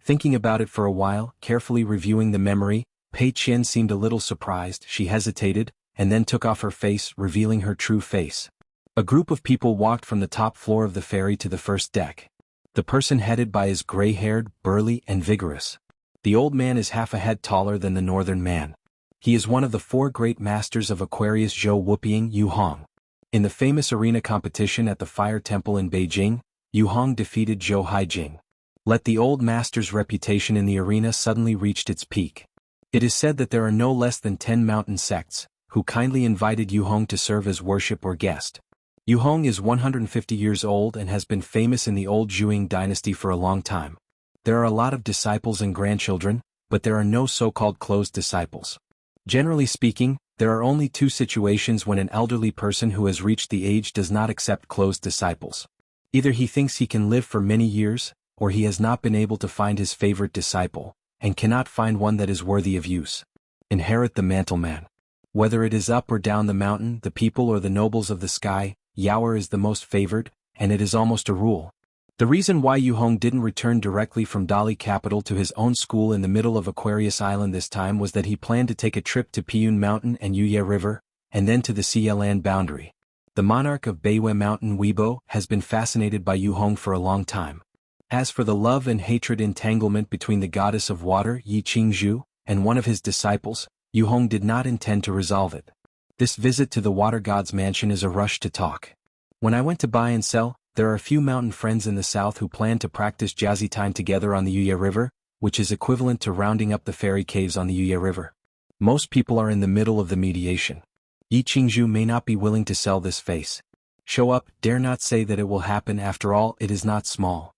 Thinking about it for a while, carefully reviewing the memory, Pei Qian seemed a little surprised. She hesitated, and then took off her face, revealing her true face. A group of people walked from the top floor of the ferry to the first deck. The person headed by is gray-haired, burly, and vigorous. The old man is half a head taller than the northern man. He is one of the 4 great masters of Aquarius Zhou Wuping, Yu Hong. In the famous arena competition at the Fire Temple in Beijing, Yu Hong defeated Zhou Haijing. Let the old master's reputation in the arena suddenly reached its peak. It is said that there are no less than 10 mountain sects, who kindly invited Yu Hong to serve as worship or guest. Yu Hong is 150 years old and has been famous in the old Zhuang dynasty for a long time. There are a lot of disciples and grandchildren, but there are no so-called closed disciples. Generally speaking, there are only two situations when an elderly person who has reached the age does not accept closed disciples. Either he thinks he can live for many years, or he has not been able to find his favorite disciple, and cannot find one that is worthy of use. Inherit the mantle man. Whether it is up or down the mountain, the people or the nobles of the sky, Yaoer is the most favored, and it is almost a rule. The reason why Yu Hong didn't return directly from Dali capital to his own school in the middle of Aquarius Island this time was that he planned to take a trip to Piyun Mountain and Yuye River, and then to the Xia land boundary. The monarch of Beiwe Mountain Weibo has been fascinated by Yu Hong for a long time. As for the love and hatred entanglement between the goddess of water Yi Qingzhu and one of his disciples, Yu Hong did not intend to resolve it. This visit to the water god's mansion is a rush to talk. When I went to buy and sell, there are a few mountain friends in the south who plan to practice jazzy time together on the Yuye River, which is equivalent to rounding up the fairy caves on the Yuye River. Most people are in the middle of the mediation. Yi Qingzhu may not be willing to sell this face. Show up, dare not say that it will happen, after all it is not small.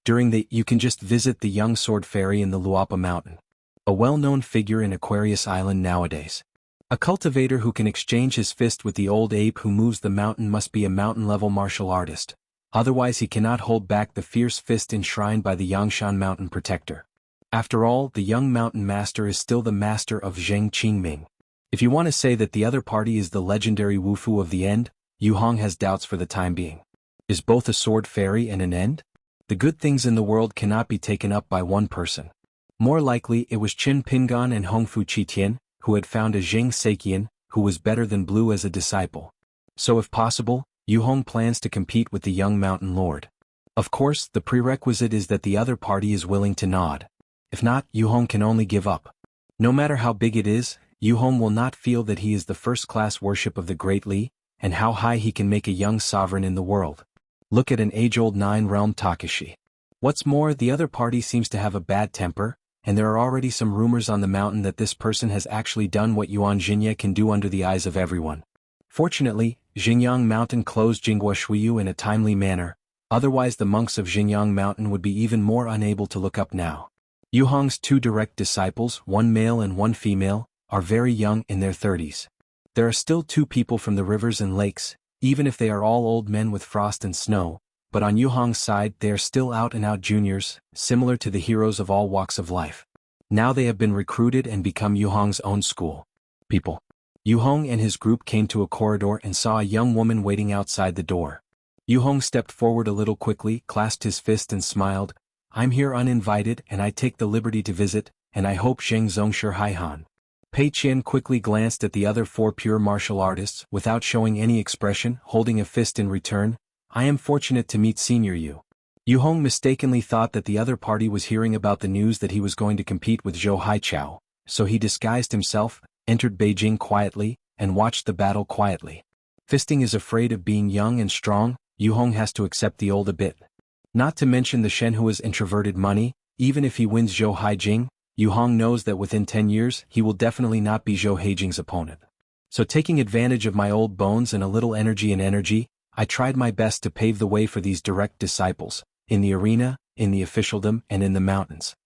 During the you can just visit the young sword fairy in the Luapa mountain. A well-known figure in Aquarius Island nowadays. A cultivator who can exchange his fist with the old ape who moves the mountain must be a mountain-level martial artist. Otherwise he cannot hold back the fierce fist enshrined by the Yangshan mountain protector. After all, the young mountain master is still the master of Zheng Qingming. If you want to say that the other party is the legendary Wufu of the end, Yu Hong has doubts for the time being. Is both a sword fairy and an end? The good things in the world cannot be taken up by one person. More likely it was Qin Pingan and Hongfu Qitian, who had found a Zheng Seiqian, who was better than Blue as a disciple. So if possible, Yu Hong plans to compete with the young mountain lord. Of course, the prerequisite is that the other party is willing to nod. If not, Yu Hong can only give up. No matter how big it is, Yu Hong will not feel that he is the first-class worship of the Great Li, and how high he can make a young sovereign in the world. Look at an age-old nine-realm Takashi. What's more, the other party seems to have a bad temper, and there are already some rumors on the mountain that this person has actually done what Yuan Jinya can do under the eyes of everyone. Fortunately, Xinjiang Mountain closed Jinghua Shuiyu in a timely manner, otherwise the monks of Xinjiang Mountain would be even more unable to look up now. Yu Hong's two direct disciples, one male and one female, are very young, in their 30s. There are still two people from the rivers and lakes, even if they are all old men with frost and snow, but on Yu Hong's side they are still out-and-out juniors, similar to the heroes of all walks of life. Now they have been recruited and become Yu Hong's own school. People. Yu Hong and his group came to a corridor and saw a young woman waiting outside the door. Yu Hong stepped forward a little quickly, clasped his fist and smiled. I'm here uninvited and I take the liberty to visit, and I hope Zheng Zongshi Haihan. Pei Qian quickly glanced at the other four pure martial artists without showing any expression, holding a fist in return. I am fortunate to meet Senior Yu. Yu Hong mistakenly thought that the other party was hearing about the news that he was going to compete with Zhou Haichao, so he disguised himself, entered Beijing quietly, and watched the battle quietly. Fisting is afraid of being young and strong, Yu Hong has to accept the old a bit. Not to mention the Shenhua's introverted money, even if he wins Zhou Haijing, Yu Hong knows that within 10 years he will definitely not be Zhou Haijing's opponent. So taking advantage of my old bones and a little energy, I tried my best to pave the way for these direct disciples, in the arena, in the officialdom, and in the mountains.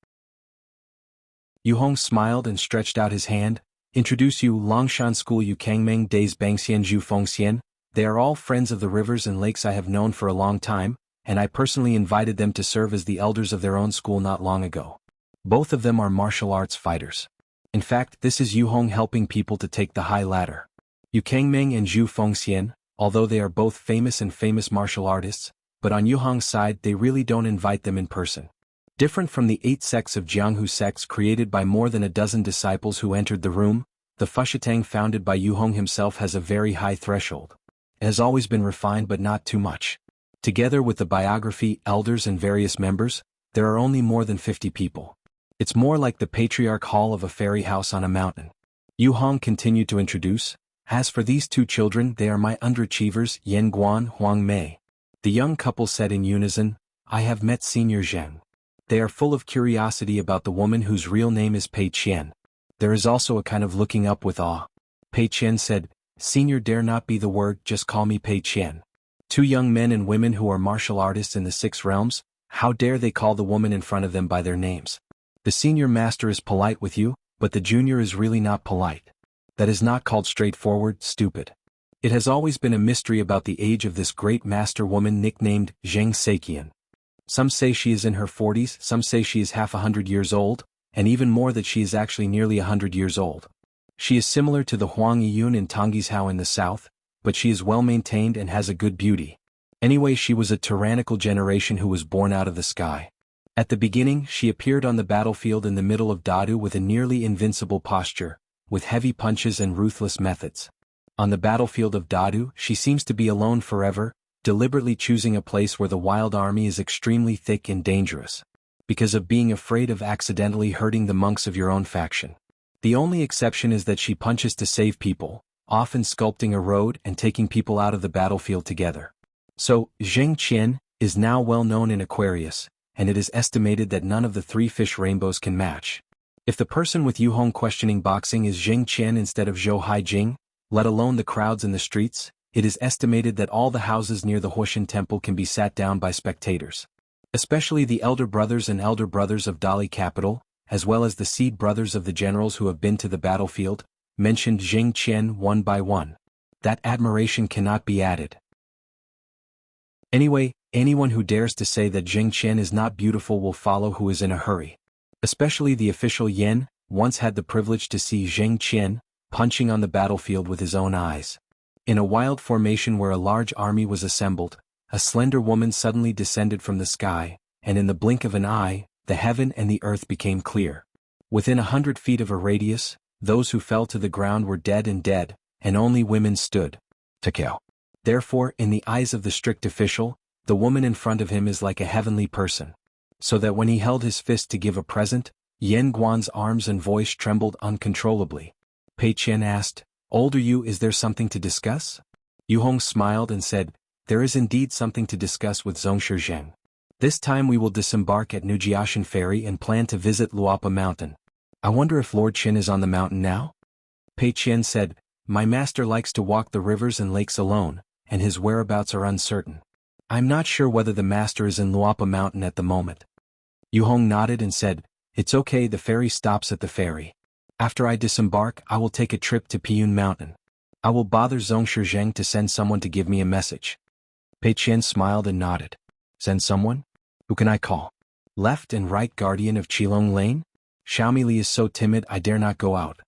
Yu Hong smiled and stretched out his hand. Introduce you Longshan School Yu Kangmeng Days Bangxian Zhu Fengxian. They are all friends of the rivers and lakes I have known for a long time, and I personally invited them to serve as the elders of their own school not long ago. Both of them are martial arts fighters. In fact, this is Yu Hong helping people to take the high ladder. Yu Kangmeng and Zhu Fengxian, although they are both famous martial artists, but on Yu Hong's side they really don't invite them in person. Different from the 8 sects of Jianghu sects created by more than a dozen disciples who entered the room, the Fushitang founded by Yu Hong himself has a very high threshold. It has always been refined but not too much. Together with the biography, elders and various members, there are only more than 50 people. It's more like the patriarch hall of a fairy house on a mountain. Yu Hong continued to introduce. As for these two children, they are my underachievers, Yan Guan, Huang Mei. The young couple said in unison, I have met Senior Zheng. They are full of curiosity about the woman whose real name is Pei Qian. There is also a kind of looking up with awe. Pei Qian said, Senior dare not be the word, just call me Pei Qian. Two young men and women who are martial artists in the 6 realms, how dare they call the woman in front of them by their names? The senior master is polite with you, but the junior is really not polite. That is not called straightforward, stupid. It has always been a mystery about the age of this great master woman nicknamed xianxia. Some say she is in her 40s, some say she is half 100 years old, and even more that she is actually nearly 100 years old. She is similar to the Huangyun in Tonggishao in the south, but she is well maintained and has a good beauty. Anyway, she was a tyrannical generation who was born out of the sky. At the beginning, she appeared on the battlefield in the middle of Dadu with a nearly invincible posture, with heavy punches and ruthless methods. On the battlefield of Dadu, she seems to be alone forever, deliberately choosing a place where the wild army is extremely thick and dangerous, because of being afraid of accidentally hurting the monks of your own faction. The only exception is that she punches to save people, often sculpting a road and taking people out of the battlefield together. So, Zheng Qian is now well known in Aquarius, and it is estimated that none of the 3 fish rainbows can match. If the person with Yuhong questioning boxing is Zheng Qian instead of Zhou Haijing, let alone the crowds in the streets, it is estimated that all the houses near the Huoshan Temple can be sat down by spectators. Especially the elder brothers and elder brothers of Dali capital, as well as the seed brothers of the generals who have been to the battlefield, mentioned Zheng Qian one by one. That admiration cannot be added. Anyway, anyone who dares to say that Zheng Qian is not beautiful will follow who is in a hurry. Especially the official Yen, once had the privilege to see Zheng Qian punching on the battlefield with his own eyes. In a wild formation where a large army was assembled, a slender woman suddenly descended from the sky, and in the blink of an eye, the heaven and the earth became clear. Within 100 feet of a radius, those who fell to the ground were dead, and only women stood. Takeo. Therefore, in the eyes of the strict official, the woman in front of him is like a heavenly person. So that when he held his fist to give a present, Yen Guan's arms and voice trembled uncontrollably. Pei Qian asked, "Older you, is there something to discuss?" Yuhong smiled and said, "There is indeed something to discuss with Zhongshe Zheng. This time we will disembark at Nujiashan Ferry and plan to visit Luapa Mountain. I wonder if Lord Qin is on the mountain now?" Pei Qian said, "My master likes to walk the rivers and lakes alone, and his whereabouts are uncertain. I'm not sure whether the master is in Luapa Mountain at the moment." Yuhong nodded and said, "It's okay, the ferry stops at the ferry. After I disembark, I will take a trip to Piyun Mountain. I will bother Zhongshe Zheng to send someone to give me a message." Pei Qian smiled and nodded. "Send someone? Who can I call? Left and right guardian of Qilong Lane? Xiaomili is so timid I dare not go out.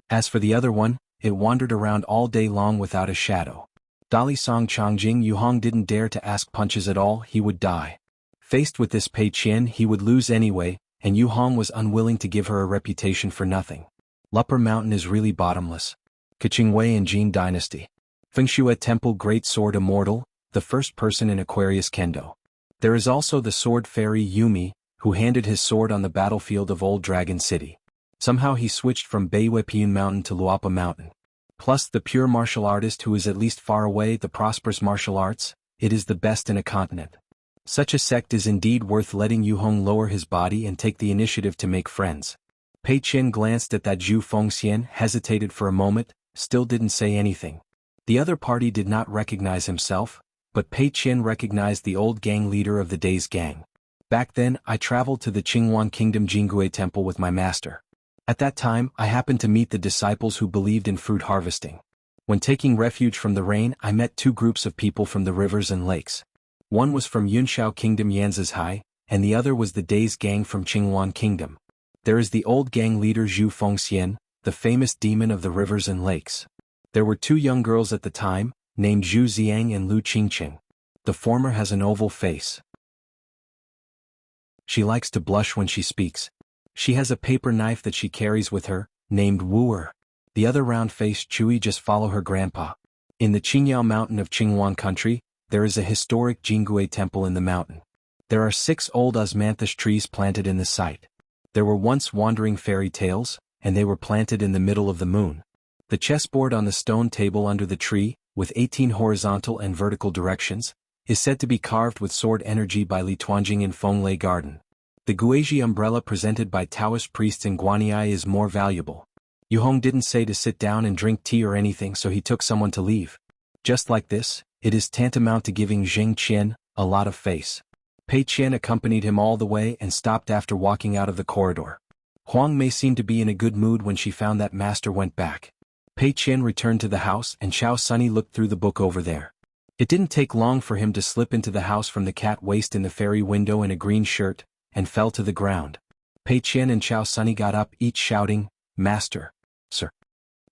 As for the other one, it wandered around all day long without a shadow. Dali Song Changjing Yuhong didn't dare to ask punches at all, he would die. Faced with this Pei Qian he would lose anyway, and Yuhong was unwilling to give her a reputation for nothing. Luapa Mountain is really bottomless. Qingwei and Jin Dynasty. Fengshui Temple Great Sword Immortal, the first person in Aquarius Kendo. There is also the sword fairy Yumi, who handed his sword on the battlefield of Old Dragon City. Somehow he switched from Beiwei Piyun Mountain to Luapa Mountain. Plus the pure martial artist who is at least far away, the prosperous martial arts, it is the best in a continent. Such a sect is indeed worth letting Yuhong lower his body and take the initiative to make friends. Pei Qian glanced at that Zhu Fengxian, hesitated for a moment, still didn't say anything. The other party did not recognize himself, but Pei Qian recognized the old gang leader of the day's gang. Back then, I traveled to the Qinghuan Kingdom Jingui Temple with my master. At that time, I happened to meet the disciples who believed in fruit harvesting. When taking refuge from the rain, I met 2 groups of people from the rivers and lakes. One was from Yunshao Kingdom Yanzhai, and the other was the day's gang from Qinghuan Kingdom. There is the old gang leader Zhu Fengxian, the famous demon of the rivers and lakes. There were 2 young girls at the time, named Zhu Xiang and Lu Qingqing. The former has an oval face. She likes to blush when she speaks. She has a paper knife that she carries with her, named Wuer. The other round-faced Chui just follow her grandpa. In the Qingyao Mountain of Qinghuan country, there is a historic Jingui temple in the mountain. There are 6 old osmanthus trees planted in the site. There were once wandering fairy tales, and they were planted in the middle of the moon. The chessboard on the stone table under the tree, with 18 horizontal and vertical directions, is said to be carved with sword energy by Li Tuanjing in Fenglei Garden. The Guizhi umbrella presented by Taoist priests in Guanyi is more valuable. Yu Hong didn't say to sit down and drink tea or anything, so he took someone to leave. Just like this, it is tantamount to giving Zheng Qian a lot of face. Pei Qian accompanied him all the way and stopped after walking out of the corridor. Huang Mei seemed to be in a good mood when she found that master went back. Pei Qian returned to the house and Xiao Sunny looked through the book over there. It didn't take long for him to slip into the house from the cat waist in the fairy window in a green shirt, and fell to the ground. Pei Qian and Xiao Sunny got up, each shouting, "Master! Sir!"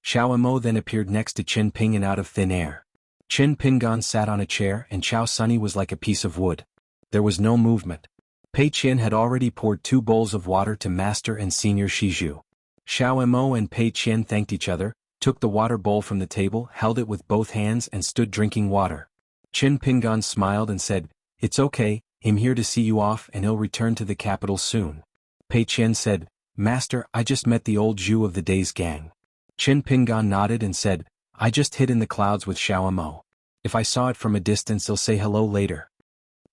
Xiao Mo then appeared next to Qin Ping and out of thin air. Qin Pingan sat on a chair and Xiao Sunny was like a piece of wood. There was no movement. Pei Qian had already poured 2 bowls of water to Master and Senior Shizhu. Xiao Mo and Pei Qian thanked each other, took the water bowl from the table, held it with both hands and stood drinking water. Qin Pingan smiled and said, "It's okay, I'm here to see you off and he'll return to the capital soon." Pei Qian said, "Master, I just met the old Zhu of the day's gang." Qin Pingan nodded and said, "I just hid in the clouds with Xiao Mo. If I saw it from a distance I'll say hello later."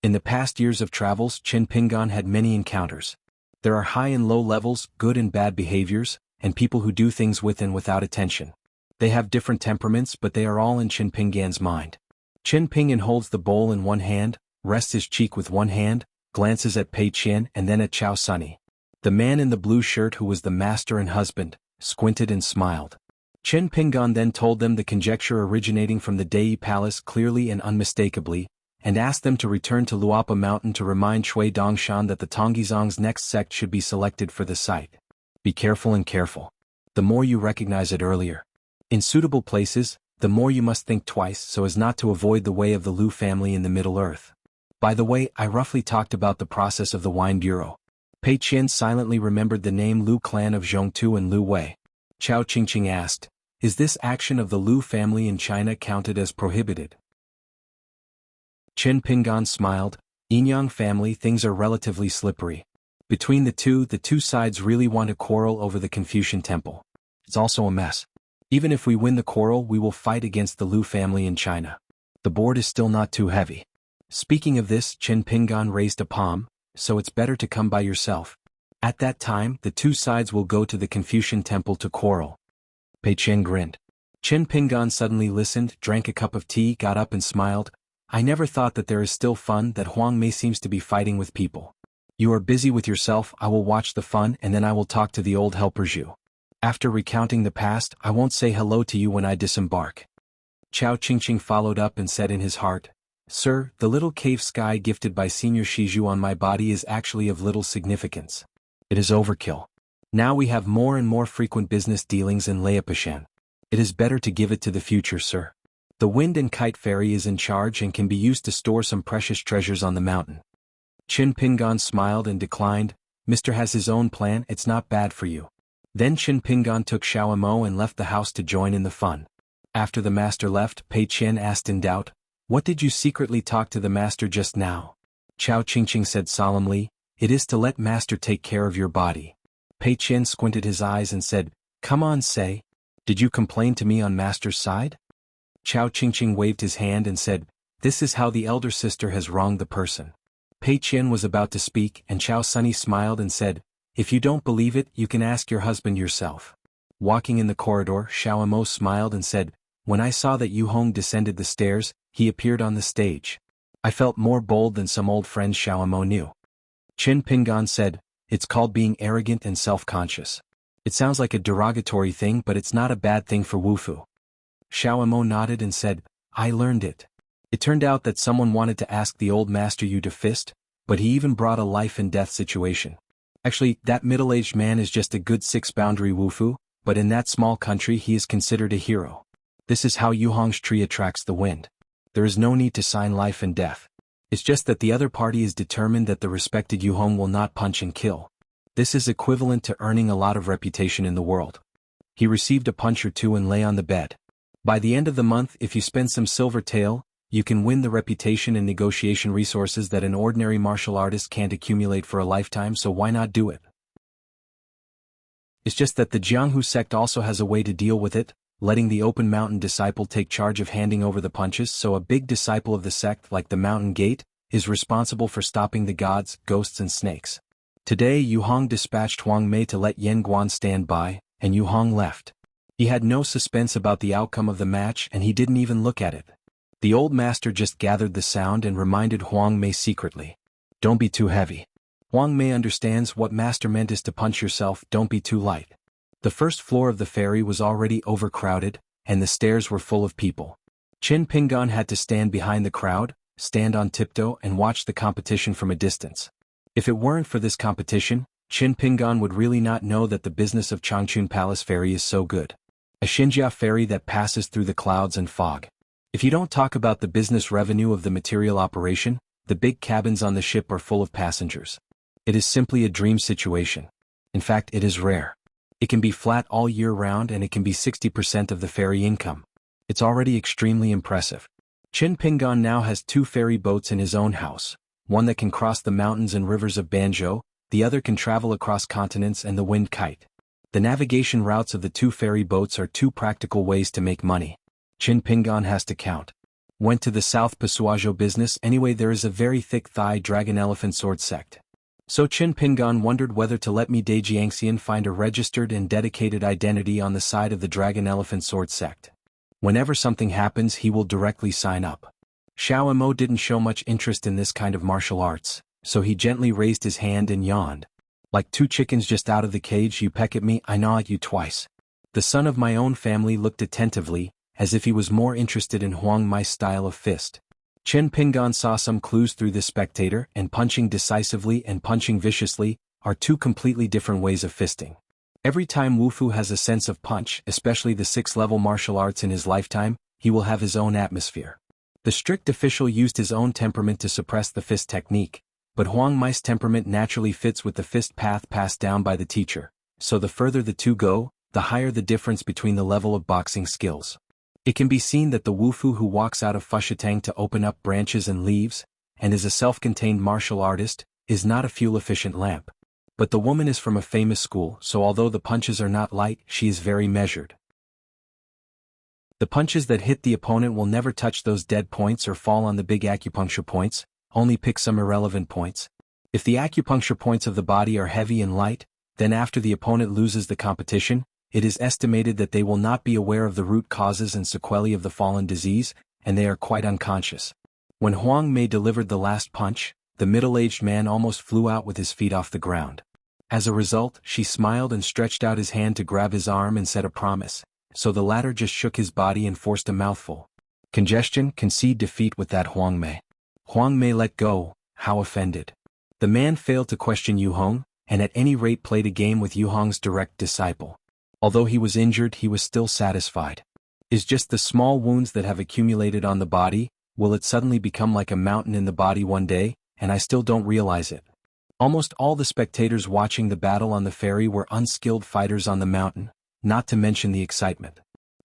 In the past years of travels, Qin Pingan had many encounters. There are high and low levels, good and bad behaviors, and people who do things with and without attention. They have different temperaments, but they are all in Qin Pingan's mind. Qin Pingan holds the bowl in one hand, rests his cheek with one hand, glances at Pei Qian and then at Xiao Sunny. The man in the blue shirt, who was the master and husband, squinted and smiled. Qin Pingan then told them the conjecture originating from the Dei Palace clearly and unmistakably, and asked them to return to Luapa Mountain to remind Shui Dongshan that the Tongizong's next sect should be selected for the site. Be careful and careful. The more you recognize it earlier. In suitable places, the more you must think twice so as not to avoid the way of the Lu family in the Middle Earth. By the way, I roughly talked about the process of the Wine Bureau. Pei Qian silently remembered the name Lu clan of Zhongtu and Lu Wei. Chao Qingqing asked, "Is this action of the Lu family in China counted as prohibited?" Qin Pingan smiled, "Yinyang family, things are relatively slippery. Between the two sides really want to quarrel over the Confucian temple. It's also a mess. Even if we win the quarrel, we will fight against the Lu family in China. The board is still not too heavy." Speaking of this, Qin Pingan raised a palm, "So it's better to come by yourself. At that time, the 2 sides will go to the Confucian temple to quarrel." Pei Qian grinned. Qin Pingan suddenly listened, drank a cup of tea, got up and smiled. "I never thought that there is still fun, that Huang Mei seems to be fighting with people. You are busy with yourself, I will watch the fun and then I will talk to the old helper Zhu. After recounting the past, I won't say hello to you when I disembark." Chao Qingqing followed up and said in his heart, "Sir, the little cave sky gifted by Senior Shizhu on my body is actually of little significance. It is overkill. Now we have more and more frequent business dealings in Laopashan. It is better to give it to the future, sir. The wind and kite fairy is in charge and can be used to store some precious treasures on the mountain." Qin Pingan smiled and declined, "Mr. has his own plan, it's not bad for you." Then Qin Pingan took Xiao Mo and left the house to join in the fun. After the master left, Pei Qian asked in doubt, "What did you secretly talk to the master just now?" Chao Qingqing said solemnly, "It is to let master take care of your body." Pei Qian squinted his eyes and said, "Come on, say. Did you complain to me on master's side?" Chao Qingqing waved his hand and said, "This is how the elder sister has wronged the person." Pei Qian was about to speak and Xiao Sunny smiled and said, "If you don't believe it, you can ask your husband yourself." Walking in the corridor, Xiao Mo smiled and said, "When I saw that Yu Hong descended the stairs, he appeared on the stage. I felt more bold than some old friends Xiao Mo knew." Qin Pingan said, "It's called being arrogant and self-conscious. It sounds like a derogatory thing, but it's not a bad thing for Wufu." Xiao Mo nodded and said, "I learned it. It turned out that someone wanted to ask the old master Yu to fist, but he even brought a life and death situation. Actually, that middle-aged man is just a good 6-boundary Wufu, but in that small country he is considered a hero. This is how Yu Hong's tree attracts the wind. There is no need to sign life and death. It's just that the other party is determined that the respected Yu Hong will not punch and kill. This is equivalent to earning a lot of reputation in the world. He received a punch or two and lay on the bed. By the end of the month, if you spend some silver tael, you can win the reputation and negotiation resources that an ordinary martial artist can't accumulate for a lifetime, so why not do it? It's just that the Jianghu sect also has a way to deal with it, letting the open mountain disciple take charge of handing over the punches, so a big disciple of the sect, like the Mountain Gate, is responsible for stopping the gods, ghosts and snakes. Today Yu Hong dispatched Huang Mei to let Yen Guan stand by, and Yu Hong left. He had no suspense about the outcome of the match and he didn't even look at it. The old master just gathered the sound and reminded Huang Mei secretly. Don't be too heavy. Huang Mei understands what master meant is to punch yourself, don't be too light. The first floor of the ferry was already overcrowded, and the stairs were full of people. Qin Pingan had to stand behind the crowd, stand on tiptoe and watch the competition from a distance. If it weren't for this competition, Qin Pingan would really not know that the business of Changchun Palace Ferry is so good. A xianxia ferry that passes through the clouds and fog. If you don't talk about the business revenue of the material operation, the big cabins on the ship are full of passengers. It is simply a dream situation. In fact, it is rare. It can be flat all year round and it can be 60% of the ferry income. It's already extremely impressive. Qin Pingan now has 2 ferry boats in his own house, one that can cross the mountains and rivers of Banzhou, the other can travel across continents and the wind kite. The navigation routes of the 2 ferry boats are 2 practical ways to make money. Qin Pingan has to count. Went to the South Pasuajo business anyway. There is a very thick thigh dragon elephant sword sect. So Qin Pingan wondered whether to let me Jiangxian find a registered and dedicated identity on the side of the dragon elephant sword sect. Whenever something happens he will directly sign up. Xiao Mo didn't show much interest in this kind of martial arts, so he gently raised his hand and yawned. Like 2 chickens just out of the cage, you peck at me, I gnaw at you twice. The son of my own family looked attentively, as if he was more interested in Huang Mei's style of fist. Qin Pingan saw some clues through this spectator, and punching decisively and punching viciously are 2 completely different ways of fisting. Every time Wu Fu has a sense of punch, especially the 6th-level martial arts in his lifetime, he will have his own atmosphere. The strict official used his own temperament to suppress the fist technique, but Huang Mei's temperament naturally fits with the fist path passed down by the teacher, so the further the 2 go, the higher the difference between the level of boxing skills. It can be seen that the Wu Fu who walks out of Fushatang to open up branches and leaves, and is a self-contained martial artist, is not a fuel-efficient lamp. But the woman is from a famous school, so although the punches are not light, she is very measured. The punches that hit the opponent will never touch those dead points or fall on the big acupuncture points, only pick some irrelevant points. If the acupuncture points of the body are heavy and light, then after the opponent loses the competition, it is estimated that they will not be aware of the root causes and sequelae of the fallen disease, and they are quite unconscious. When Huang Mei delivered the last punch, the middle-aged man almost flew out with his feet off the ground. As a result, she smiled and stretched out his hand to grab his arm and said a promise, so the latter just shook his body and forced a mouthful. Congestion, concede defeat with that Huang Mei. Huang Mei let go, how offended. The man failed to question Yu Hong, and at any rate played a game with Yu Hong's direct disciple. Although he was injured, he was still satisfied. Is just the small wounds that have accumulated on the body, will it suddenly become like a mountain in the body one day, and I still don't realize it. Almost all the spectators watching the battle on the ferry were unskilled fighters on the mountain, not to mention the excitement.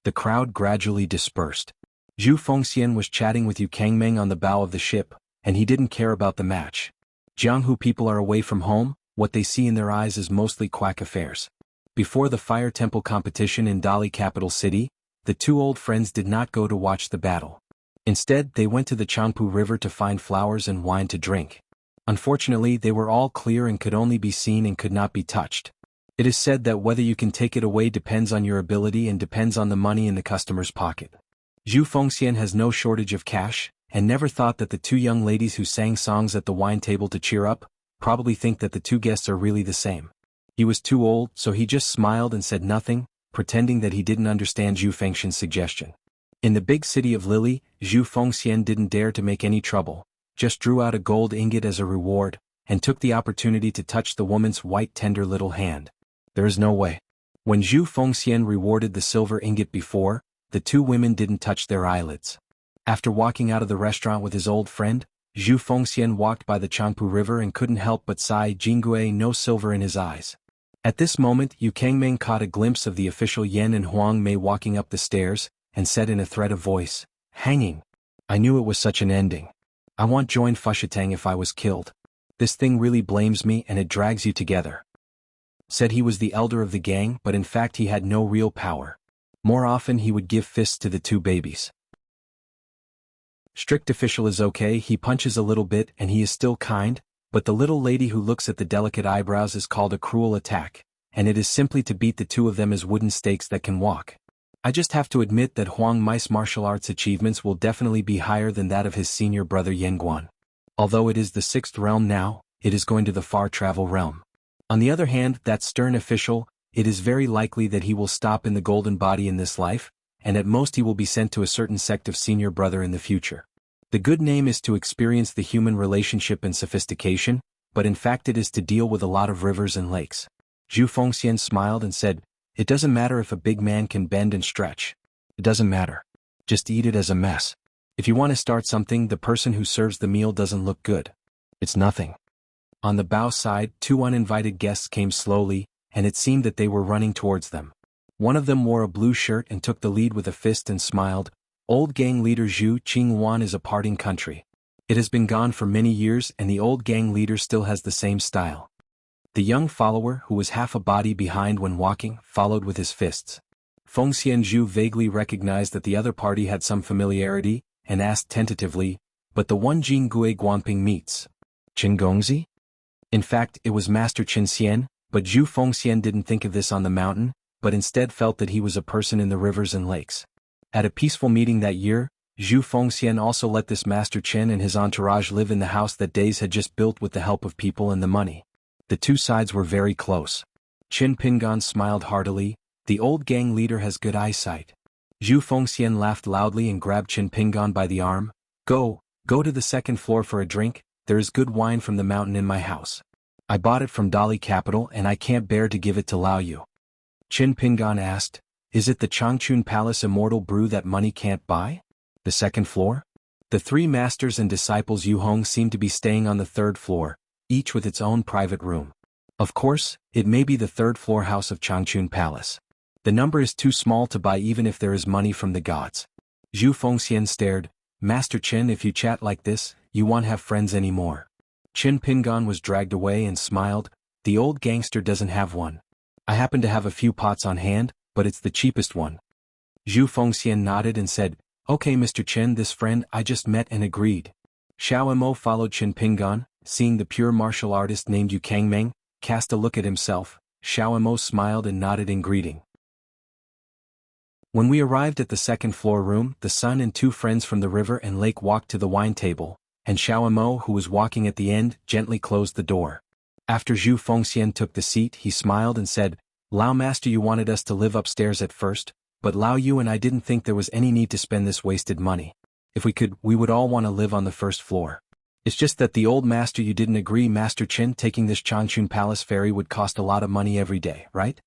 The crowd gradually dispersed. Zhu Fengxian was chatting with Yu Kangmeng on the bow of the ship, and he didn't care about the match. Jianghu people are away from home, what they see in their eyes is mostly quack affairs. Before the Fire Temple competition in Dali capital city, the 2 old friends did not go to watch the battle. Instead, they went to the Changpu River to find flowers and wine to drink. Unfortunately, they were all clear and could only be seen and could not be touched. It is said that whether you can take it away depends on your ability and depends on the money in the customer's pocket. Zhu Fengxian has no shortage of cash, and never thought that the 2 young ladies who sang songs at the wine table to cheer up, probably think that the 2 guests are really the same. He was too old, so he just smiled and said nothing, pretending that he didn't understand Zhu Fengxian's suggestion. In the big city of Lily, Zhu Fengxian didn't dare to make any trouble, just drew out a gold ingot as a reward, and took the opportunity to touch the woman's white tender little hand. There is no way. When Zhu Fengxian rewarded the silver ingot before, the 2 women didn't touch their eyelids. After walking out of the restaurant with his old friend, Zhu Fengxian walked by the Changpu River and couldn't help but sigh, Jingui, no silver in his eyes. At this moment, Yu Kangmeng caught a glimpse of the official Yan and Huang Mei walking up the stairs, and said in a threat of voice, hanging. I knew it was such an ending. I want join Fushatang if I was killed. This thing really blames me and it drags you together. Said he was the elder of the gang, but in fact he had no real power. More often he would give fists to the 2 babies. Strict official is okay, he punches a little bit and he is still kind, but the little lady who looks at the delicate eyebrows is called a cruel attack, and it is simply to beat the two of them as wooden stakes that can walk. I just have to admit that Huang Mai's martial arts achievements will definitely be higher than that of his senior brother Yanguan. Although it is the 6th realm now, it is going to the far travel realm. On the other hand, that stern official, it is very likely that he will stop in the golden body in this life, and at most he will be sent to a certain sect of senior brother in the future. The good name is to experience the human relationship and sophistication, but in fact it is to deal with a lot of rivers and lakes. Zhu Fengxian smiled and said, "It doesn't matter if a big man can bend and stretch. It doesn't matter. Just eat it as a mess. If you want to start something, the person who serves the meal doesn't look good. It's nothing." On the bow side, 2 uninvited guests came slowly, and it seemed that they were running towards them. One of them wore a blue shirt and took the lead with a fist and smiled. "Old gang leader Zhu Qinghuan is a parting country. It has been gone for many years and the old gang leader still has the same style." The young follower, who was half a body behind when walking, followed with his fists. Fengxian Zhu vaguely recognized that the other party had some familiarity, and asked tentatively, "But the one Jinggue Guanping meets? Qinggongzi?" In fact, it was Master Qinxian, but Zhu Fengxian didn't think of this on the mountain, but instead felt that he was a person in the rivers and lakes. At a peaceful meeting that year, Zhu Fengxian also let this Master Qin and his entourage live in the house that Days had just built with the help of people and the money. The two sides were very close. Qin Pingan smiled heartily. "The old gang leader has good eyesight." Zhu Fengxian laughed loudly and grabbed Qin Pingan by the arm. Go to the 2nd floor for a drink, there is good wine from the mountain in my house. I bought it from Dali Capital and I can't bear to give it to Lao Yu." Qin Pingan asked, "Is it the Changchun Palace immortal brew that money can't buy? The 2nd floor?" The 3 masters and disciples Yu Hong seemed to be staying on the 3rd floor, each with its own private room. Of course, it may be the 3rd floor house of Changchun Palace. The number is too small to buy even if there is money from the gods. Zhu Fengxian stared. "Master Qin, if you chat like this, you won't have friends anymore." Qin Pingan was dragged away and smiled. "The old gangster doesn't have one. I happen to have a few pots on hand, but it's the cheapest one." Zhu Fengxian nodded and said, "Okay Mr. Qin, this friend I just met and agreed." Xiao Mo followed Qin Pingan, seeing the pure martial artist named Yu Kangmeng, cast a look at himself. Xiao Mo smiled and nodded in greeting. When we arrived at the 2nd floor room, the son and 2 friends from the river and lake walked to the wine table, and Xiao Mo, who was walking at the end, gently closed the door. After Zhu Fengxian took the seat, he smiled and said, "Lao Master, you wanted us to live upstairs at first, but Lao Yu and I didn't think there was any need to spend this wasted money. If we could, we would all want to live on the 1st floor. It's just that the old master you didn't agree. Master Qin, taking this Changchun Palace ferry would cost a lot of money every day, right?"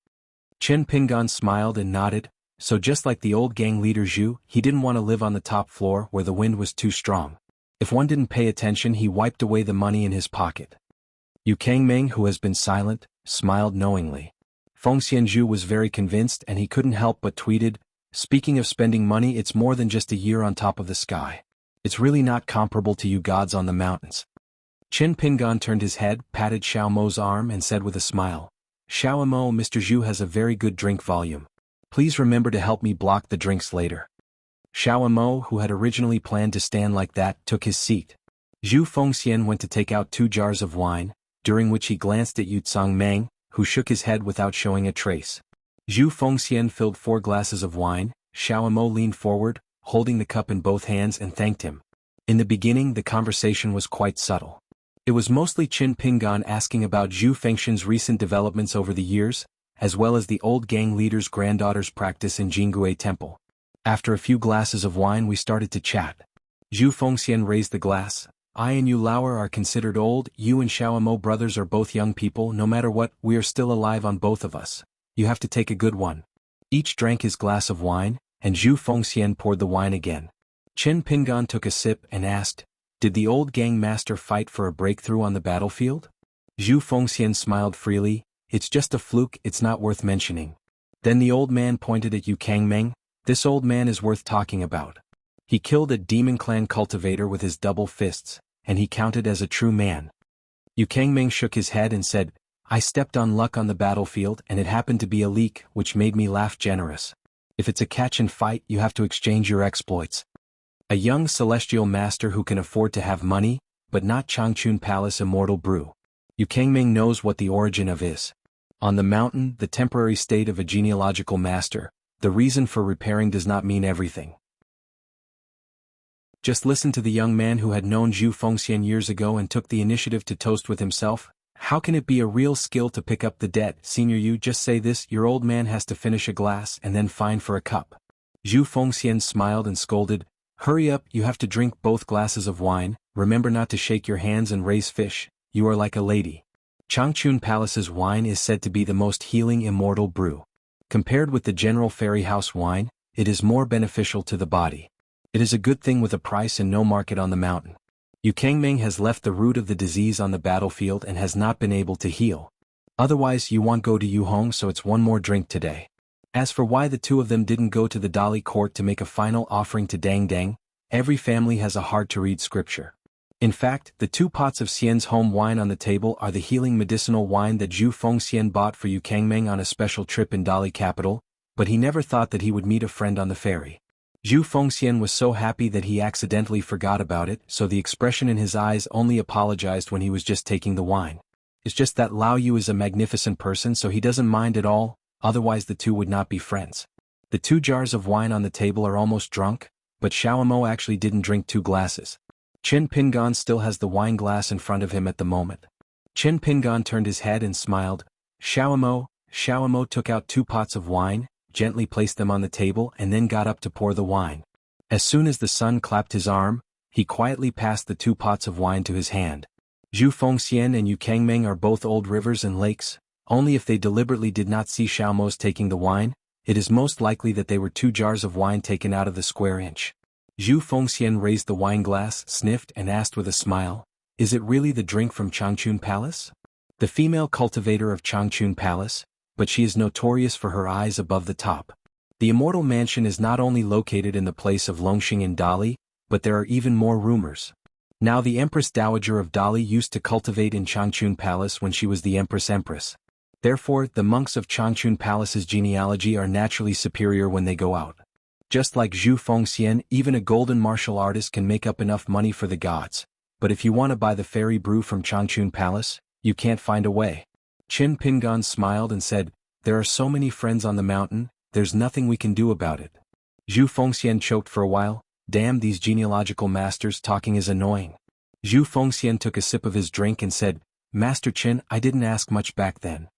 Qin Pingan smiled and nodded. So just like the old gang leader Zhu, he didn't want to live on the top floor where the wind was too strong. If one didn't pay attention, he wiped away the money in his pocket. Yu Kangmeng, who has been silent, smiled knowingly. Fengxian Zhu was very convinced and he couldn't help but tweeted, "Speaking of spending money, it's more than just a year on top of the sky. It's really not comparable to you gods on the mountains." Qin Pingan turned his head, patted Xiao Mo's arm and said with a smile, "Xiao Mo, Mr. Zhu has a very good drink volume. Please remember to help me block the drinks later." Xiao Mo, who had originally planned to stand like that, took his seat. Zhu Fengxian went to take out 2 jars of wine, during which he glanced at Yu Tsangmeng, who shook his head without showing a trace. Zhu Fengxian filled 4 glasses of wine. Xiao Mo leaned forward, holding the cup in both hands, and thanked him. In the beginning, the conversation was quite subtle. It was mostly Qin Pingan asking about Zhu Fengxian's recent developments over the years, as well as the old gang leader's granddaughter's practice in Jinggue Temple. After a few glasses of wine, we started to chat. Zhu Fengxian raised the glass. "I and you Lauer are considered old. You and Xiao Mo brothers are both young people. No matter what, we are still alive on both of us. You have to take a good one." Each drank his glass of wine, and Zhu Fengxian poured the wine again. Qin Pingan took a sip and asked, "Did the old gang master fight for a breakthrough on the battlefield?" Zhu Fengxian smiled freely. "It's just a fluke, it's not worth mentioning." Then the old man pointed at Yu Kangmeng. "This old man is worth talking about. He killed a demon clan cultivator with his double fists, and he counted as a true man." Yu Kangmeng shook his head and said, "I stepped on luck on the battlefield and it happened to be a leak, which made me laugh generous. If it's a catch and fight, you have to exchange your exploits. A young celestial master who can afford to have money, but not Changchun Palace immortal brew. Yu Kangmeng knows what the origin of is. On the mountain, the temporary state of a genealogical master, the reason for repairing does not mean everything. Just listen to the young man who had known Zhu Fengxian years ago and took the initiative to toast with himself. How can it be a real skill to pick up the debt? Senior, you just say this, your old man has to finish a glass and then fine for a cup. Zhu Fengxian smiled and scolded, hurry up, you have to drink both glasses of wine, remember not to shake your hands and raise fish, you are like a lady. Changchun Palace's wine is said to be the most healing immortal brew. Compared with the general fairy house wine, it is more beneficial to the body. It is a good thing with a price and no market on the mountain. Yu Kangming has left the root of the disease on the battlefield and has not been able to heal. Otherwise you won't go to Yu Hong, so it's one more drink today. As for why the two of them didn't go to the Dali court to make a final offering to Dang Dang, every family has a hard-to-read scripture. In fact, the 2 pots of Xian's home wine on the table are the healing medicinal wine that Zhu Fengxian bought for Yu Kangming on a special trip in Dali capital, but he never thought that he would meet a friend on the ferry. Zhu Fengxian was so happy that he accidentally forgot about it, so the expression in his eyes only apologized when he was just taking the wine. It's just that Lao Yu is a magnificent person, so he doesn't mind at all, otherwise the two would not be friends. The 2 jars of wine on the table are almost drunk, but Xiaomo actually didn't drink 2 glasses. Qin Pingan still has the wine glass in front of him at the moment. Qin Pingan turned his head and smiled. Xiaomo took out 2 pots of wine, gently placed them on the table and then got up to pour the wine. As soon as the son clapped his arm, he quietly passed the 2 pots of wine to his hand. Zhu Fengxian and Yu Kangming are both old rivers and lakes, only if they deliberately did not see Xiaomo's taking the wine, it is most likely that they were 2 jars of wine taken out of the square inch. Zhu Fengxian raised the wine glass, sniffed and asked with a smile, is it really the drink from Changchun Palace? The female cultivator of Changchun Palace, but she is notorious for her eyes above the top. The immortal mansion is not only located in the place of Longxing in Dali, but there are even more rumors. Now the Empress Dowager of Dali used to cultivate in Changchun Palace when she was the Empress. Therefore, the monks of Changchun Palace's genealogy are naturally superior when they go out. Just like Zhu Fengxian, even a golden martial artist can make up enough money for the gods, but if you want to buy the fairy brew from Changchun Palace, you can't find a way. Qin Pingan smiled and said, there are so many friends on the mountain, there's nothing we can do about it. Zhu Fengxian choked for a while, damn, these genealogical masters talking is annoying. Zhu Fengxian took a sip of his drink and said, Master Qin, I didn't ask much back then.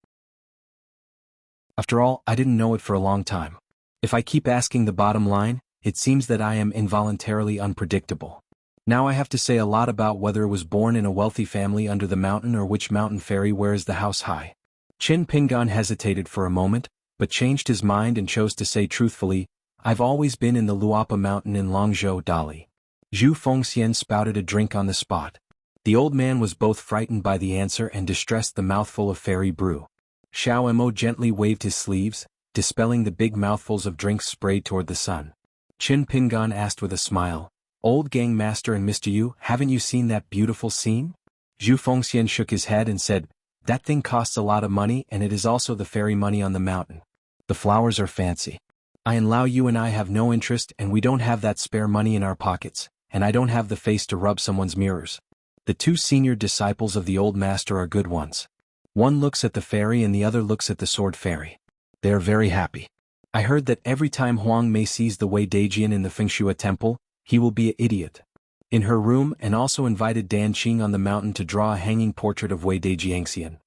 After all, I didn't know it for a long time. If I keep asking the bottom line, it seems that I am involuntarily unpredictable. Now I have to say a lot about whether it was born in a wealthy family under the mountain or which mountain fairy wears the house high. Qin Pingan hesitated for a moment, but changed his mind and chose to say truthfully, I've always been in the Luapa mountain in Longzhou, Dali. Zhu Fengxian spouted a drink on the spot. The old man was both frightened by the answer and distressed the mouthful of fairy brew. Xiao Mo gently waved his sleeves, dispelling the big mouthfuls of drinks sprayed toward the sun. Qin Pingan asked with a smile, Old gang master and Mr. Yu, haven't you seen that beautiful scene? Zhu Fengxian shook his head and said, that thing costs a lot of money and it is also the fairy money on the mountain. The flowers are fancy. I and Lao Yu and I have no interest and we don't have that spare money in our pockets, and I don't have the face to rub someone's mirrors. The 2 senior disciples of the old master are good ones. One looks at the fairy and the other looks at the sword fairy. They are very happy. I heard that every time Huang Mei sees the Wei Daijian in the Fengshua temple, he will be an idiot. In her room and also invited Dan Qing on the mountain to draw a hanging portrait of Wei Daijiangxian.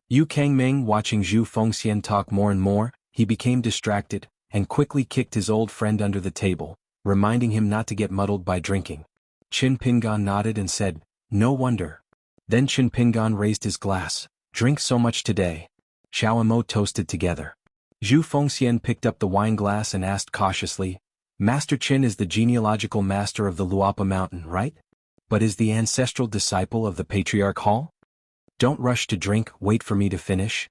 Yu Kangming, watching Zhu Fengxian talk more and more, he became distracted, and quickly kicked his old friend under the table, reminding him not to get muddled by drinking. Qin Pingan nodded and said, no wonder. Then Qin Pingan raised his glass, drink so much today. Xiao Mo toasted together. Zhu Fengxian picked up the wine glass and asked cautiously, Master Qin is the genealogical master of the Luapa mountain, right? But is the ancestral disciple of the Patriarch Hall? Don't rush to drink, wait for me to finish.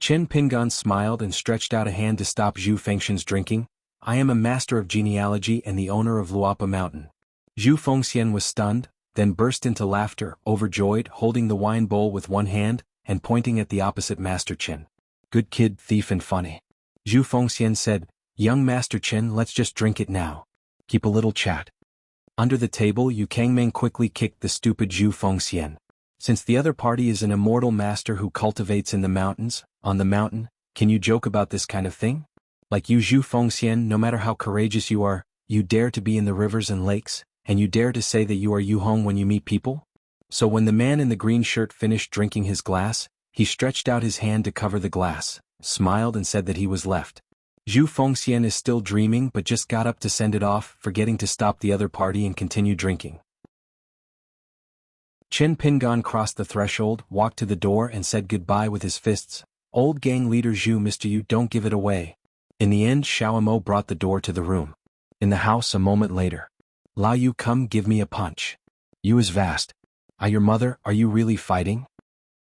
Qin Pingan smiled and stretched out a hand to stop Zhu Fengxian's drinking. I am a master of genealogy and the owner of Luapa mountain. Zhu Fengxian was stunned, then burst into laughter, overjoyed, holding the wine bowl with one hand, and pointing at the opposite Master Qin. Good kid, thief and funny. Zhu Fengxian said, young Master Qin, let's just drink it now. Keep a little chat. Under the table, Yu Kangming quickly kicked the stupid Zhu Fengxian. Since the other party is an immortal master who cultivates in the mountains, on the mountain, can you joke about this kind of thing? Like you Zhu Fengxian, no matter how courageous you are, you dare to be in the rivers and lakes, and you dare to say that you are Yuhong when you meet people? So when the man in the green shirt finished drinking his glass, he stretched out his hand to cover the glass, smiled and said that he was left. Zhu Fengxian is still dreaming but just got up to send it off, forgetting to stop the other party and continue drinking. Chen Pingan crossed the threshold, walked to the door and said goodbye with his fists. Old gang leader Zhu, Mr. Yu, don't give it away. In the end, Xiaomo brought the door to the room. In the house a moment later. Lao Yu, come give me a punch. Yu is vast. Your mother, are you really fighting?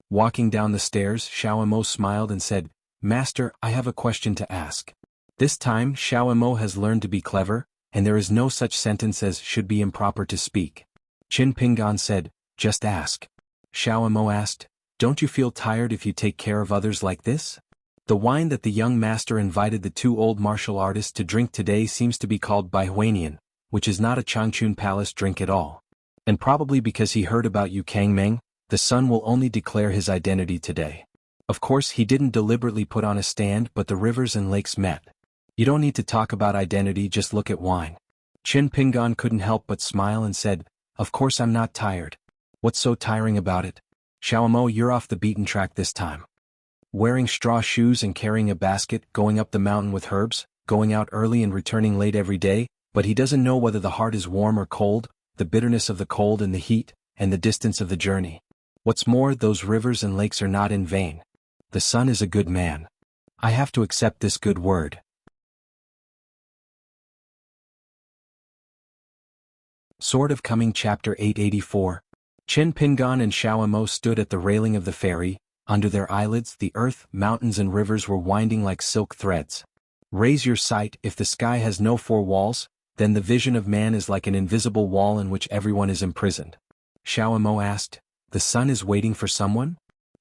Walking down the stairs, Xiaomo smiled and said, Master, I have a question to ask. This time, Xiaomo has learned to be clever, and there is no such sentence as should be improper to speak. Qin Pingan said, just ask. Xiaomo asked, don't you feel tired if you take care of others like this? The wine that the young master invited the two old martial artists to drink today seems to be called Baihuanian, which is not a Changchun Palace drink at all. And probably because he heard about Yu Kangmeng, the son will only declare his identity today. Of course he didn't deliberately put on a stand, but the rivers and lakes met. You don't need to talk about identity, just look at wine. Qin Pingan couldn't help but smile and said, of course I'm not tired. What's so tiring about it? Xiaomo, you're off the beaten track this time. Wearing straw shoes and carrying a basket, going up the mountain with herbs, going out early and returning late every day, but he doesn't know whether the heart is warm or cold, the bitterness of the cold and the heat, and the distance of the journey. What's more, those rivers and lakes are not in vain. The son is a good man. I have to accept this good word. Sword of Coming Chapter 884. Qin Pingan and Xiaomo stood at the railing of the ferry. Under their eyelids the earth, mountains and rivers were winding like silk threads. Raise your sight, if the sky has no four walls, then the vision of man is like an invisible wall in which everyone is imprisoned. Xiaomo asked, the sun is waiting for someone?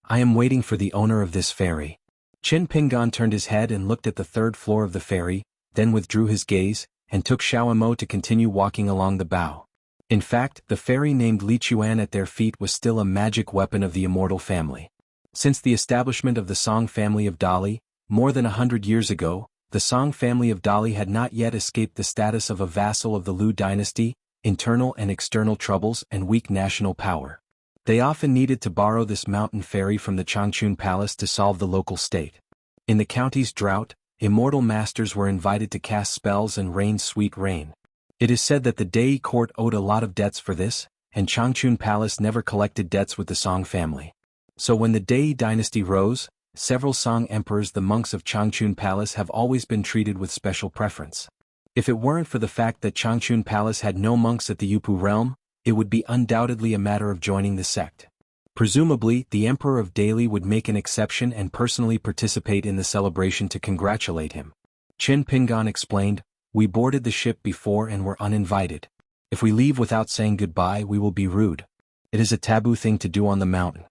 I am waiting for the owner of this ferry. Qin Pingan turned his head and looked at the third floor of the ferry, then withdrew his gaze, and took Xiaomo to continue walking along the bow. In fact, the fairy named Lichuan at their feet was still a magic weapon of the immortal family. Since the establishment of the Song family of Dali, more than 100 years ago, the Song family of Dali had not yet escaped the status of a vassal of the Liu dynasty, internal and external troubles and weak national power. They often needed to borrow this mountain ferry from the Changchun Palace to solve the local state. In the county's drought, immortal masters were invited to cast spells and rain sweet rain. It is said that the Dei court owed a lot of debts for this, and Changchun Palace never collected debts with the Song family. So when the Dei dynasty rose, several Song emperors, the monks of Changchun Palace, have always been treated with special preference. If it weren't for the fact that Changchun Palace had no monks at the Yupu realm, it would be undoubtedly a matter of joining the sect. Presumably, the Emperor of Dali would make an exception and personally participate in the celebration to congratulate him. Qin Pingan explained, we boarded the ship before and were uninvited. If we leave without saying goodbye, we will be rude. It is a taboo thing to do on the mountain.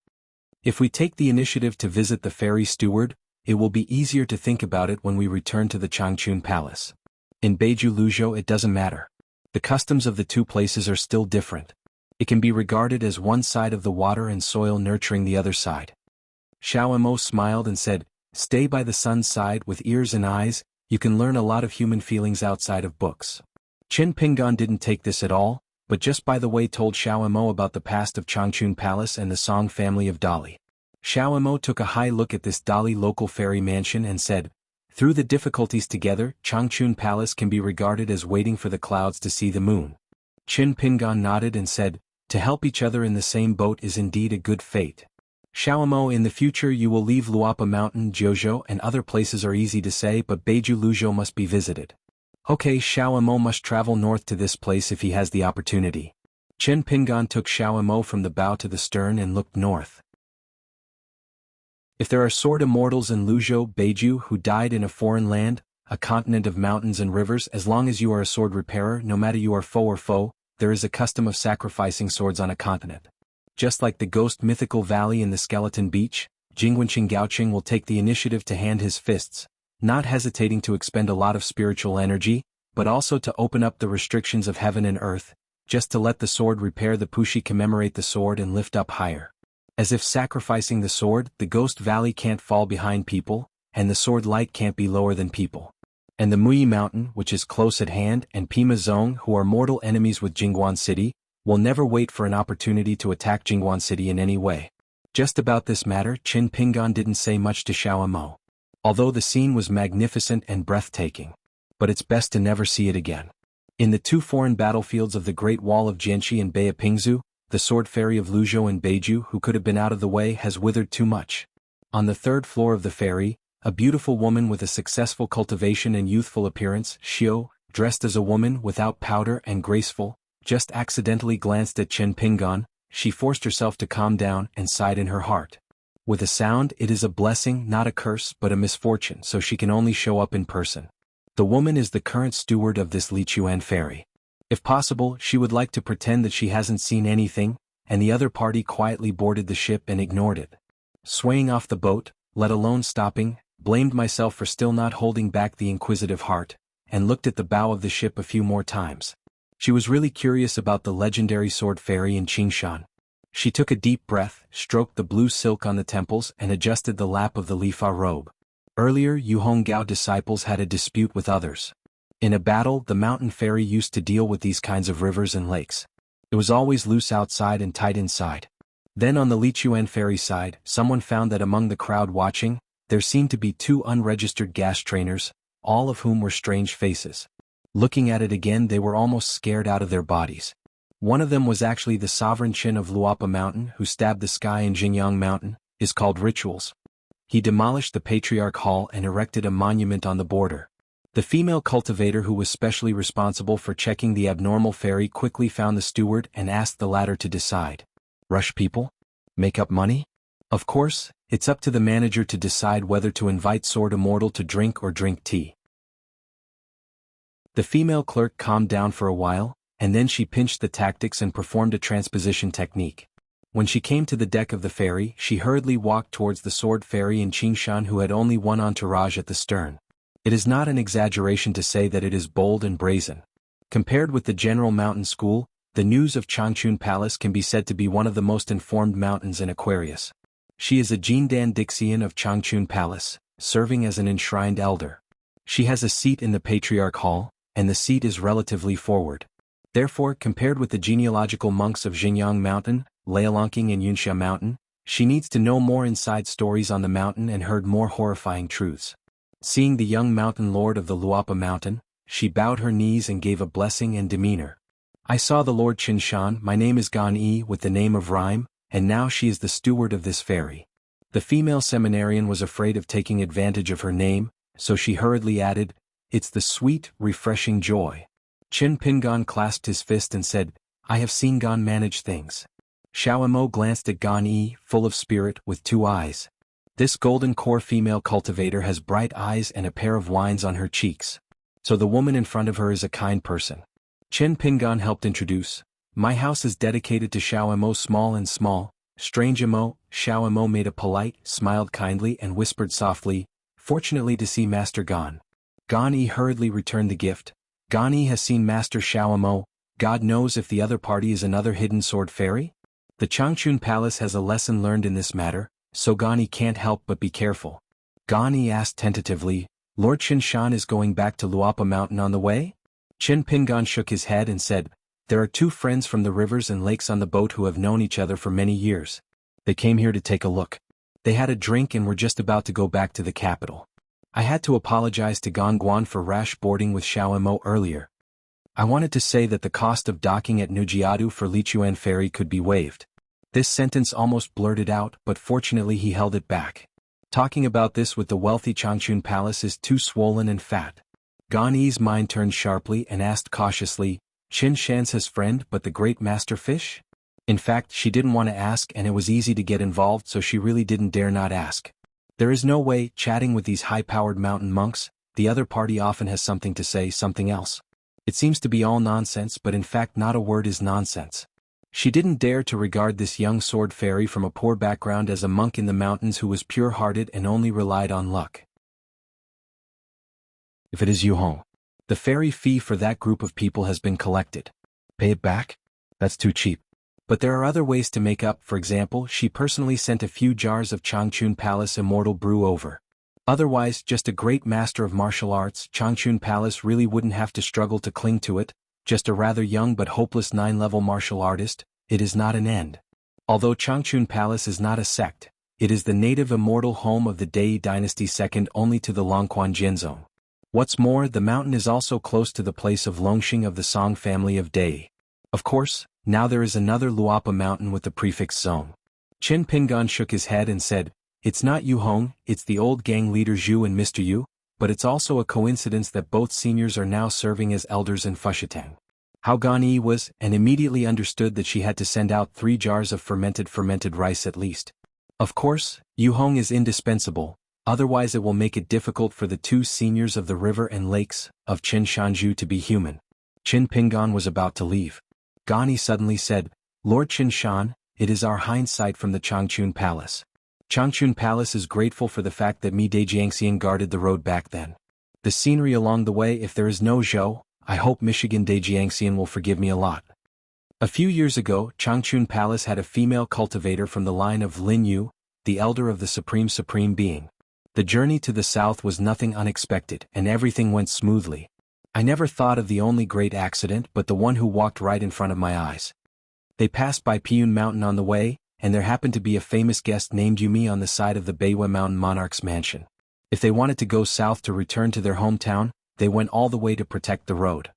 If we take the initiative to visit the ferry steward, it will be easier to think about it when we return to the Changchun Palace. In Beiju Luzhou it doesn't matter. The customs of the two places are still different. It can be regarded as one side of the water and soil nurturing the other side. Xiaomo smiled and said, stay by the sun's side with ears and eyes, you can learn a lot of human feelings outside of books. Qin Pingan didn't take this at all, but just by the way told Xiaomo about the past of Changchun Palace and the Song family of Dali. Xiaomo took a high look at this Dali local fairy mansion and said, through the difficulties together, Changchun Palace can be regarded as waiting for the clouds to see the moon. Qin Pingan nodded and said, to help each other in the same boat is indeed a good fate. Xiaomo, in the future you will leave Luapa Mountain, Jiuzhou and other places are easy to say, but Beiju Luzhou must be visited. Okay, Xiaomo must travel north to this place if he has the opportunity. Qin Pingan took Xiaomo from the bow to the stern and looked north. If there are sword immortals in Luzhou, Beiju who died in a foreign land, a continent of mountains and rivers, as long as you are a sword repairer, no matter you are foe or foe, there is a custom of sacrificing swords on a continent. Just like the ghost mythical valley in the skeleton beach, Jingwenqing Gaoqing will take the initiative to hand his fists, not hesitating to expend a lot of spiritual energy, but also to open up the restrictions of heaven and earth, just to let the sword repair the Pushi commemorate the sword and lift up higher. As if sacrificing the sword, the Ghost Valley can't fall behind people, and the sword light can't be lower than people. And the Muyi Mountain, which is close at hand, and Pima Zong, who are mortal enemies with Jingguan City, will never wait for an opportunity to attack Jingguan City in any way. Just about this matter, Qin Pingan didn't say much to Xiaomo. Although the scene was magnificent and breathtaking. But it's best to never see it again. In the two foreign battlefields of the Great Wall of Jianxi and Beipingzu, the sword ferry of Luzhou and Beiju, who could have been out of the way, has withered too much. On the third floor of the ferry, a beautiful woman with a successful cultivation and youthful appearance, Xiao, dressed as a woman without powder and graceful, just accidentally glanced at Qin Pingan. She forced herself to calm down and sighed in her heart. With a sound, it is a blessing, not a curse, but a misfortune, so she can only show up in person. The woman is the current steward of this Lichuan ferry. If possible, she would like to pretend that she hasn't seen anything, and the other party quietly boarded the ship and ignored it. Swaying off the boat, let alone stopping, blamed myself for still not holding back the inquisitive heart, and looked at the bow of the ship a few more times. She was really curious about the legendary sword ferry in Qingshan. She took a deep breath, stroked the blue silk on the temples, and adjusted the lap of the Lifa robe. Earlier, Yu Honggao disciples had a dispute with others. In a battle, the mountain ferry used to deal with these kinds of rivers and lakes. It was always loose outside and tight inside. Then on the Lichuan ferry side, someone found that among the crowd watching, there seemed to be two unregistered gas trainers, all of whom were strange faces. Looking at it again, they were almost scared out of their bodies. One of them was actually the sovereign Qin of Luapa Mountain, who stabbed the sky in Jingyang Mountain, is called rituals. He demolished the Patriarch Hall and erected a monument on the border. The female cultivator who was specially responsible for checking the abnormal ferry quickly found the steward and asked the latter to decide. Rush people? Make up money? Of course, it's up to the manager to decide whether to invite Sword Immortal to drink or drink tea. The female clerk calmed down for a while, and then she pinched the tactics and performed a transposition technique. When she came to the deck of the ferry, she hurriedly walked towards the sword ferry in Qingshan, who had only one entourage at the stern. It is not an exaggeration to say that it is bold and brazen. Compared with the general mountain school, the news of Changchun Palace can be said to be one of the most informed mountains in Aquarius. She is a Jindan Dixian of Changchun Palace, serving as an enshrined elder. She has a seat in the Patriarch Hall, and the seat is relatively forward. Therefore, compared with the genealogical monks of Xinjiang Mountain, Lialongking and Yunxia Mountain, she needs to know more inside stories on the mountain and heard more horrifying truths. Seeing the young mountain lord of the Luapa Mountain, she bowed her knees and gave a blessing and demeanor. I saw the Lord Qinshan, my name is Gan Yi with the name of rhyme, and now she is the steward of this ferry. The female seminarian was afraid of taking advantage of her name, so she hurriedly added, it's the sweet, refreshing joy. Qin Pingan clasped his fist and said, I have seen Gan manage things. Xiaomo glanced at Gan Yi, full of spirit, with two eyes. This golden core female cultivator has bright eyes and a pair of wines on her cheeks. So the woman in front of her is a kind person. Qin Pingan helped introduce, my house is dedicated to Xiaomo small and small, strange Imo. Xiaomo made a polite, smiled kindly and whispered softly, fortunately to see Master Gan. Gan Yi hurriedly returned the gift. Gan Yi has seen Master Xiaomo, God knows if the other party is another hidden sword fairy? The Changchun Palace has a lesson learned in this matter, so Gan Yi can't help but be careful. Gan Yi asked tentatively, Lord Qinshan is going back to Luapa Mountain on the way? Qin Pingan shook his head and said, there are two friends from the rivers and lakes on the boat who have known each other for many years. They came here to take a look. They had a drink and were just about to go back to the capital. I had to apologize to Gongguan for rash boarding with Xiaomo earlier. I wanted to say that the cost of docking at Nujiadu for Lichuan Ferry could be waived. This sentence almost blurted out, but fortunately he held it back. Talking about this with the wealthy Changchun Palace is too swollen and fat. Gan Yi's mind turned sharply and asked cautiously, Qin Shan's his friend but the great master fish? In fact, she didn't want to ask and it was easy to get involved, so she really didn't dare not ask. There is no way, chatting with these high-powered mountain monks, the other party often has something to say, something else. It seems to be all nonsense, but in fact not a word is nonsense. She didn't dare to regard this young sword fairy from a poor background as a monk in the mountains who was pure-hearted and only relied on luck. If it is Yuhong, the ferry fee for that group of people has been collected. Pay it back? That's too cheap. But there are other ways to make up. For example, she personally sent a few jars of Changchun Palace Immortal Brew over. Otherwise, just a great master of martial arts, Changchun Palace really wouldn't have to struggle to cling to it, just a rather young but hopeless 9-level martial artist. It is not an end. Although Changchun Palace is not a sect, it is the native immortal home of the Dai dynasty second only to the Longquan Jianzong. What's more, the mountain is also close to the place of Longxing of the Song family of Dai. Of course, now there is another Luapa mountain with the prefix Zong. Qin Pingan shook his head and said, "It's not Yu Hong, it's the old gang leader Zhu and Mr. Yu, but it's also a coincidence that both seniors are now serving as elders in Fushitang." How Gan Yi was, and immediately understood that she had to send out 3 jars of fermented rice at least. Of course, Yu Hong is indispensable, otherwise it will make it difficult for the 2 seniors of the river and lakes of Qin Shanju to be human. Qin Pingan was about to leave. Gan Yi suddenly said, "Lord Qin Shan, it is our hindsight from the Changchun Palace. Changchun Palace is grateful for the fact that me Dai Jiangxian guarded the road back then. The scenery along the way, if there is no Zhou, I hope Michigan Dai Jiangxian will forgive me a lot." A few years ago, Changchun Palace had a female cultivator from the line of Lin Yu, the elder of the supreme being. The journey to the south was nothing unexpected, and everything went smoothly. I never thought of the only great accident but the one who walked right in front of my eyes. They passed by Piyun Mountain on the way, and there happened to be a famous guest named Yumi on the side of the Beiwa Mountain monarch's mansion. If they wanted to go south to return to their hometown, they went all the way to protect the road.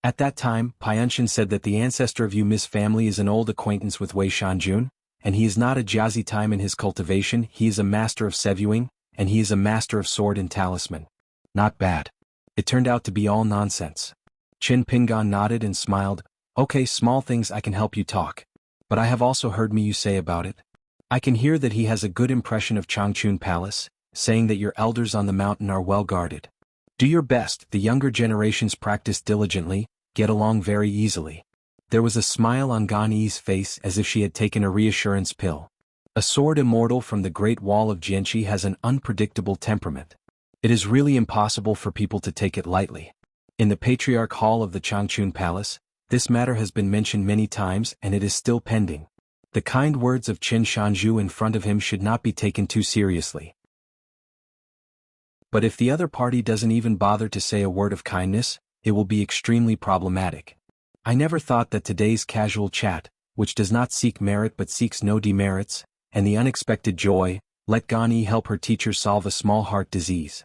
At that time, Pianshan said that the ancestor of Yumi's family is an old acquaintance with Wei Shanjun, and he is not a Jiazi time in his cultivation. He is a master of sevuing, and he is a master of sword and talisman. Not bad. It turned out to be all nonsense. Qin Pingan nodded and smiled. "Okay, small things I can help you talk. But I have also heard you say about it. I can hear that he has a good impression of Changchun Palace, saying that your elders on the mountain are well guarded. Do your best, the younger generations practice diligently, get along very easily." There was a smile on Gan Yi's face as if she had taken a reassurance pill. A sword immortal from the Great Wall of Jianqi has an unpredictable temperament. It is really impossible for people to take it lightly. In the Patriarch Hall of the Changchun Palace, this matter has been mentioned many times and it is still pending. The kind words of Qin Shanju in front of him should not be taken too seriously. But if the other party doesn't even bother to say a word of kindness, it will be extremely problematic. I never thought that today's casual chat, which does not seek merit but seeks no demerits, and the unexpected joy, let Gan Yi help her teacher solve a small heart disease.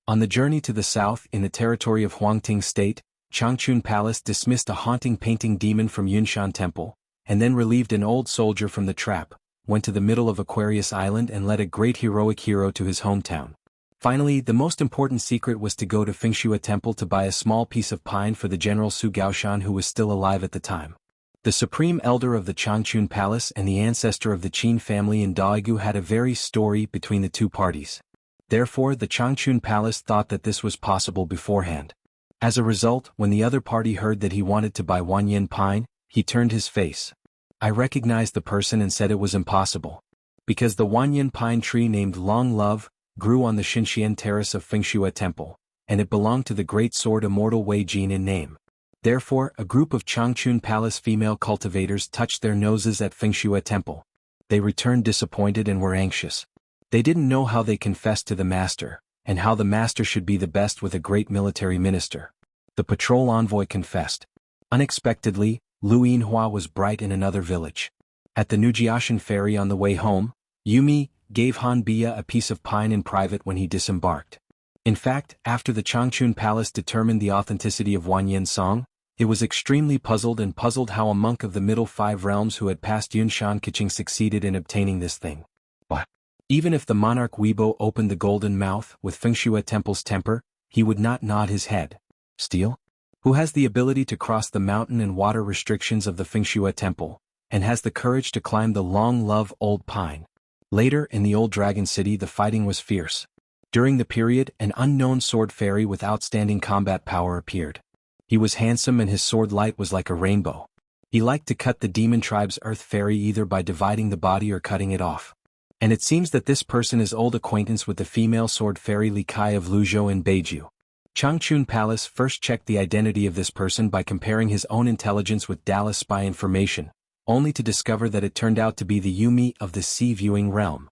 On the journey to the south in the territory of Huangting State, Changchun Palace dismissed a haunting painting demon from Yunshan Temple, and then relieved an old soldier from the trap, went to the middle of Aquarius Island and led a great heroic hero to his hometown. Finally, the most important secret was to go to Fengshua Temple to buy a small piece of pine for the General Su Gaoshan, who was still alive at the time. The supreme elder of the Changchun Palace and the ancestor of the Qin family in Daegu had a very story between the two parties. Therefore, the Changchun Palace thought that this was possible beforehand. As a result, when the other party heard that he wanted to buy Wanyan pine, he turned his face. I recognized the person and said it was impossible. Because the Wanyan pine tree named Long Love grew on the Xinxian terrace of Fengshua Temple, and it belonged to the great sword immortal Wei Jin in name. Therefore, a group of Changchun Palace female cultivators touched their noses at Fengshua Temple. They returned disappointed and were anxious. They didn't know how they confessed to the master, and how the master should be the best with a great military minister. The patrol envoy confessed. Unexpectedly, Lu Yinhua was bright in another village. At the Nujiashan ferry on the way home, Yumi gave Han Bia a piece of pine in private when he disembarked. In fact, after the Changchun Palace determined the authenticity of Wanyan song, it was extremely puzzled how a monk of the middle 5 realms who had passed Yunshan Kiching succeeded in obtaining this thing. But even if the monarch Weibo opened the golden mouth with Fengshua Temple's temper, he would not nod his head. Steal? Who has the ability to cross the mountain and water restrictions of the Fengshua Temple, and has the courage to climb the Long Love Old Pine? Later, in the Old Dragon City, the fighting was fierce. During the period, an unknown sword fairy with outstanding combat power appeared. He was handsome and his sword light was like a rainbow. He liked to cut the demon tribe's earth fairy either by dividing the body or cutting it off. And it seems that this person is old acquaintance with the female sword fairy Li Kai of Luzhou in Beiju. Changchun Palace first checked the identity of this person by comparing his own intelligence with Dallas spy information, only to discover that it turned out to be the Yumi of the sea-viewing realm.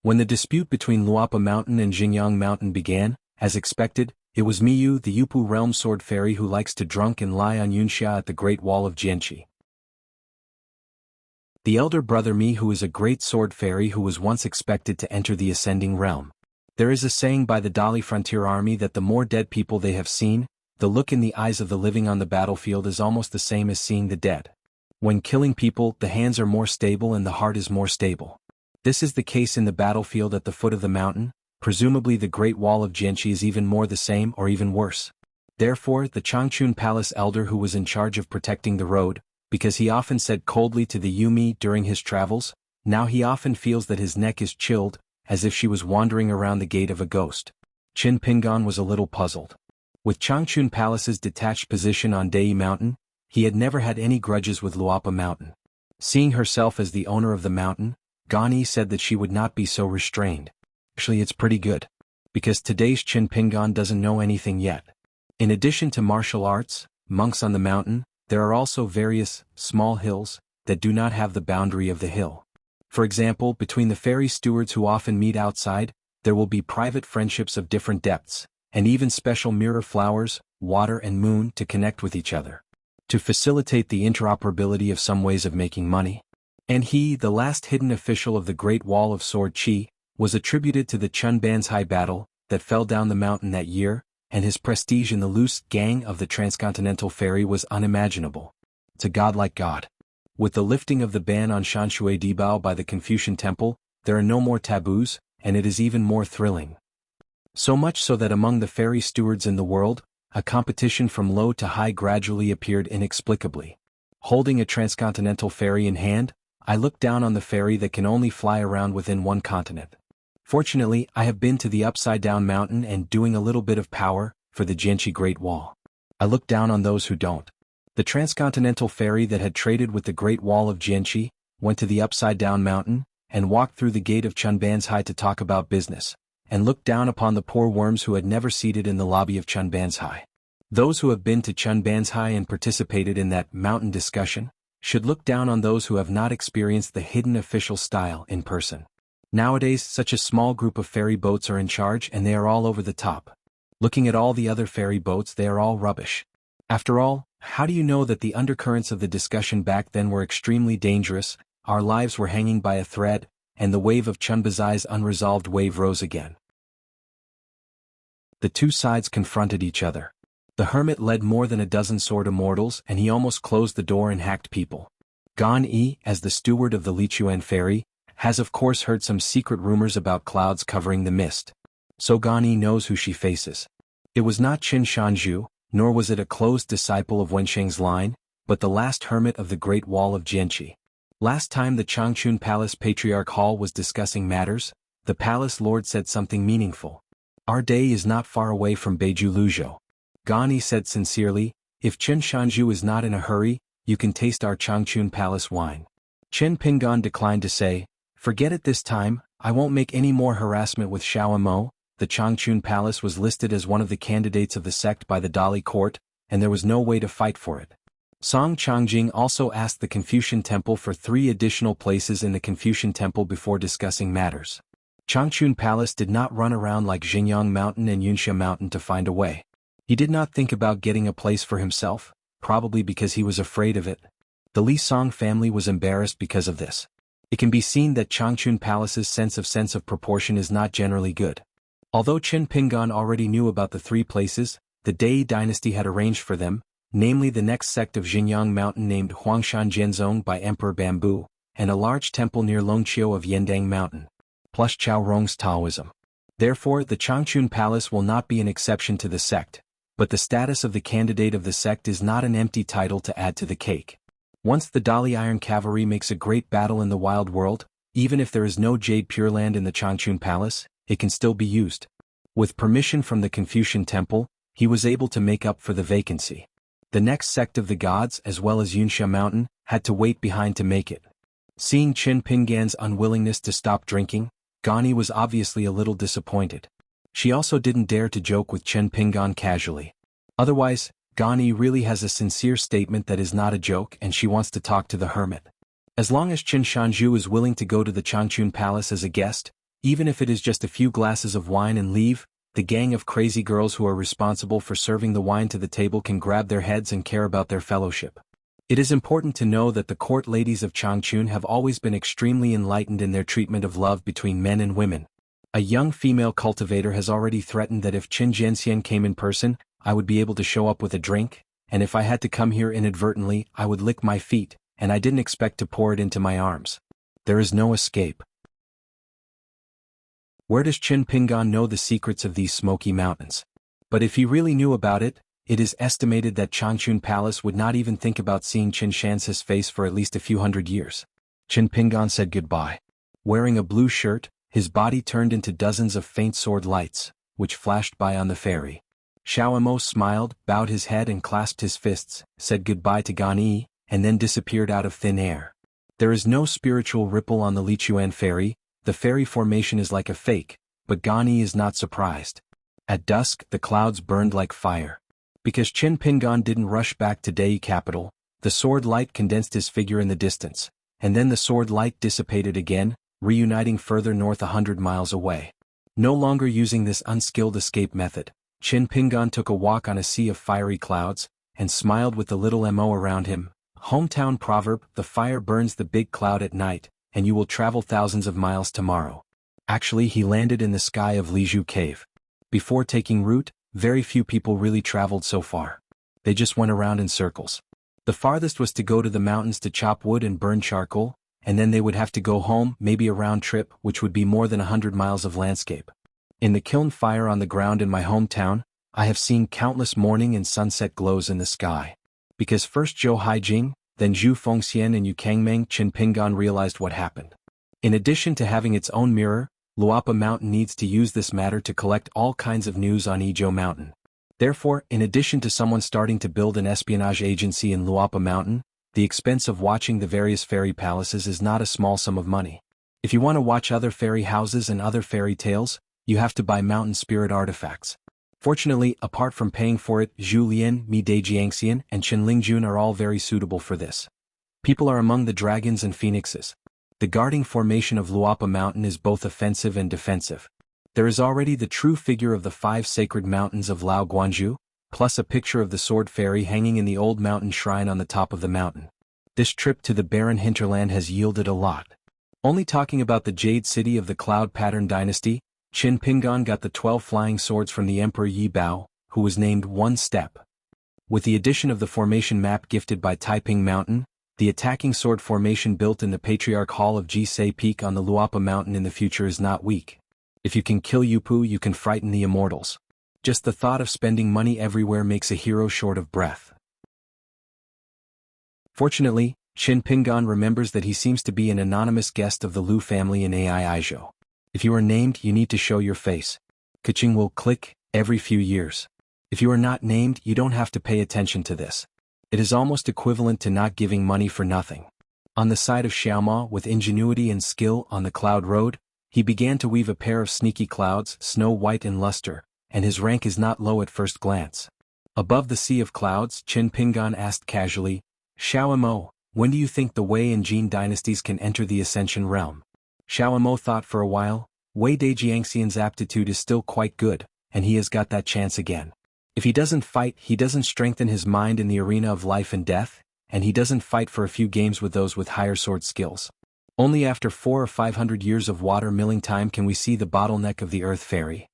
When the dispute between Luapa Mountain and Xinjiang Mountain began, as expected, it was Miyu, the Yupu realm sword fairy who likes to drunk and lie on Yunxia at the Great Wall of Jianqi. The elder brother Mi, who is a great sword fairy who was once expected to enter the ascending realm. There is a saying by the Dali frontier army that the more dead people they have seen, the look in the eyes of the living on the battlefield is almost the same as seeing the dead. When killing people, the hands are more stable and the heart is more stable. This is the case in the battlefield at the foot of the mountain. Presumably the Great Wall of Jianqi is even more the same or even worse. Therefore, the Changchun Palace elder who was in charge of protecting the road, because he often said coldly to the Yumi during his travels, now he often feels that his neck is chilled, as if she was wandering around the gate of a ghost. Qin Pingan was a little puzzled. With Changchun Palace's detached position on Dei Mountain, he had never had any grudges with Luapa Mountain. Seeing herself as the owner of the mountain, Gani said that she would not be so restrained. Actually, it's pretty good. Because today's Qin Pingan doesn't know anything yet. In addition to martial arts, monks on the mountain, there are also various, small hills, that do not have the boundary of the hill. For example, between the fairy stewards who often meet outside, there will be private friendships of different depths, and even special mirror flowers, water and moon to connect with each other. To facilitate the interoperability of some ways of making money. And he, the last hidden official of the Great Wall of Sword Qi, was attributed to the Chunbanzhai battle that fell down the mountain that year, and his prestige in the loose gang of the transcontinental ferry was unimaginable. To godlike God. With the lifting of the ban on Shanshui Dibao by the Confucian Temple, there are no more taboos, and it is even more thrilling. So much so that among the ferry stewards in the world, a competition from low to high gradually appeared inexplicably. Holding a transcontinental ferry in hand, I look down on the ferry that can only fly around within one continent. Fortunately, I have been to the upside-down mountain and doing a little bit of power for the Jianqi Great Wall. I look down on those who don't. The transcontinental ferry that had traded with the Great Wall of Jianqi went to the upside-down mountain and walked through the gate of Chunbanzhai to talk about business, and looked down upon the poor worms who had never seated in the lobby of Chunbanzhai. Those who have been to Chunbanzhai and participated in that mountain discussion should look down on those who have not experienced the hidden official style in person. Nowadays, such a small group of ferry boats are in charge and they are all over the top. Looking at all the other ferry boats, they are all rubbish. After all, how do you know that the undercurrents of the discussion back then were extremely dangerous, our lives were hanging by a thread, and the wave of Chunbanzhai's unresolved wave rose again? The two sides confronted each other. The hermit led more than a dozen sword immortals and he almost closed the door and hacked people. Gan Yi, as the steward of the Lichuan ferry, has of course heard some secret rumors about clouds covering the mist. So Gan Yi knows who she faces. It was not Qin Shanzhu, nor was it a closed disciple of Wensheng's line, but the last hermit of the Great Wall of Jianqi. Last time the Changchun Palace Patriarch Hall was discussing matters, the palace lord said something meaningful. Our day is not far away from Beiju Luzhou. Gan Yi said sincerely, if Qin Shanzhu is not in a hurry, you can taste our Changchun Palace wine. Qin Pingan declined to say, forget it this time, I won't make any more harassment with Xiaomo. The Changchun Palace was listed as one of the candidates of the sect by the Dali court, and there was no way to fight for it. Song Changjing also asked the Confucian Temple for 3 additional places in the Confucian Temple before discussing matters. Changchun Palace did not run around like Xinjiang Mountain and Yunxia Mountain to find a way. He did not think about getting a place for himself, probably because he was afraid of it. The Li Song family was embarrassed because of this. It can be seen that Changchun Palace's sense of proportion is not generally good. Although Qin Pingan already knew about the 3 places, the Dai dynasty had arranged for them, namely the next sect of Xinjiang Mountain named Huangshan Jianzong by Emperor Bamboo, and a large temple near Longqiu of Yendang Mountain, plus Chao Rong's Taoism. Therefore, the Changchun Palace will not be an exception to the sect, but the status of the candidate of the sect is not an empty title to add to the cake. Once the Dali Iron Cavalry makes a great battle in the wild world, even if there is no Jade Pure Land in the Changchun Palace, it can still be used. With permission from the Confucian Temple, he was able to make up for the vacancy. The next sect of the gods as well as Yunxia Mountain had to wait behind to make it. Seeing Qin Pingan's unwillingness to stop drinking, Gan Yi was obviously a little disappointed. She also didn't dare to joke with Qin Pingan casually. Otherwise, Gan Yi really has a sincere statement that is not a joke and she wants to talk to the hermit. As long as Qin Shanzhu is willing to go to the Changchun Palace as a guest, even if it is just a few glasses of wine and leave, the gang of crazy girls who are responsible for serving the wine to the table can grab their heads and care about their fellowship. It is important to know that the court ladies of Changchun have always been extremely enlightened in their treatment of love between men and women. A young female cultivator has already threatened that if Qin Jianxian came in person, I would be able to show up with a drink, and if I had to come here inadvertently, I would lick my feet, and I didn't expect to pour it into my arms. There is no escape. Where does Qin Pingan know the secrets of these smoky mountains? But if he really knew about it, it is estimated that Changchun Palace would not even think about seeing Qin Shanzhu's face for at least a few hundred years. Qin Pingan said goodbye. Wearing a blue shirt, his body turned into dozens of faint sword lights, which flashed by on the ferry. Xiaomo smiled, bowed his head and clasped his fists, said goodbye to Gan Yi, and then disappeared out of thin air. There is no spiritual ripple on the Lichuan ferry, the ferry formation is like a fake, but Gan Yi is not surprised. At dusk, the clouds burned like fire. Because Qin Pingan didn't rush back to Dei capital, the sword light condensed his figure in the distance, and then the sword light dissipated again, reuniting further north 100 miles away. No longer using this unskilled escape method, Qin Pingan took a walk on a sea of fiery clouds, and smiled with the little mo around him. Hometown proverb, the fire burns the big cloud at night, and you will travel thousands of miles tomorrow. Actually, he landed in the sky of Lizhu Cave. Before taking root, very few people really traveled so far. They just went around in circles. The farthest was to go to the mountains to chop wood and burn charcoal, and then they would have to go home, maybe a round trip, which would be more than 100 miles of landscape. In the kiln fire on the ground in my hometown, I have seen countless morning and sunset glows in the sky. Because first Zhou Haijing, then Zhu Fengxian and Yu Kangmeng, Qin Pingan realized what happened. In addition to having its own mirror, Luapa Mountain needs to use this matter to collect all kinds of news on Yizhou Mountain. Therefore, in addition to someone starting to build an espionage agency in Luapa Mountain, the expense of watching the various fairy palaces is not a small sum of money. If you want to watch other fairy houses and other fairy tales, you have to buy mountain spirit artifacts. Fortunately, apart from paying for it, Zhu Lian, Mi Dai Jiangxian, and Chen Lingjun are all very suitable for this. People are among the dragons and phoenixes. The guarding formation of Luapa Mountain is both offensive and defensive. There is already the true figure of the 5 sacred mountains of Lao Guanzhou, plus a picture of the sword fairy hanging in the old mountain shrine on the top of the mountain. This trip to the barren hinterland has yielded a lot. Only talking about the Jade City of the Cloud Pattern Dynasty, Qin Pingan got the 12 flying swords from the Emperor Yi Bao, who was named One Step. With the addition of the formation map gifted by Taiping Mountain, the attacking sword formation built in the Patriarch Hall of Jisei Peak on the Luapa Mountain in the future is not weak. If you can kill Yupu, you can frighten the immortals. Just the thought of spending money everywhere makes a hero short of breath. Fortunately, Qin Pingan remembers that he seems to be an anonymous guest of the Lu family in Aizhou. If you are named, you need to show your face. Kaching will click every few years. If you are not named, you don't have to pay attention to this. It is almost equivalent to not giving money for nothing. On the side of Xiaoma, with ingenuity and skill on the cloud road, he began to weave a pair of sneaky clouds, snow white in luster, and his rank is not low at first glance. Above the sea of clouds, Qin Pingan asked casually, Xiaomo, when do you think the Wei and Jin dynasties can enter the Ascension realm? Xiaomo thought for a while. Wei Dai Jiangxian's aptitude is still quite good, and he has got that chance again. If he doesn't fight, he doesn't strengthen his mind in the arena of life and death, and he doesn't fight for a few games with those with higher sword skills. Only after 400 or 500 years of water milling time can we see the bottleneck of the Earth Fairy.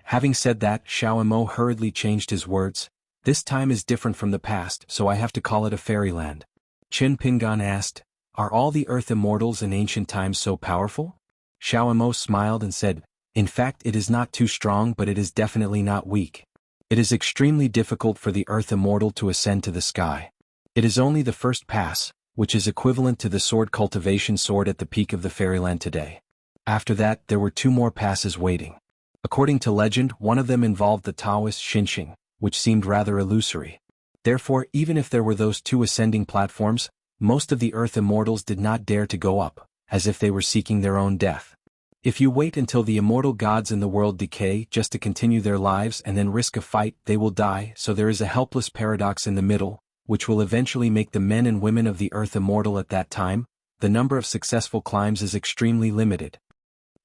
Having said that, Xiaomo hurriedly changed his words. This time is different from the past, so I have to call it a fairyland. Qin Pingan asked, are all the Earth immortals in ancient times so powerful? Xiaomo smiled and said, in fact it is not too strong, but it is definitely not weak. It is extremely difficult for the Earth immortal to ascend to the sky. It is only the first pass, which is equivalent to the sword cultivation sword at the peak of the fairyland today. After that, there were 2 more passes waiting. According to legend, one of them involved the Taoist Xinxing, which seemed rather illusory. Therefore, even if there were those 2 ascending platforms, most of the Earth immortals did not dare to go up, as if they were seeking their own death. If you wait until the immortal gods in the world decay just to continue their lives and then risk a fight, they will die, so there is a helpless paradox in the middle, which will eventually make the men and women of the Earth immortal at that time, the number of successful climbs is extremely limited.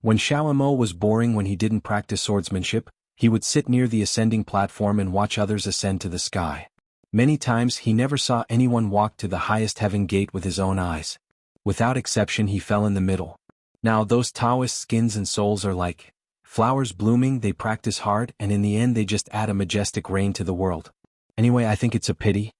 When Xiaomo was boring when he didn't practice swordsmanship, he would sit near the ascending platform and watch others ascend to the sky. Many times he never saw anyone walk to the highest heaven gate with his own eyes. Without exception he fell in the middle. Now those Taoist skins and souls are like flowers blooming, they practice hard and in the end they just add a majestic rain to the world. Anyway, I think it's a pity.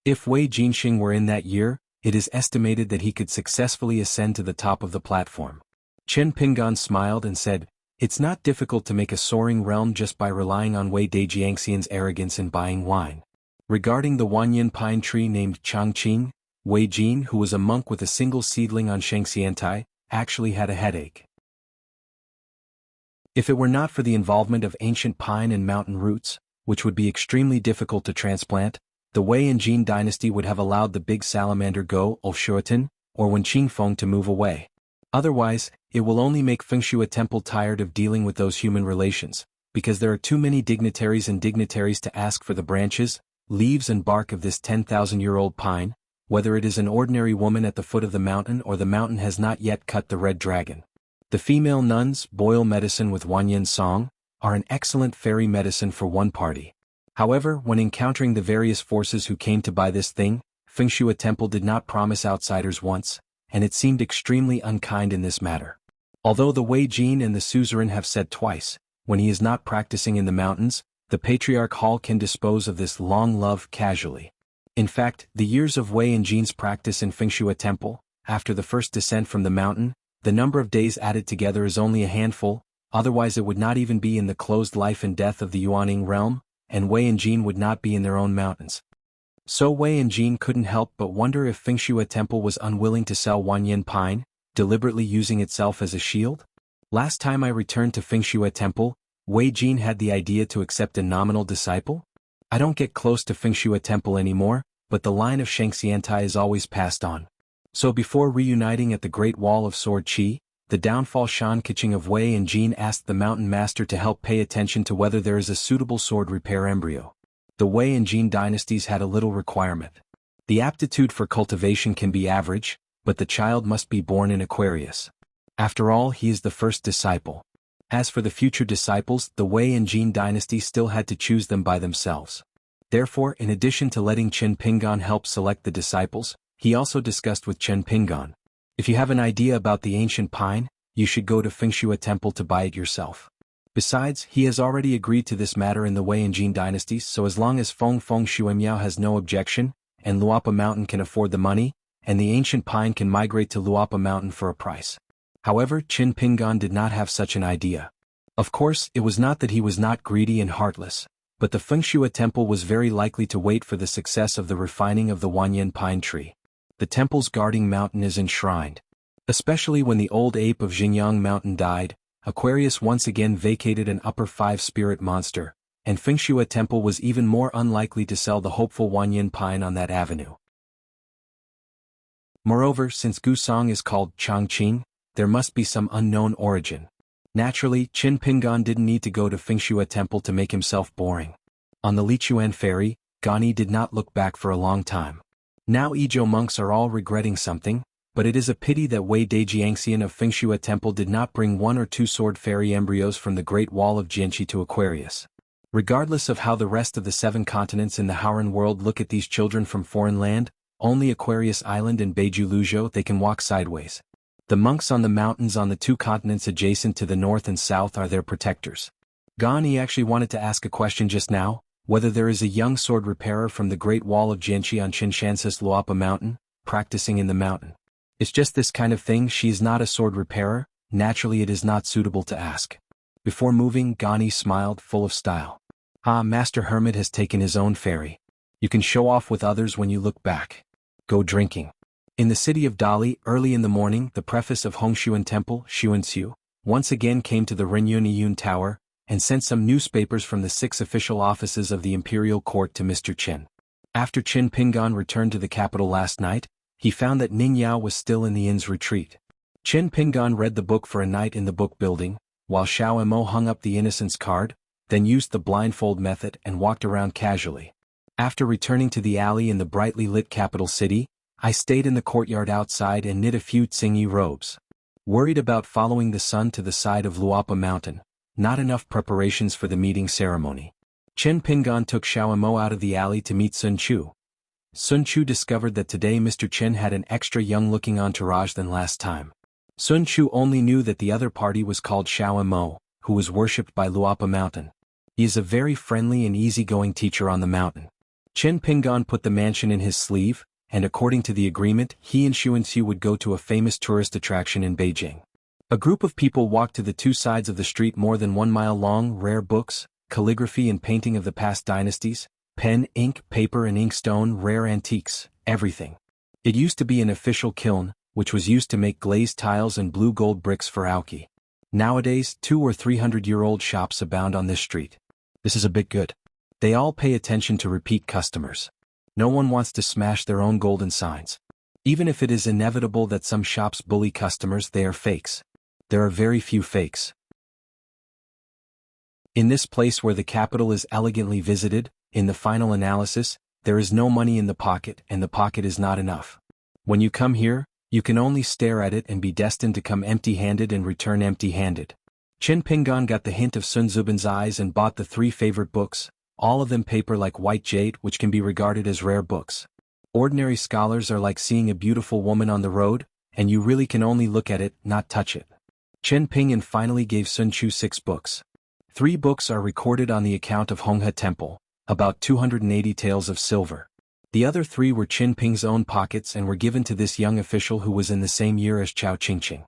If Wei Jinxing were in that year, it is estimated that he could successfully ascend to the top of the platform. Chen Pingan smiled and said, "It's not difficult to make a soaring realm just by relying on Wei Dajiangxian's arrogance in buying wine." Regarding the Wanyan pine tree named Changqing, Wei Jin, who was a monk with a single seedling on Shengxiantai, actually had a headache. If it were not for the involvement of ancient pine and mountain roots, which would be extremely difficult to transplant, the Wei and Jin dynasty would have allowed the big salamander Go of Shuotan, or Wen Qingfeng to move away. Otherwise, it will only make Fengshui Temple tired of dealing with those human relations, because there are too many dignitaries to ask for the branches, leaves and bark of this 10,000-year-old pine, whether it is an ordinary woman at the foot of the mountain or the mountain has not yet cut the red dragon. The female nuns boil medicine with Wanyan song, are an excellent fairy medicine for one party. However, when encountering the various forces who came to buy this thing, Fengshui Temple did not promise outsiders once, and it seemed extremely unkind in this matter. Although the Wei Jin and the suzerain have said twice, when he is not practicing in the mountains, the Patriarch Hall can dispose of this long love casually. In fact, the years of Wei and Jin's practice in Fengshui Temple, after the first descent from the mountain, the number of days added together is only a handful, otherwise it would not even be in the closed life and death of the Yuaning realm, and Wei and Jin would not be in their own mountains. So Wei and Jin couldn't help but wonder if Fengshui Temple was unwilling to sell Wanyan pine, deliberately using itself as a shield? Last time I returned to Fengshui Temple, Wei Jin had the idea to accept a nominal disciple? I don't get close to Fengshui Temple anymore, but the line of Shengxiantai is always passed on. So before reuniting at the Great Wall of Sword Qi, the downfall Shan Kiching of Wei and Jin asked the mountain master to help pay attention to whether there is a suitable sword repair embryo. The Wei and Jin dynasties had a little requirement. The aptitude for cultivation can be average, but the child must be born in Aquarius. After all, he is the first disciple. As for the future disciples, the Wei and Jin dynasty still had to choose them by themselves. Therefore, in addition to letting Chen Pingan help select the disciples, he also discussed with Chen Pingan, "If you have an idea about the ancient pine, you should go to Fengshui Temple to buy it yourself." Besides, he has already agreed to this matter in the Wei and Jin dynasties, so as long as Feng Shuemiao has no objection, and Luapa Mountain can afford the money, and the ancient pine can migrate to Luapa Mountain for a price. However, Chen Pingan did not have such an idea. Of course, it was not that he was not greedy and heartless, but the Fengshui Temple was very likely to wait for the success of the refining of the Wanyan pine tree. The temple's guarding mountain is enshrined. Especially when the old ape of Xinjiang Mountain died, Aquarius once again vacated an upper 5-spirit monster, and Fengshui Temple was even more unlikely to sell the hopeful Wanyan pine on that avenue. Moreover, since Gusong is called Changqing, there must be some unknown origin. Naturally, Chen Pingan didn't need to go to Fengshui Temple to make himself boring. On the Lichuan ferry, Gani did not look back for a long time. Now Izhou monks are all regretting something, but it is a pity that Wei Dajiangxian of Fengshui Temple did not bring 1 or 2 sword fairy embryos from the Great Wall of Jianqi to Aquarius. Regardless of how the rest of the 7 continents in the Howran world look at these children from foreign land, only Aquarius Island and Beiju Luzhou they can walk sideways. The monks on the mountains on the 2 continents adjacent to the north and south are their protectors. Gani actually wanted to ask a question just now, whether there is a young sword repairer from the Great Wall of Jianqi on Qinshansis Luapa Mountain, practicing in the mountain. It's just this kind of thing, she is not a sword repairer, naturally it is not suitable to ask. Before moving, Gani smiled, full of style. "Ah, Master Hermit has taken his own ferry. You can show off with others when you look back. Go drinking." In the city of Dali, early in the morning, the preface of Hongshuan Temple, Xuanxiu, once again came to the Renyun Yun Tower, and sent some newspapers from the 6 official offices of the imperial court to Mr. Chen. After Chen Pingan returned to the capital last night, he found that Ning Yao was still in the inn's retreat. Chen Pingan read the book for a night in the book building, while Xiao Mo hung up the innocence card, then used the blindfold method and walked around casually. After returning to the alley in the brightly lit capital city, I stayed in the courtyard outside and knit a few tsingyi robes. Worried about following the sun to the side of Luapa Mountain, not enough preparations for the meeting ceremony. Chen Pingan took Xiao Mo out of the alley to meet Sun Chu. Sun Chu discovered that today Mr. Chen had an extra young-looking entourage than last time. Sun Chu only knew that the other party was called Xiao Mo, who was worshipped by Luapa Mountain. He is a very friendly and easygoing teacher on the mountain. Chen Pingan put the mansion in his sleeve, and according to the agreement, he and Xuanxia would go to a famous tourist attraction in Beijing. A group of people walked to the two sides of the street more than 1 mile long, rare books, calligraphy and painting of the past dynasties, pen, ink, paper and inkstone, rare antiques, everything. It used to be an official kiln, which was used to make glazed tiles and blue gold bricks for Aoki. Nowadays, 200- or 300-year-old shops abound on this street. This is a bit good. They all pay attention to repeat customers. No one wants to smash their own golden signs. Even if it is inevitable that some shops bully customers, they are fakes. There are very few fakes. In this place where the capital is elegantly visited, in the final analysis, there is no money in the pocket and the pocket is not enough. When you come here, you can only stare at it and be destined to come empty-handed and return empty-handed. Chen Pingan got the hint of Sun Zubin's eyes and bought the 3 favorite books, all of them paper like white jade, which can be regarded as rare books. Ordinary scholars are like seeing a beautiful woman on the road, and you really can only look at it, not touch it. Chen Pingan finally gave Sun Chu 6 books. 3 books are recorded on the account of Honghe Temple, about 280 taels of silver. The other 3 were Chen Ping's own pockets and were given to this young official who was in the same year as Chao Qingqing.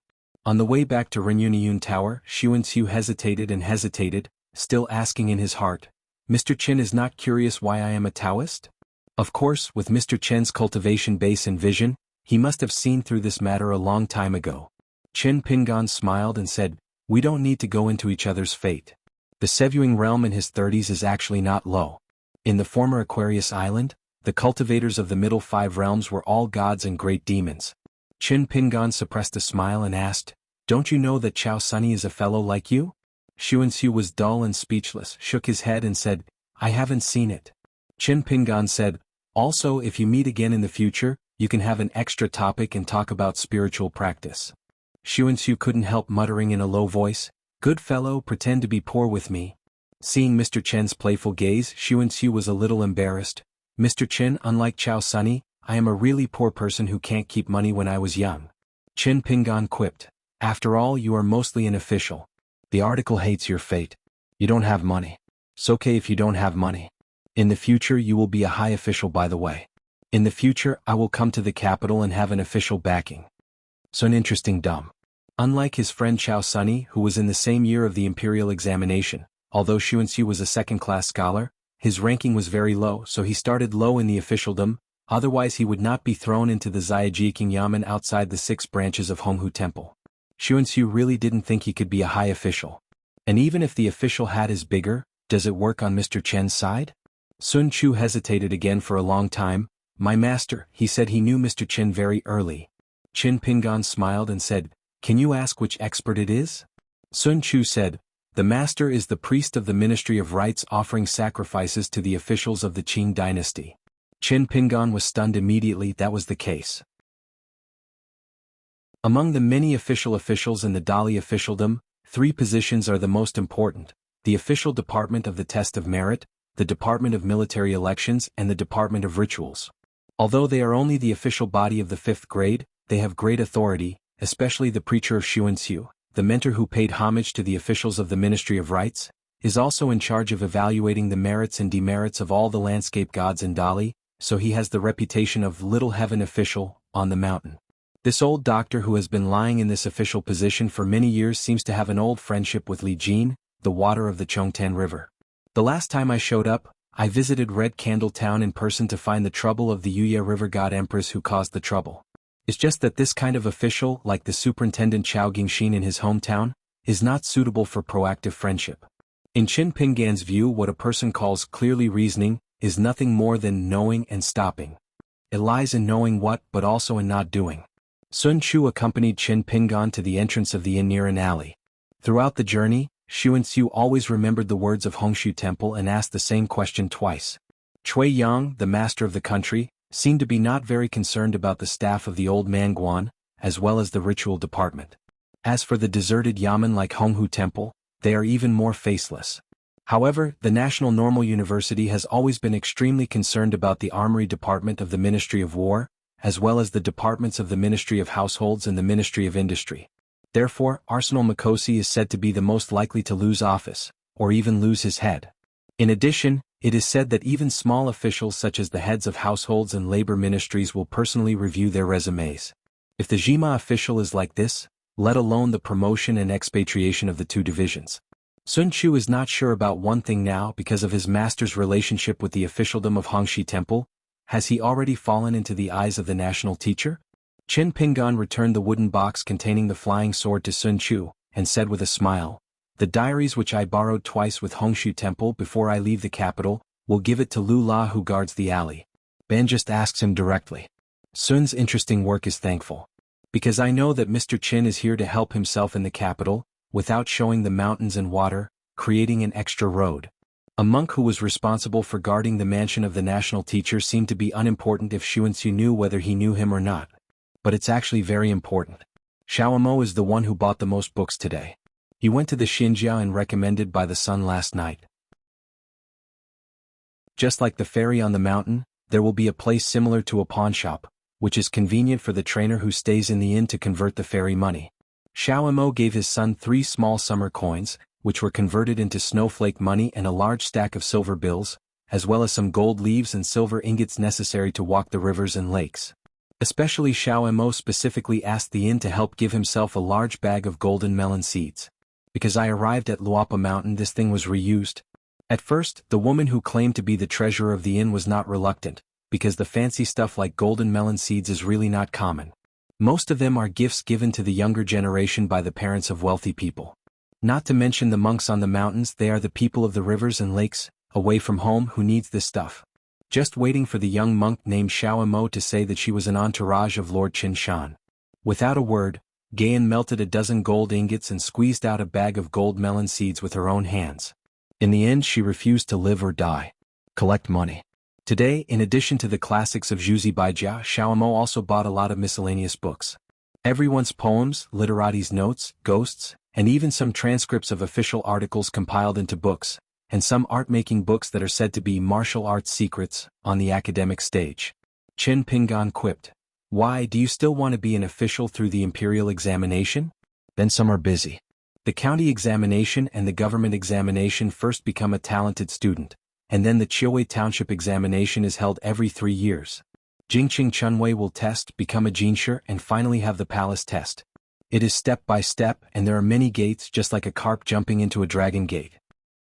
On the way back to Renyuniyun Tower, Xuanxia hesitated and hesitated, still asking in his heart, Mr. Chen is not curious why I am a Taoist? Of course, with Mr. Chen's cultivation base and vision, he must have seen through this matter a long time ago. Chen Pingan smiled and said, we don't need to go into each other's fate. The Sevuing realm in his 30s is actually not low. In the former Aquarius Island, the cultivators of the middle 5 realms were all gods and great demons. Chen Pingan suppressed a smile and asked, don't you know that Chao Sunny is a fellow like you? Xuanxia was dull and speechless, shook his head and said, I haven't seen it. Chen Pingan said, also if you meet again in the future, you can have an extra topic and talk about spiritual practice. Xuanxia couldn't help muttering in a low voice, good fellow, pretend to be poor with me. Seeing Mr. Chen's playful gaze, Xuanxia was a little embarrassed. Mr. Chen, unlike Chao Sunny, I am a really poor person who can't keep money when I was young. Chen Pingan quipped, after all, you are mostly an official. The article hates your fate. You don't have money. It's okay if you don't have money. In the future you will be a high official, by the way. In the future I will come to the capital and have an official backing. So an interesting dumb. Unlike his friend Chao Sunny, who was in the same year of the imperial examination, although Xuanxia was a second-class scholar, his ranking was very low, so he started low in the officialdom, otherwise he would not be thrown into the Zaijiking Yamen outside the 6 branches of Honghu Temple. Xuanxia really didn't think he could be a high official. And even if the official hat is bigger, does it work on Mr. Chen's side? Sun Chu hesitated again for a long time. My master, he said he knew Mr. Chen very early. Chen Pingan smiled and said, can you ask which expert it is? Sun Chu said, the master is the priest of the Ministry of Rites offering sacrifices to the officials of the Qing dynasty. Chen Pingan was stunned immediately. That was the case. Among the many officials in the Dali officialdom, 3 positions are the most important: the official department of the test of merit, the department of military elections and the department of rituals. Although they are only the official body of the 5th grade, they have great authority, especially the preacher of Xuanxia, the mentor who paid homage to the officials of the Ministry of Rites, is also in charge of evaluating the merits and demerits of all the landscape gods in Dali, so he has the reputation of Little Heaven Official on the mountain. This old doctor who has been lying in this official position for many years seems to have an old friendship with Li Jin, the water of the Chongtan River. The last time I showed up, I visited Red Candle Town in person to find the trouble of the Yuya River God Empress who caused the trouble. It's just that this kind of official, like the Superintendent Chao Gingxin in his hometown, is not suitable for proactive friendship. In Chen Pingan's view, what a person calls clearly reasoning is nothing more than knowing and stopping. It lies in knowing what, but also in not doing. Sun Chu accompanied Chen Pingan to the entrance of the inn near an alley. Throughout the journey, Xuanxia always remembered the words of Hongshu Temple and asked the same question twice. Cui Yang, the master of the country, seemed to be not very concerned about the staff of the old man Guan, as well as the ritual department. As for the deserted yamen like Honghu Temple, they are even more faceless. However, the National Normal University has always been extremely concerned about the Armory Department of the Ministry of War, as well as the departments of the Ministry of Households and the Ministry of Industry. Therefore, Arsenal Makosi is said to be the most likely to lose office, or even lose his head. In addition, it is said that even small officials such as the heads of households and labor ministries will personally review their resumes. If the Jima official is like this, let alone the promotion and expatriation of the two divisions. Sun Chu is not sure about one thing now because of his master's relationship with the officialdom of Hongxi Temple. Has he already fallen into the eyes of the national teacher? Qin Pingan returned the wooden box containing the flying sword to Sun Chu, and said with a smile, "The diaries which I borrowed twice with Hongxi Temple before I leave the capital, will give it to Lu La who guards the alley." Ben just asks him directly. Sun's interesting work is thankful. Because I know that Mr. Qin is here to help himself in the capital, without showing the mountains and water, creating an extra road. A monk who was responsible for guarding the mansion of the national teacher seemed to be unimportant if Xuanxia knew whether he knew him or not. But it's actually very important. Xiaomo is the one who bought the most books today. He went to the xianxia and recommended by the sun last night. Just like the ferry on the mountain, there will be a place similar to a pawnshop, which is convenient for the trainer who stays in the inn to convert the ferry money. Xiaomo gave his son 3 small summer coins, which were converted into snowflake money, and a large stack of silver bills, as well as some gold leaves and silver ingots necessary to walk the rivers and lakes. Especially Xiaomo specifically asked the inn to help give himself a large bag of golden melon seeds. Because I arrived at Luapa Mountain, this thing was reused. At first, the woman who claimed to be the treasurer of the inn was not reluctant, because the fancy stuff like golden melon seeds is really not common. Most of them are gifts given to the younger generation by the parents of wealthy people. Not to mention the monks on the mountains, they are the people of the rivers and lakes, away from home, who needs this stuff. Just waiting for the young monk named Xiaomo to say that she was an entourage of Lord Qinshan. Without a word, Gayan melted a dozen gold ingots and squeezed out a bag of gold melon seeds with her own hands. In the end, she refused to live or die. Collect money. Today, in addition to the classics of Zhuzi Baijia, Xiaomo also bought a lot of miscellaneous books. Everyone's poems, literates' notes, ghosts, and even some transcripts of official articles compiled into books, and some art-making books that are said to be martial arts secrets, on the academic stage. Qin Pingan quipped, "Why, do you still want to be an official through the imperial examination? Then some are busy. The county examination and the government examination first become a talented student, and then the Chiuwei Township examination is held every 3 years. Jingqing Chunwei will test, become a jinsher, and finally have the palace test. It is step by step, and there are many gates, just like a carp jumping into a dragon gate.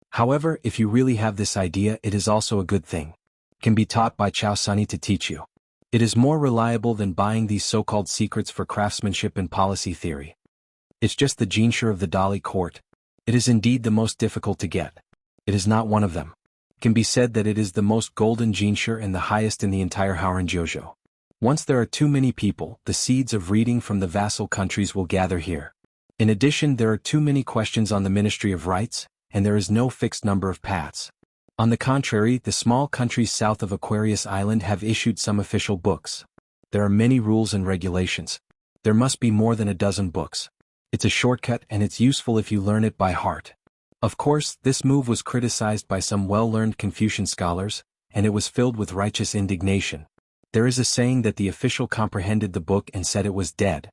However, if you really have this idea, it is also a good thing. It can be taught by Chao Sunny to teach you. It is more reliable than buying these so-called secrets for craftsmanship and policy theory. It's just the jinsher of the Dali court. It is indeed the most difficult to get. It is not one of them. It can be said that it is the most golden jinsher and the highest in the entire Hauran Jojo. Once there are too many people, the seeds of reading from the vassal countries will gather here. In addition, there are too many questions on the Ministry of Rights, and there is no fixed number of paths. On the contrary, the small countries south of Aquarius Island have issued some official books. There are many rules and regulations. There must be more than a dozen books. It's a shortcut, and it's useful if you learn it by heart. Of course, this move was criticized by some well-learned Confucian scholars, and it was filled with righteous indignation. There is a saying that the official comprehended the book and said it was dead.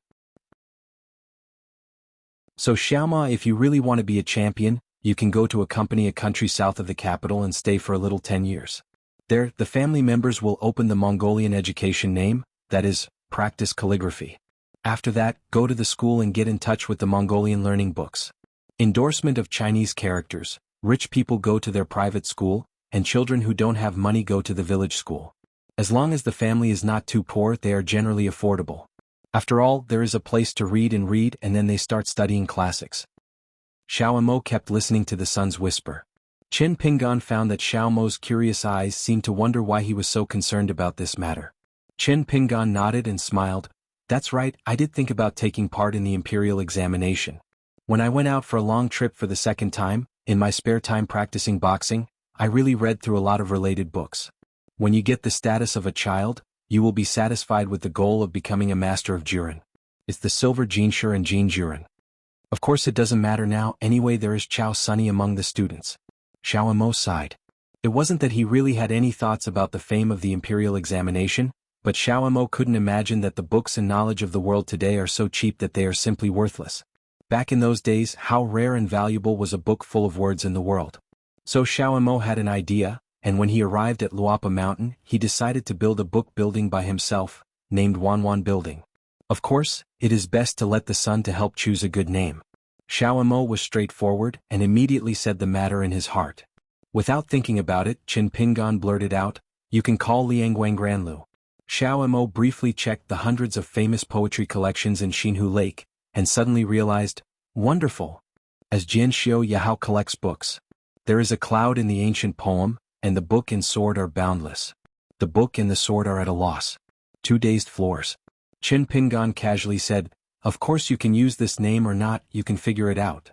So Xiaoma, if you really want to be a champion, you can go to accompany a country south of the capital and stay for a little 10 years. There, the family members will open the Mongolian education name, that is, practice calligraphy. After that, go to the school and get in touch with the Mongolian learning books. Endorsement of Chinese characters. Rich people go to their private school, and children who don't have money go to the village school. As long as the family is not too poor, they are generally affordable. After all, there is a place to read, and then they start studying classics. Xiaomo kept listening to the son's whisper. Qin Pingan found that Xiaomo's curious eyes seemed to wonder why he was so concerned about this matter. Qin Pingan nodded and smiled. "That's right, I did think about taking part in the imperial examination. When I went out for a long trip for the second time, in my spare time practicing boxing, I really read through a lot of related books. When you get the status of a child, you will be satisfied with the goal of becoming a master of Juren. It's the silver xianxia and Juren. Of course it doesn't matter now, anyway there is Chao Sunny among the students. Xiaomo sighed. It wasn't that he really had any thoughts about the fame of the imperial examination, but Xiaomo couldn't imagine that the books and knowledge of the world today are so cheap that they are simply worthless. Back in those days, how rare and valuable was a book full of words in the world. So Xiaomo had an idea, and when he arrived at Luapa Mountain, he decided to build a book building by himself, named Xuanhuan Building. Of course, it is best to let the sun to help choose a good name. Xiaomo was straightforward and immediately said the matter in his heart. Without thinking about it, Qin Pingan blurted out, "You can call Liangguang Granlu." Xiaomo briefly checked the hundreds of famous poetry collections in Xinhu Lake, and suddenly realized, wonderful! As Jianxiu Yahao collects books. There is a cloud in the ancient poem, and the book and sword are boundless. The book and the sword are at a loss. 2 dazed floors. Qin Pingan casually said, "Of course you can use this name or not, you can figure it out."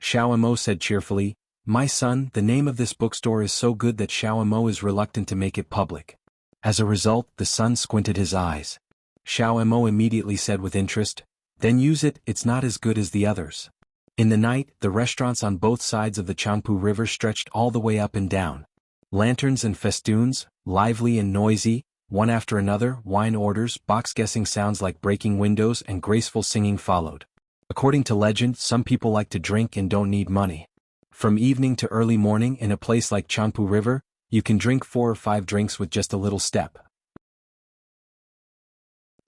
Xiaomo said cheerfully, "My son, the name of this bookstore is so good that Xiaomo is reluctant to make it public." As a result, the son squinted his eyes. Xiaomo immediately said with interest, "Then use it, it's not as good as the others." In the night, the restaurants on both sides of the Changpu River stretched all the way up and down. Lanterns and festoons, lively and noisy, one after another, wine orders, box-guessing sounds like breaking windows and graceful singing followed. According to legend, some people like to drink and don't need money. From evening to early morning in a place like Changpu River, you can drink 4 or 5 drinks with just a little step.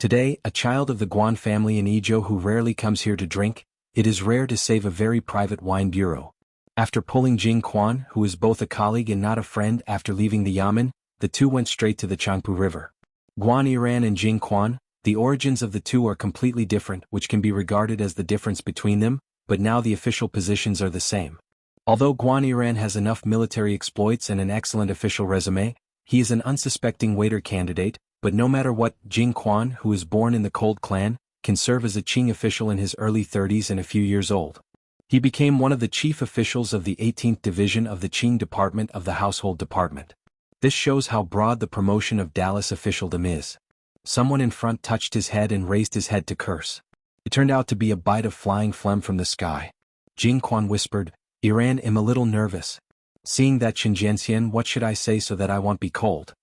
Today, a child of the Guan family in Izhou who rarely comes here to drink, it is rare to save a very private wine bureau. After pulling Jing-Quan, who is both a colleague and not a friend after leaving the yamen, the two went straight to the Changpu River. Guan Yiran and Jing-Quan, the origins of the two are completely different, which can be regarded as the difference between them, but now the official positions are the same. Although Guan Yiran has enough military exploits and an excellent official resume, he is an unsuspecting waiter candidate, but no matter what, Jing-Quan, who is born in the Cold Clan, can serve as a Qing official in his early 30s and a few years old. He became one of the chief officials of the 18th Division of the Qing Department of the Household Department. This shows how broad the promotion of Dallas officialdom is. Someone in front touched his head and raised his head to curse. It turned out to be a bite of flying phlegm from the sky. Jing-Quan whispered, "Iran, am a little nervous. Seeing that Shenzhen, what should I say so that I won't be cold?"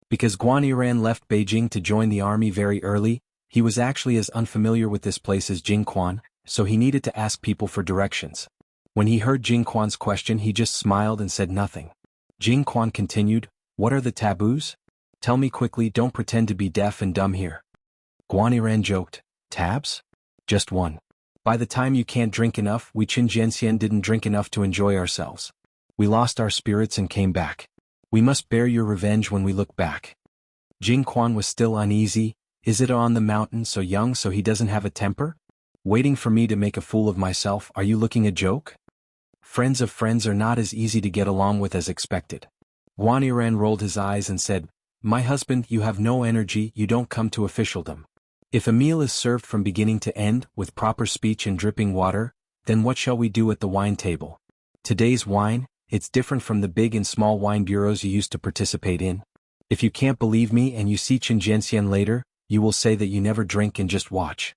Because Guan Yiran left Beijing to join the army very early, he was actually as unfamiliar with this place as Jing-Quan, so he needed to ask people for directions. When he heard Jing-Quan's question he just smiled and said nothing. Jing-Quan continued, "What are the taboos? Tell me quickly, don't pretend to be deaf and dumb here." Guan Yiran joked, "Tabs? Just one. By the time you can't drink enough, we Qinjianxian didn't drink enough to enjoy ourselves. We lost our spirits and came back. We must bear your revenge when we look back." Jing-Quan was still uneasy. Is it on the mountain so young so he doesn't have a temper? Waiting for me to make a fool of myself, are you looking a joke? Friends of friends are not as easy to get along with as expected. Guan Yiran rolled his eyes and said, "My husband, you have no energy, you don't come to officialdom. If a meal is served from beginning to end, with proper speech and dripping water, then what shall we do at the wine table? Today's wine, it's different from the big and small wine bureaus you used to participate in. If you can't believe me and you see Qinjianxian later, you will say that you never drink and just watch."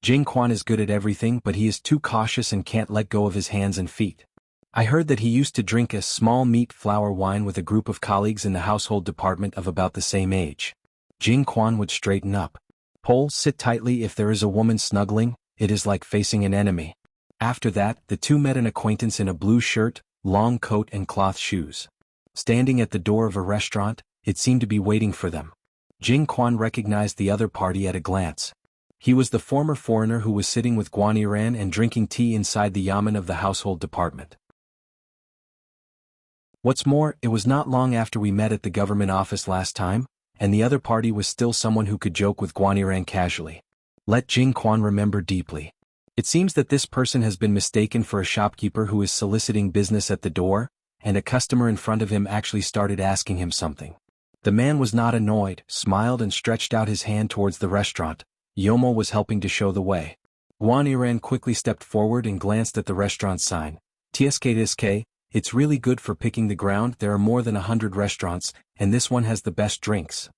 Jing-Quan is good at everything, but he is too cautious and can't let go of his hands and feet. I heard that he used to drink a small meat flour wine with a group of colleagues in the household department of about the same age. Jing-Quan would straighten up. "Pole, sit tightly. If there is a woman snuggling, it is like facing an enemy." After that, the two met an acquaintance in a blue shirt, long coat and cloth shoes. Standing at the door of a restaurant, it seemed to be waiting for them. Jing-Quan recognized the other party at a glance. He was the former foreigner who was sitting with Guan Yiran and drinking tea inside the yamen of the household department. What's more, it was not long after we met at the government office last time, and the other party was still someone who could joke with Guan Yiran casually. Let Jing-Quan remember deeply. It seems that this person has been mistaken for a shopkeeper who is soliciting business at the door, and a customer in front of him actually started asking him something. The man was not annoyed, smiled and stretched out his hand towards the restaurant. Yomo was helping to show the way. Guan Yiran quickly stepped forward and glanced at the restaurant sign. "TSK, it's really good for picking the ground, there are more than 100 restaurants, and this one has the best drinks."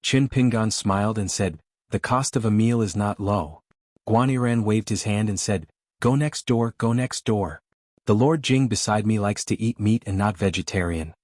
Qin Pingan smiled and said, "The cost of a meal is not low." Guaniran waved his hand and said, "Go next door, go next door. The Lord Jing beside me likes to eat meat and not vegetarian."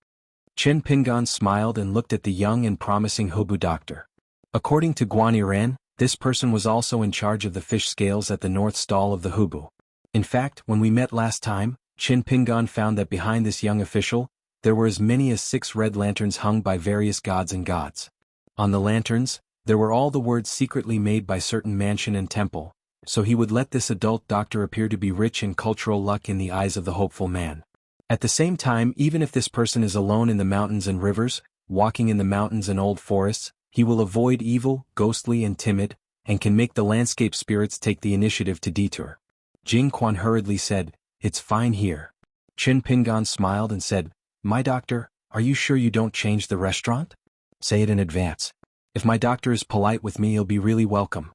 Qin Pingan smiled and looked at the young and promising Hubu doctor. According to Guaniran, this person was also in charge of the fish scales at the north stall of the Hubu. In fact, when we met last time, Qin Pingan found that behind this young official, there were as many as 6 red lanterns hung by various gods and gods. On the lanterns, there were all the words secretly made by certain mansion and temple, so he would let this adult doctor appear to be rich in cultural luck in the eyes of the hopeful man. At the same time, even if this person is alone in the mountains and rivers, walking in the mountains and old forests, he will avoid evil, ghostly and timid, and can make the landscape spirits take the initiative to detour. Xuanhuan hurriedly said, "It's fine here." Qin Pingan smiled and said, "My doctor, are you sure you don't change the restaurant? Say it in advance. If my doctor is polite with me, he'll be really welcome."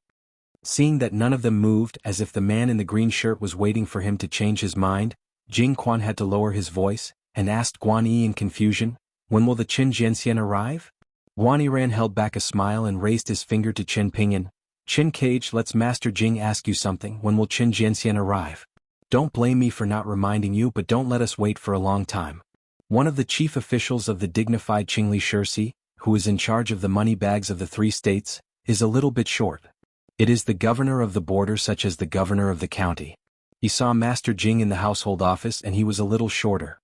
Seeing that none of them moved as if the man in the green shirt was waiting for him to change his mind, Xuanhuan had to lower his voice, and asked Guan Yi in confusion, "When will the Qin Jianxian arrive?" Guaniran held back a smile and raised his finger to Qin Pingan. "Qin Cage, let's Master Jing ask you something. When will Qin Jianxian arrive? Don't blame me for not reminding you, but don't let us wait for a long time." One of the chief officials of the dignified Qingli Shirsi, who is in charge of the money bags of the 3 states, is a little bit short. It is the governor of the border such as the governor of the county. He saw Master Jing in the household office and he was a little shorter.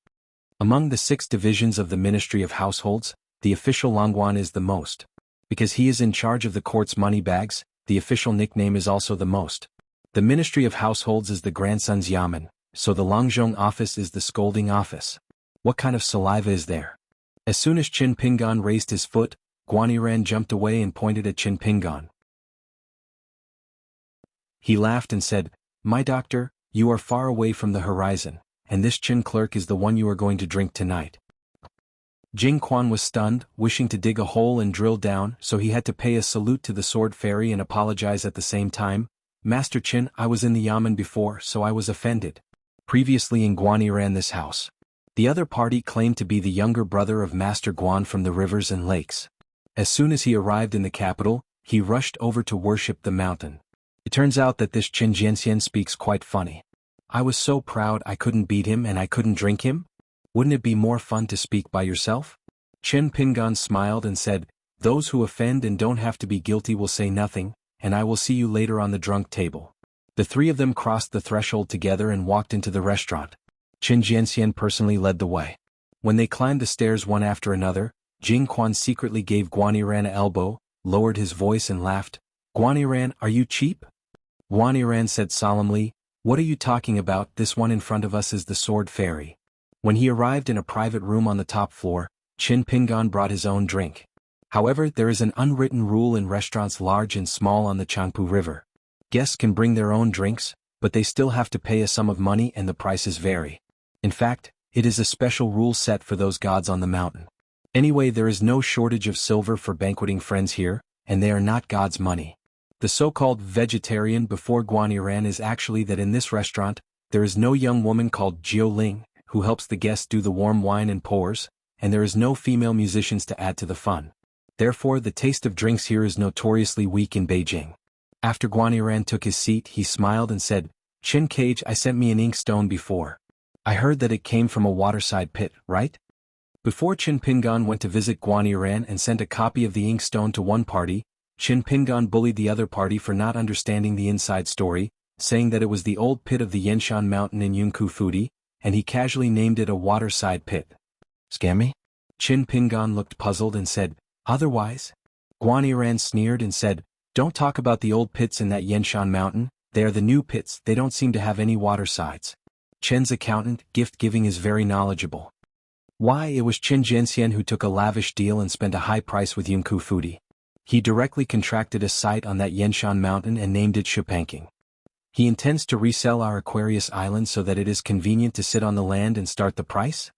Among the 6 divisions of the Ministry of Households, the official Longguan is the most. Because he is in charge of the court's money bags, the official nickname is also the most. The Ministry of Households is the grandson's yamen, so the Longzhong office is the scolding office. What kind of saliva is there? As soon as Qin Pingan raised his foot, Guaniran jumped away and pointed at Qin Pingan. He laughed and said, "My doctor, you are far away from the horizon, and this Qin clerk is the one you are going to drink tonight." Xuanhuan was stunned, wishing to dig a hole and drill down, so he had to pay a salute to the sword fairy and apologize at the same time. "Master Qin, I was in the yamen before, so I was offended. Previously in Guaniran this house. The other party claimed to be the younger brother of Master Guan from the rivers and lakes. As soon as he arrived in the capital, he rushed over to worship the mountain. It turns out that this Qin Jianxian speaks quite funny. I was so proud I couldn't beat him and I couldn't drink him? Wouldn't it be more fun to speak by yourself?" Qin Pingan smiled and said, "Those who offend and don't have to be guilty will say nothing, and I will see you later on the drunk table." The 3 of them crossed the threshold together and walked into the restaurant. Qin Jianxian personally led the way. When they climbed the stairs one after another, Xuanhuan secretly gave Guaniran an elbow, lowered his voice and laughed. "Guaniran, are you cheap?" Guaniran said solemnly, "What are you talking about? This one in front of us is the sword fairy." When he arrived in a private room on the top floor, Qin Pingan brought his own drink. However, there is an unwritten rule in restaurants large and small on the Changpu River. Guests can bring their own drinks, but they still have to pay a sum of money and the prices vary. In fact, it is a special rule set for those gods on the mountain. Anyway, there is no shortage of silver for banqueting friends here, and they are not God's money. The so-called vegetarian before Guaniran is actually that in this restaurant, there is no young woman called Jiu Ling, who helps the guests do the warm wine and pours, and there is no female musicians to add to the fun. Therefore, the taste of drinks here is notoriously weak in Beijing. After Guaniran took his seat, he smiled and said, "Qin Cage, I sent me an inkstone before. I heard that it came from a waterside pit, right?" Before Qin Pingan went to visit Guaniran and sent a copy of the inkstone to one party, Qin Pingan bullied the other party for not understanding the inside story, saying that it was the old pit of the Yenshan mountain in Yunku Fudi, and he casually named it a waterside pit. "Scam me?" Qin Pingan looked puzzled and said, "Otherwise?" Guaniran sneered and said, "Don't talk about the old pits in that Yenshan mountain, they are the new pits, they don't seem to have any watersides. Chen's accountant, gift-giving, is very knowledgeable." Why, it was Qin Jianxian who took a lavish deal and spent a high price with Yunku Fudi. He directly contracted a site on that Yenshan mountain and named it Shipanking. He intends to resell our Aquarius Island so that it is convenient to sit on the land and start the price?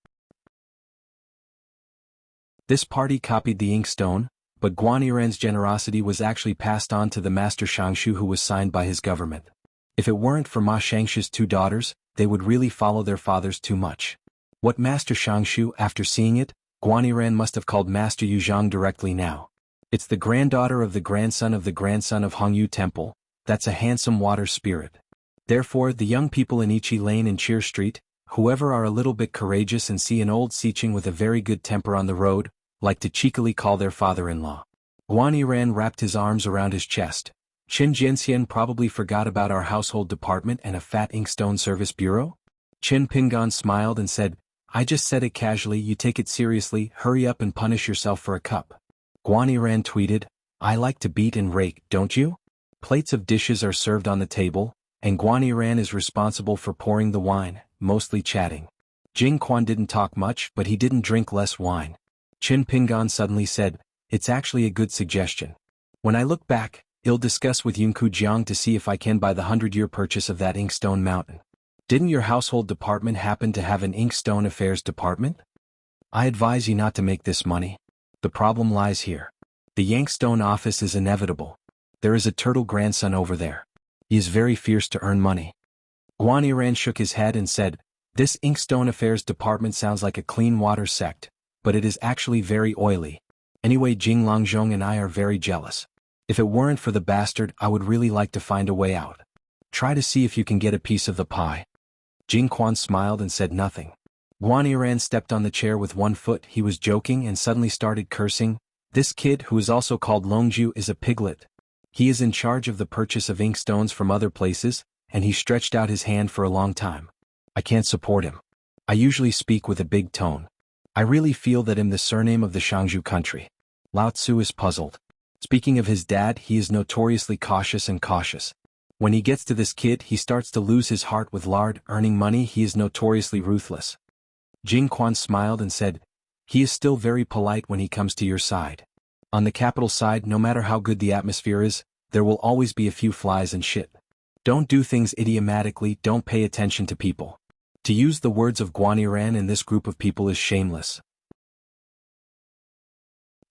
This party copied the inkstone, but Guaniran's generosity was actually passed on to the Master Xianxia, who was signed by his government. If it weren't for Ma Xianxia's 2 daughters, they would really follow their fathers too much. What Master Xianxia, after seeing it, Guaniran must have called Master Yuzhang directly now. It's the granddaughter of the grandson of Hongyu Temple. That's a handsome water spirit. Therefore, the young people in Ichi Lane and Cheer Street, whoever are a little bit courageous and see an old Sicheng with a very good temper on the road, like to cheekily call their father-in-law. Guan wrapped his arms around his chest. Qin Jianxian probably forgot about our household department and a fat inkstone service bureau? Qin Pingan smiled and said, I just said it casually, you take it seriously, hurry up and punish yourself for a cup. Guan tweeted, I like to beat and rake, don't you? Plates of dishes are served on the table, and Guan is responsible for pouring the wine, mostly chatting. Jing Quan didn't talk much, but he didn't drink less wine. Qin Pingan suddenly said, it's actually a good suggestion. When I look back, I'll discuss with Yunku Jiang to see if I can buy the 100-year purchase of that inkstone mountain. Didn't your household department happen to have an inkstone affairs department? I advise you not to make this money. The problem lies here. The Yangstone office is inevitable. There is a turtle grandson over there. He is very fierce to earn money. Guan shook his head and said, this inkstone affairs department sounds like a clean water sect, but it is actually very oily. Anyway, Jing Longzhong and I are very jealous. If it weren't for the bastard, I would really like to find a way out. Try to see if you can get a piece of the pie. Jing Quan smiled and said nothing. Guan stepped on the chair with one foot. He was joking and suddenly started cursing. This kid, who is also called Longju, is a piglet. He is in charge of the purchase of inkstones from other places, and he stretched out his hand for a long time. I can't support him. I usually speak with a big tone. I really feel that I'm the surname of the Xianghu country. Lao Tzu is puzzled. Speaking of his dad, he is notoriously cautious. When he gets to this kid, he starts to lose his heart with lard. Earning money, he is notoriously ruthless. Jing Quan smiled and said, he is still very polite when he comes to your side. On the capital side, no matter how good the atmosphere is, there will always be a few flies and shit. Don't do things idiomatically, don't pay attention to people. To use the words of Guan in this group of people is shameless.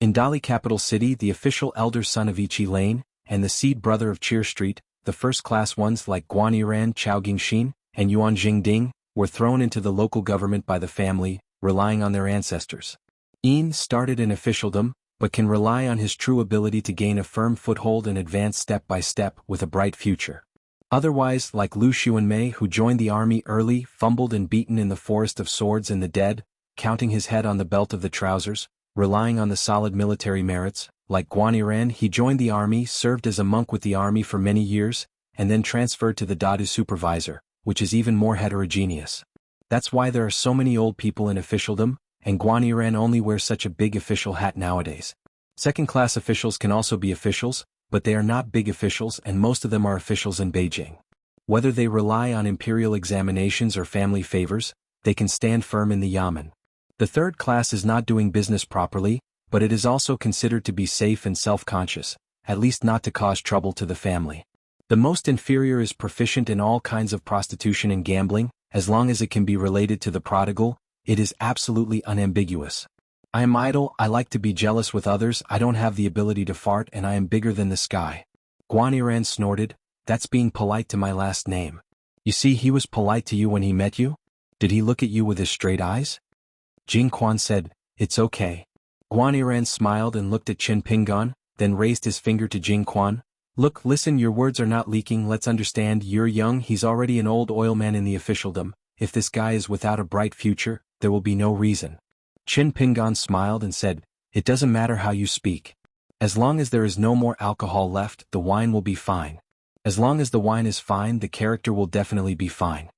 In Dali capital city, the official elder son of Ichi Lane, and the seed brother of Cheer Street, the first-class ones like Guan Chao Gingxin, and Yuan Jingding, were thrown into the local government by the family, relying on their ancestors. Yin started in officialdom, but can rely on his true ability to gain a firm foothold and advance step by step with a bright future. Otherwise, like Lu Xuanmei, who joined the army early, fumbled and beaten in the forest of swords and the dead, counting his head on the belt of the trousers, relying on the solid military merits. Like Guan he joined the army, served as a monk with the army for many years, and then transferred to the Dadu supervisor, which is even more heterogeneous. That's why there are so many old people in officialdom, and Guan only wears such a big official hat nowadays. Second-class officials can also be officials, but they are not big officials, and most of them are officials in Beijing. Whether they rely on imperial examinations or family favors, they can stand firm in the yamen. The third class is not doing business properly, but it is also considered to be safe and self-conscious, at least not to cause trouble to the family. The most inferior is proficient in all kinds of prostitution and gambling. As long as it can be related to the prodigal, it is absolutely unambiguous. I am idle, I like to be jealous with others, I don't have the ability to fart, and I am bigger than the sky. Guan snorted, that's being polite to my last name. You see, he was polite to you when he met you? Did he look at you with his straight eyes? Jing Quan said, it's okay. Guan smiled and looked at Qin Pingan, then raised his finger to Jing Quan. Look, listen, your words are not leaking, let's understand, you're young, he's already an old oil man in the officialdom. If this guy is without a bright future, there will be no reason. Qin Pingan smiled and said, it doesn't matter how you speak. As long as there is no more alcohol left, the wine will be fine. As long as the wine is fine, the character will definitely be fine.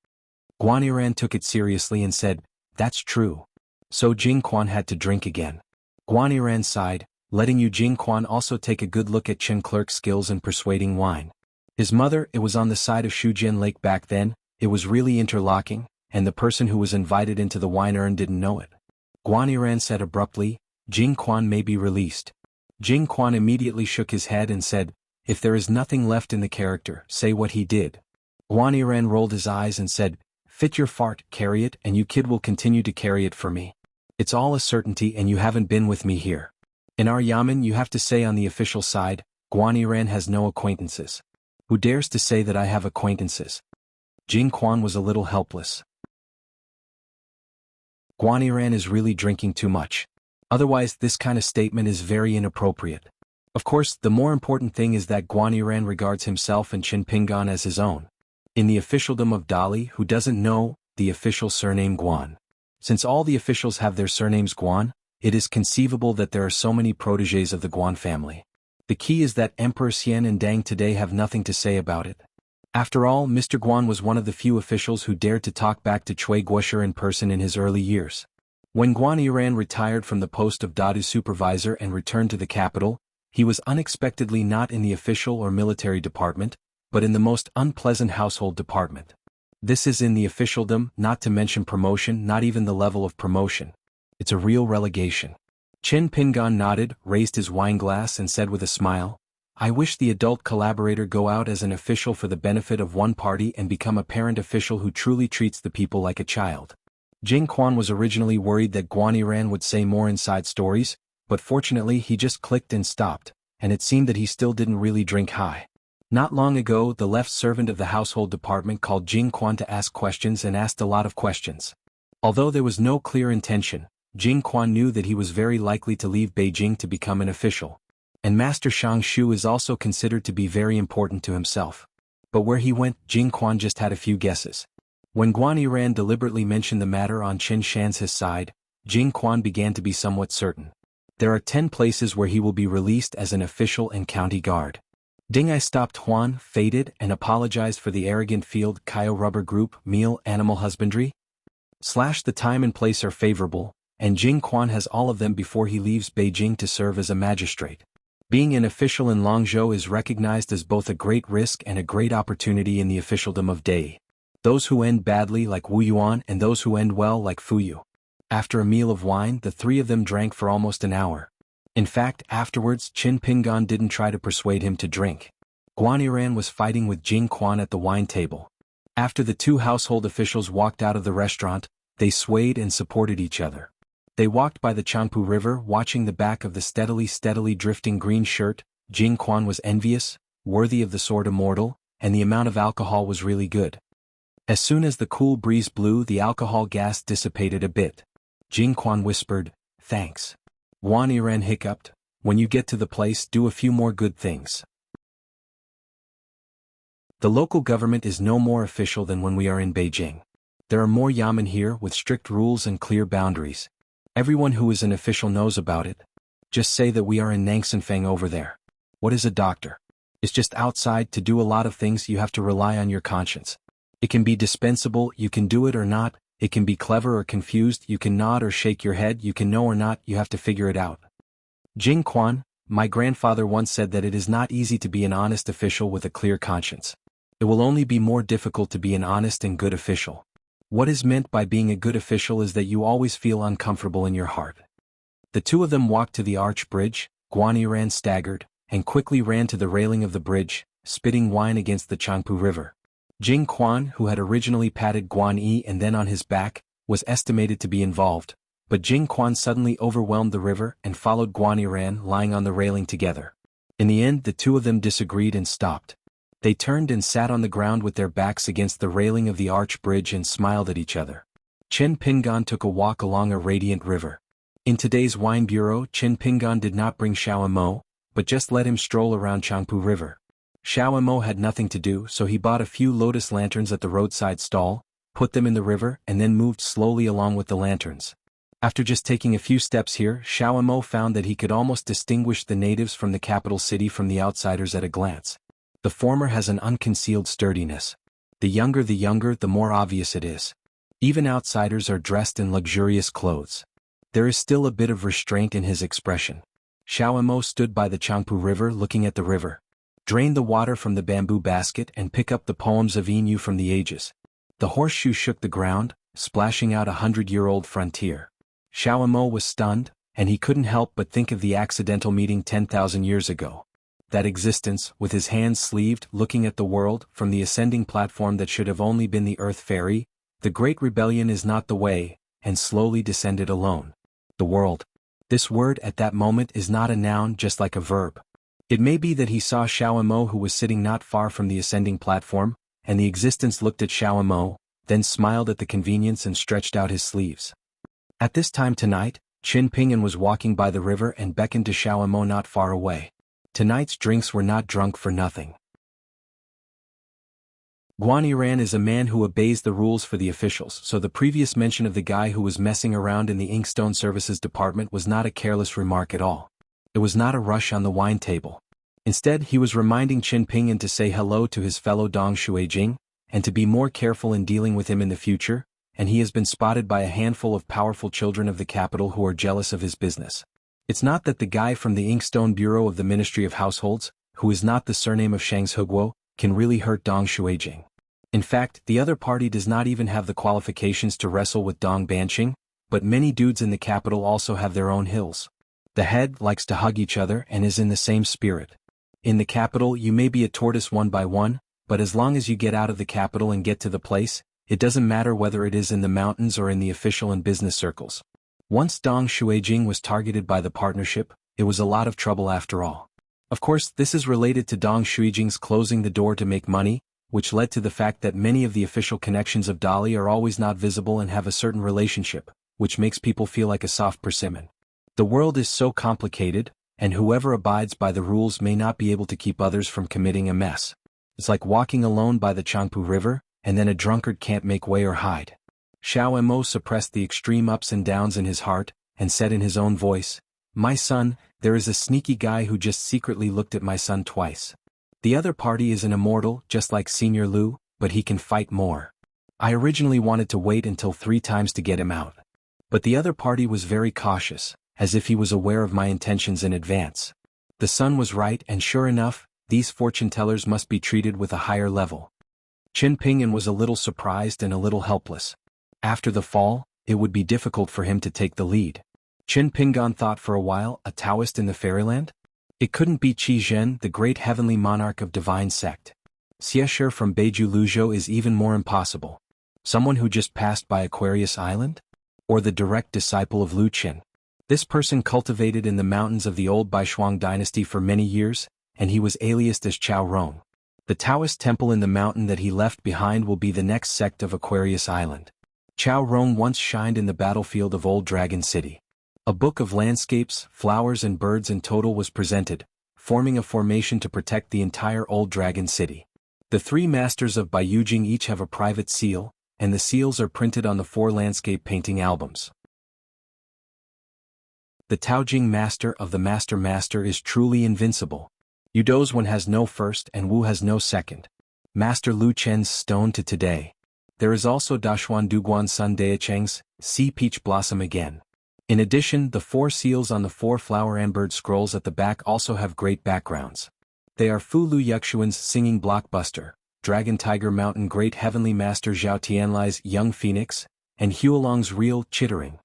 Guan took it seriously and said, that's true. So Jing Quan had to drink again. Guan sighed, letting Jing Quan also take a good look at Qin Clerk's skills in persuading wine. His mother, it was on the side of Shujian Lake back then, it was really interlocking, and the person who was invited into the wine urn didn't know it. Guan said abruptly, Jing Quan may be released. Jing Quan immediately shook his head and said, if there is nothing left in the character, say what he did. Guan rolled his eyes and said, fit your fart, carry it, and you kid will continue to carry it for me. It's all a certainty and you haven't been with me here. In our yamen you have to say on the official side, Guan has no acquaintances. Who dares to say that I have acquaintances? Jing Quan was a little helpless. Guan is really drinking too much. Otherwise this kind of statement is very inappropriate. Of course, the more important thing is that Xuanhuan regards himself and Qin Pingan as his own. In the officialdom of Dali, who doesn't know the official surname Guan? Since all the officials have their surnames Guan, it is conceivable that there are so many protégés of the Guan family. The key is that Emperor Xian and Dang today have nothing to say about it. After all, Mr. Guan was one of the few officials who dared to talk back to Cui Guoshi in person in his early years. When Xuanhuan retired from the post of Dadu supervisor and returned to the capital, he was unexpectedly not in the official or military department, but in the most unpleasant household department. This is in the officialdom, not to mention promotion, not even the level of promotion. It's a real relegation. Qin Pingan nodded, raised his wineglass and said with a smile, "I wish the adult collaborator go out as an official for the benefit of one party and become a parent official who truly treats the people like a child." Xuanhuan was originally worried that Xuanhuan would say more inside stories, but fortunately he just clicked and stopped, and it seemed that he still didn't really drink high. Not long ago, the left servant of the household department called Xuanhuan to ask questions and asked a lot of questions. Although there was no clear intention, Xuanhuan knew that he was very likely to leave Beijing to become an official. And Master Xianxia is also considered to be very important to himself. But where he went, Xuanhuan just had a few guesses. When Xuanhuan deliberately mentioned the matter on Qin Shan's side, Xuanhuan began to be somewhat certain. There are 10 places where he will be released as an official and county guard. Ding I stopped Huan, faded, and apologized for the arrogant field Kyo rubber group, meal, animal husbandry. The time and place are favorable, and Xuanhuan has all of them before he leaves Beijing to serve as a magistrate. Being an official in Longzhou is recognized as both a great risk and a great opportunity in the officialdom of Dai. Those who end badly like Wu Yuan and those who end well like Fu Yu. After a meal of wine, the three of them drank for almost an hour. In fact, afterwards, Qin Pingan didn't try to persuade him to drink. Xuanhuan was fighting with Xuanhuan at the wine table. After the two household officials walked out of the restaurant, they swayed and supported each other. They walked by the Changpu River, watching the back of the steadily drifting green shirt. Xuanhuan was envious, worthy of the sword immortal, and the amount of alcohol was really good. As soon as the cool breeze blew, the alcohol gas dissipated a bit. Xuanhuan whispered, "Thanks." Xuanhuan hiccuped, "When you get to the place, do a few more good things." The local government is no more official than when we are in Beijing. There are more yamen here with strict rules and clear boundaries. Everyone who is an official knows about it. Just say that we are in Nangsanfang over there. What is a doctor? It's just outside. To do a lot of things you have to rely on your conscience. It can be dispensable, you can do it or not. It can be clever or confused, you can nod or shake your head, you can know or not, you have to figure it out. Xuanhuan, my grandfather once said that it is not easy to be an honest official with a clear conscience. It will only be more difficult to be an honest and good official. What is meant by being a good official is that you always feel uncomfortable in your heart. The two of them walked to the arch bridge. Xuanhuan staggered, and quickly ran to the railing of the bridge, spitting wine against the Changpu River. Xuanhuan, who had originally patted Guan Yi and then on his back, was estimated to be involved, but Xuanhuan suddenly overwhelmed the river and followed Xuanhuan lying on the railing together. In the end, the two of them disagreed and stopped. They turned and sat on the ground with their backs against the railing of the arch bridge and smiled at each other. Qin Pingan took a walk along a radiant river. In today's wine bureau, Qin Pingan did not bring Xiao, but just let him stroll around Changpu River. Xiao had nothing to do, so he bought a few lotus lanterns at the roadside stall, put them in the river and then moved slowly along with the lanterns. After just taking a few steps here, Xiao found that he could almost distinguish the natives from the capital city from the outsiders at a glance. The former has an unconcealed sturdiness. The younger, the more obvious it is. Even outsiders are dressed in luxurious clothes. There is still a bit of restraint in his expression. Xiao stood by the Changpu River looking at the river. Drain the water from the bamboo basket and pick up the poems of Inu from the ages. The horseshoe shook the ground, splashing out 100-year-old frontier. Xiao was stunned, and he couldn't help but think of the accidental meeting 10,000 years ago. That existence, with his hands sleeved, looking at the world from the ascending platform that should have only been the Earth Fairy, the great rebellion is not the way, and slowly descended alone. The world. This word at that moment is not a noun, just like a verb. It may be that he saw Xiao who was sitting not far from the ascending platform, and the existence looked at Xiao, then smiled at the convenience and stretched out his sleeves. At this time tonight, Qin Pingan was walking by the river and beckoned to Xiao not far away. Tonight's drinks were not drunk for nothing. Xuanhuan is a man who obeys the rules for the officials, so the previous mention of the guy who was messing around in the Inkstone Services department was not a careless remark at all. It was not a rush on the wine table. Instead, he was reminding Qin Pingyuan to say hello to his fellow Dong Xuejing, and to be more careful in dealing with him in the future, and he has been spotted by a handful of powerful children of the capital who are jealous of his business. It's not that the guy from the Inkstone Bureau of the Ministry of Households, who is not the surname of Shangshiguo, can really hurt Dong Xuejing. In fact, the other party does not even have the qualifications to wrestle with Dong Banqing, but many dudes in the capital also have their own hills. The head likes to hug each other and is in the same spirit. In the capital you may be a tortoise one by one, but as long as you get out of the capital and get to the place, it doesn't matter whether it is in the mountains or in the official and business circles. Once Dong Xuejing was targeted by the partnership, it was a lot of trouble after all. Of course, this is related to Dong Xuejing's closing the door to make money, which led to the fact that many of the official connections of Dali are always not visible and have a certain relationship, which makes people feel like a soft persimmon. The world is so complicated, and whoever abides by the rules may not be able to keep others from committing a mess. It's like walking alone by the Changpu River, and then a drunkard can't make way or hide. Xiaomo suppressed the extreme ups and downs in his heart, and said in his own voice, "My son, there is a sneaky guy who just secretly looked at my son twice. The other party is an immortal, just like Senior Lu, but he can fight more. I originally wanted to wait until 3 times to get him out. But the other party was very cautious, as if he was aware of my intentions in advance. The son was right, and sure enough, these fortune tellers must be treated with a higher level." Qin Pingyuan was a little surprised and a little helpless. After the fall, it would be difficult for him to take the lead. Qin Pingyuan thought for a while, a Taoist in the fairyland? It couldn't be Qi Zhen, the great heavenly monarch of divine sect. Xiexia from Beiju Luzhou is even more impossible. Someone who just passed by Aquarius Island? Or the direct disciple of Lu Qin. This person cultivated in the mountains of the old Baishuang dynasty for many years, and he was aliased as Chao Rong. The Taoist temple in the mountain that he left behind will be the next sect of Aquarius Island. Chao Rong once shined in the battlefield of Old Dragon City. A book of landscapes, flowers and birds in total was presented, forming a formation to protect the entire Old Dragon City. The 3 masters of Baiyujing each have a private seal, and the seals are printed on the 4 landscape painting albums. The Taojing master of the master is truly invincible. Yudo's one has no first and Wu has no second. Master Lu Chen's stone to today. There is also Dashuan Duguan Sun Daecheng's Sea Peach Blossom again. In addition, the 4 seals on the 4 flower and bird scrolls at the back also have great backgrounds. They are Fu Lu Yuxuan's Singing Blockbuster, Dragon Tiger Mountain Great Heavenly Master Zhao Tianlai's Young Phoenix, and Huolong's Real Chittering.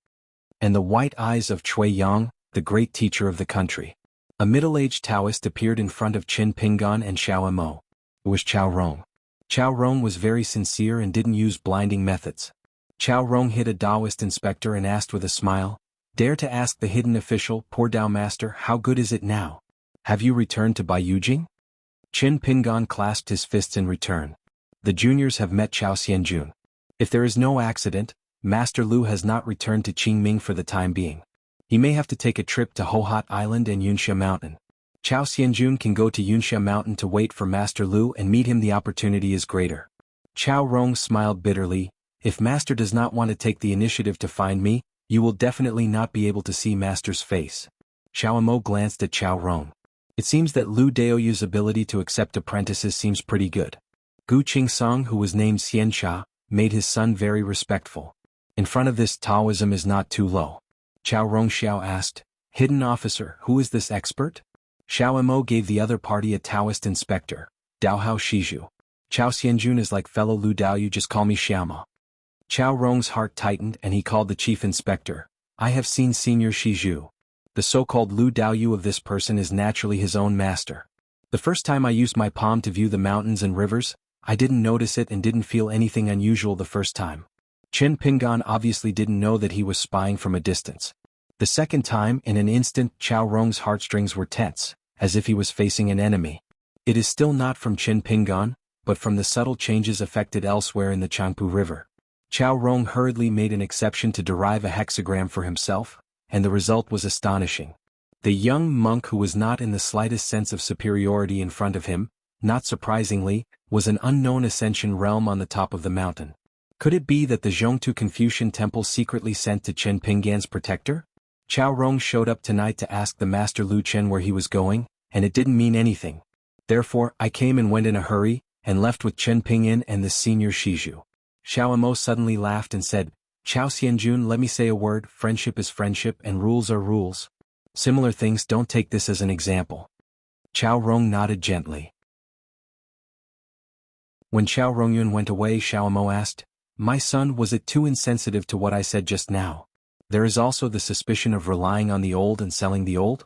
And the white eyes of Cui Yang, the great teacher of the country. A middle-aged Taoist appeared in front of Qin Pingyuan and Xiaomo. It was Chao Rong. Chao Rong was very sincere and didn't use blinding methods. Chao Rong hit a Taoist inspector and asked with a smile, "Dare to ask the hidden official, poor Tao master, how good is it now? Have you returned to Baiyujing?" Qin Pingyuan clasped his fists in return. "The juniors have met Chao Xianjun. If there is no accident, Master Lu has not returned to Qingming for the time being. He may have to take a trip to Hohhot Island and Yunxia Mountain. Chao Xianjun can go to Yunxia Mountain to wait for Master Lu and meet him. The opportunity is greater." Chao Rong smiled bitterly. "If Master does not want to take the initiative to find me, you will definitely not be able to see Master's face." Xiaomo glanced at Chao Rong. It seems that Lu Daoyu's ability to accept apprentices seems pretty good. Gu Qingsong, who was named xianxia, made his son very respectful. In front of this, Taoism is not too low. Chao Rongxiao asked, "Hidden officer, who is this expert?" Xiaomo gave the other party a Taoist inspector, Daohao Shizhu. "Chao Xianjun is like fellow Lu Daoyu, just call me Xiaoma." Chao Rong's heart tightened and he called the chief inspector. "I have seen Senior Shizhu. The so-called Lu Daoyu of this person is naturally his own master. The first time I used my palm to view the mountains and rivers, I didn't notice it and didn't feel anything unusual the first time. Qin Pingyuan obviously didn't know that he was spying from a distance. The second time, in an instant, Chao Rong's heartstrings were tense, as if he was facing an enemy. It is still not from Qin Pingyuan, but from the subtle changes affected elsewhere in the Changpu River. Chao Rong hurriedly made an exception to derive a hexagram for himself, and the result was astonishing. The young monk, who was not in the slightest sense of superiority in front of him, not surprisingly, was an unknown ascension realm on the top of the mountain. Could it be that the Zhongtu Confucian temple secretly sent to Chen Pinggan's protector? Chao Rong showed up tonight to ask the master Lu Chen where he was going, and it didn't mean anything. Therefore, I came and went in a hurry, and left with Chen Pinggan and the senior Shiju. Xiaomo suddenly laughed and said, Chao Xianjun, let me say a word, friendship is friendship and rules are rules. Similar things, don't take this as an example. Chao Rong nodded gently. When Chao Rongyun went away, Xiaomo asked, My son, was it too insensitive to what I said just now? There is also the suspicion of relying on the old and selling the old?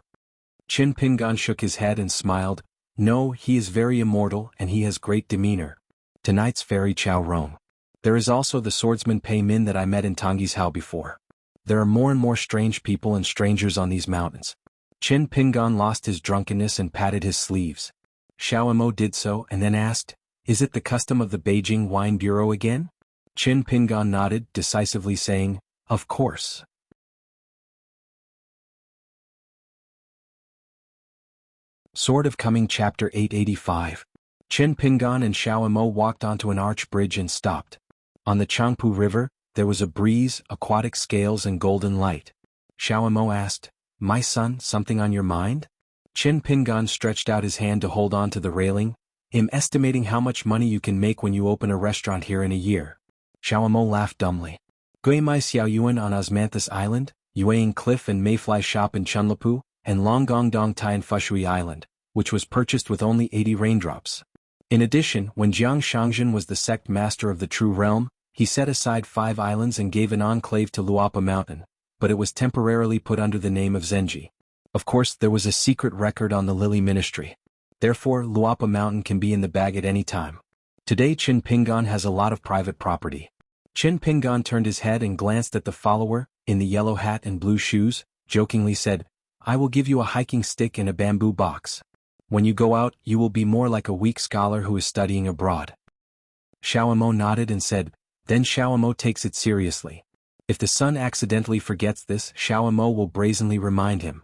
Qin Pinggan shook his head and smiled. No, he is very immortal and he has great demeanor. Tonight's fairy Chao Rong. There is also the swordsman Pei Min that I met in Tongyi's Hao before. There are more and more strange people and strangers on these mountains. Qin Pinggan lost his drunkenness and patted his sleeves. Xiaomo did so and then asked, Is it the custom of the Beijing Wine Bureau again? Qin Pinggan nodded, decisively saying, Of course. Sword of Coming Chapter 885. Qin Pinggan and Xiaomo walked onto an arch bridge and stopped. On the Changpu River, there was a breeze, aquatic scales and golden light. Xiaomo asked, My son, something on your mind? Qin Pinggan stretched out his hand to hold on to the railing. I'm estimating how much money you can make when you open a restaurant here in a year. Xiaomo laughed dumbly. Guimai Xiaoyuan on Osmanthus Island, Yueying Cliff and Mayfly Shop in Chunlapu, and Longgongdong Tai in Fushui Island, which was purchased with only 80 raindrops. In addition, when Jiang Shangzhen was the sect master of the True Realm, he set aside 5 islands and gave an enclave to Luapa Mountain, but it was temporarily put under the name of Zenji. Of course, there was a secret record on the Lily Ministry. Therefore, Luapa Mountain can be in the bag at any time. Today Qin Pinggan has a lot of private property. Qin Pinggan turned his head and glanced at the follower, in the yellow hat and blue shoes, jokingly said, I will give you a hiking stick and a bamboo box. When you go out, you will be more like a weak scholar who is studying abroad. Xiaomo nodded and said, Then Xiaomo takes it seriously. If the son accidentally forgets this, Xiaomo will brazenly remind him.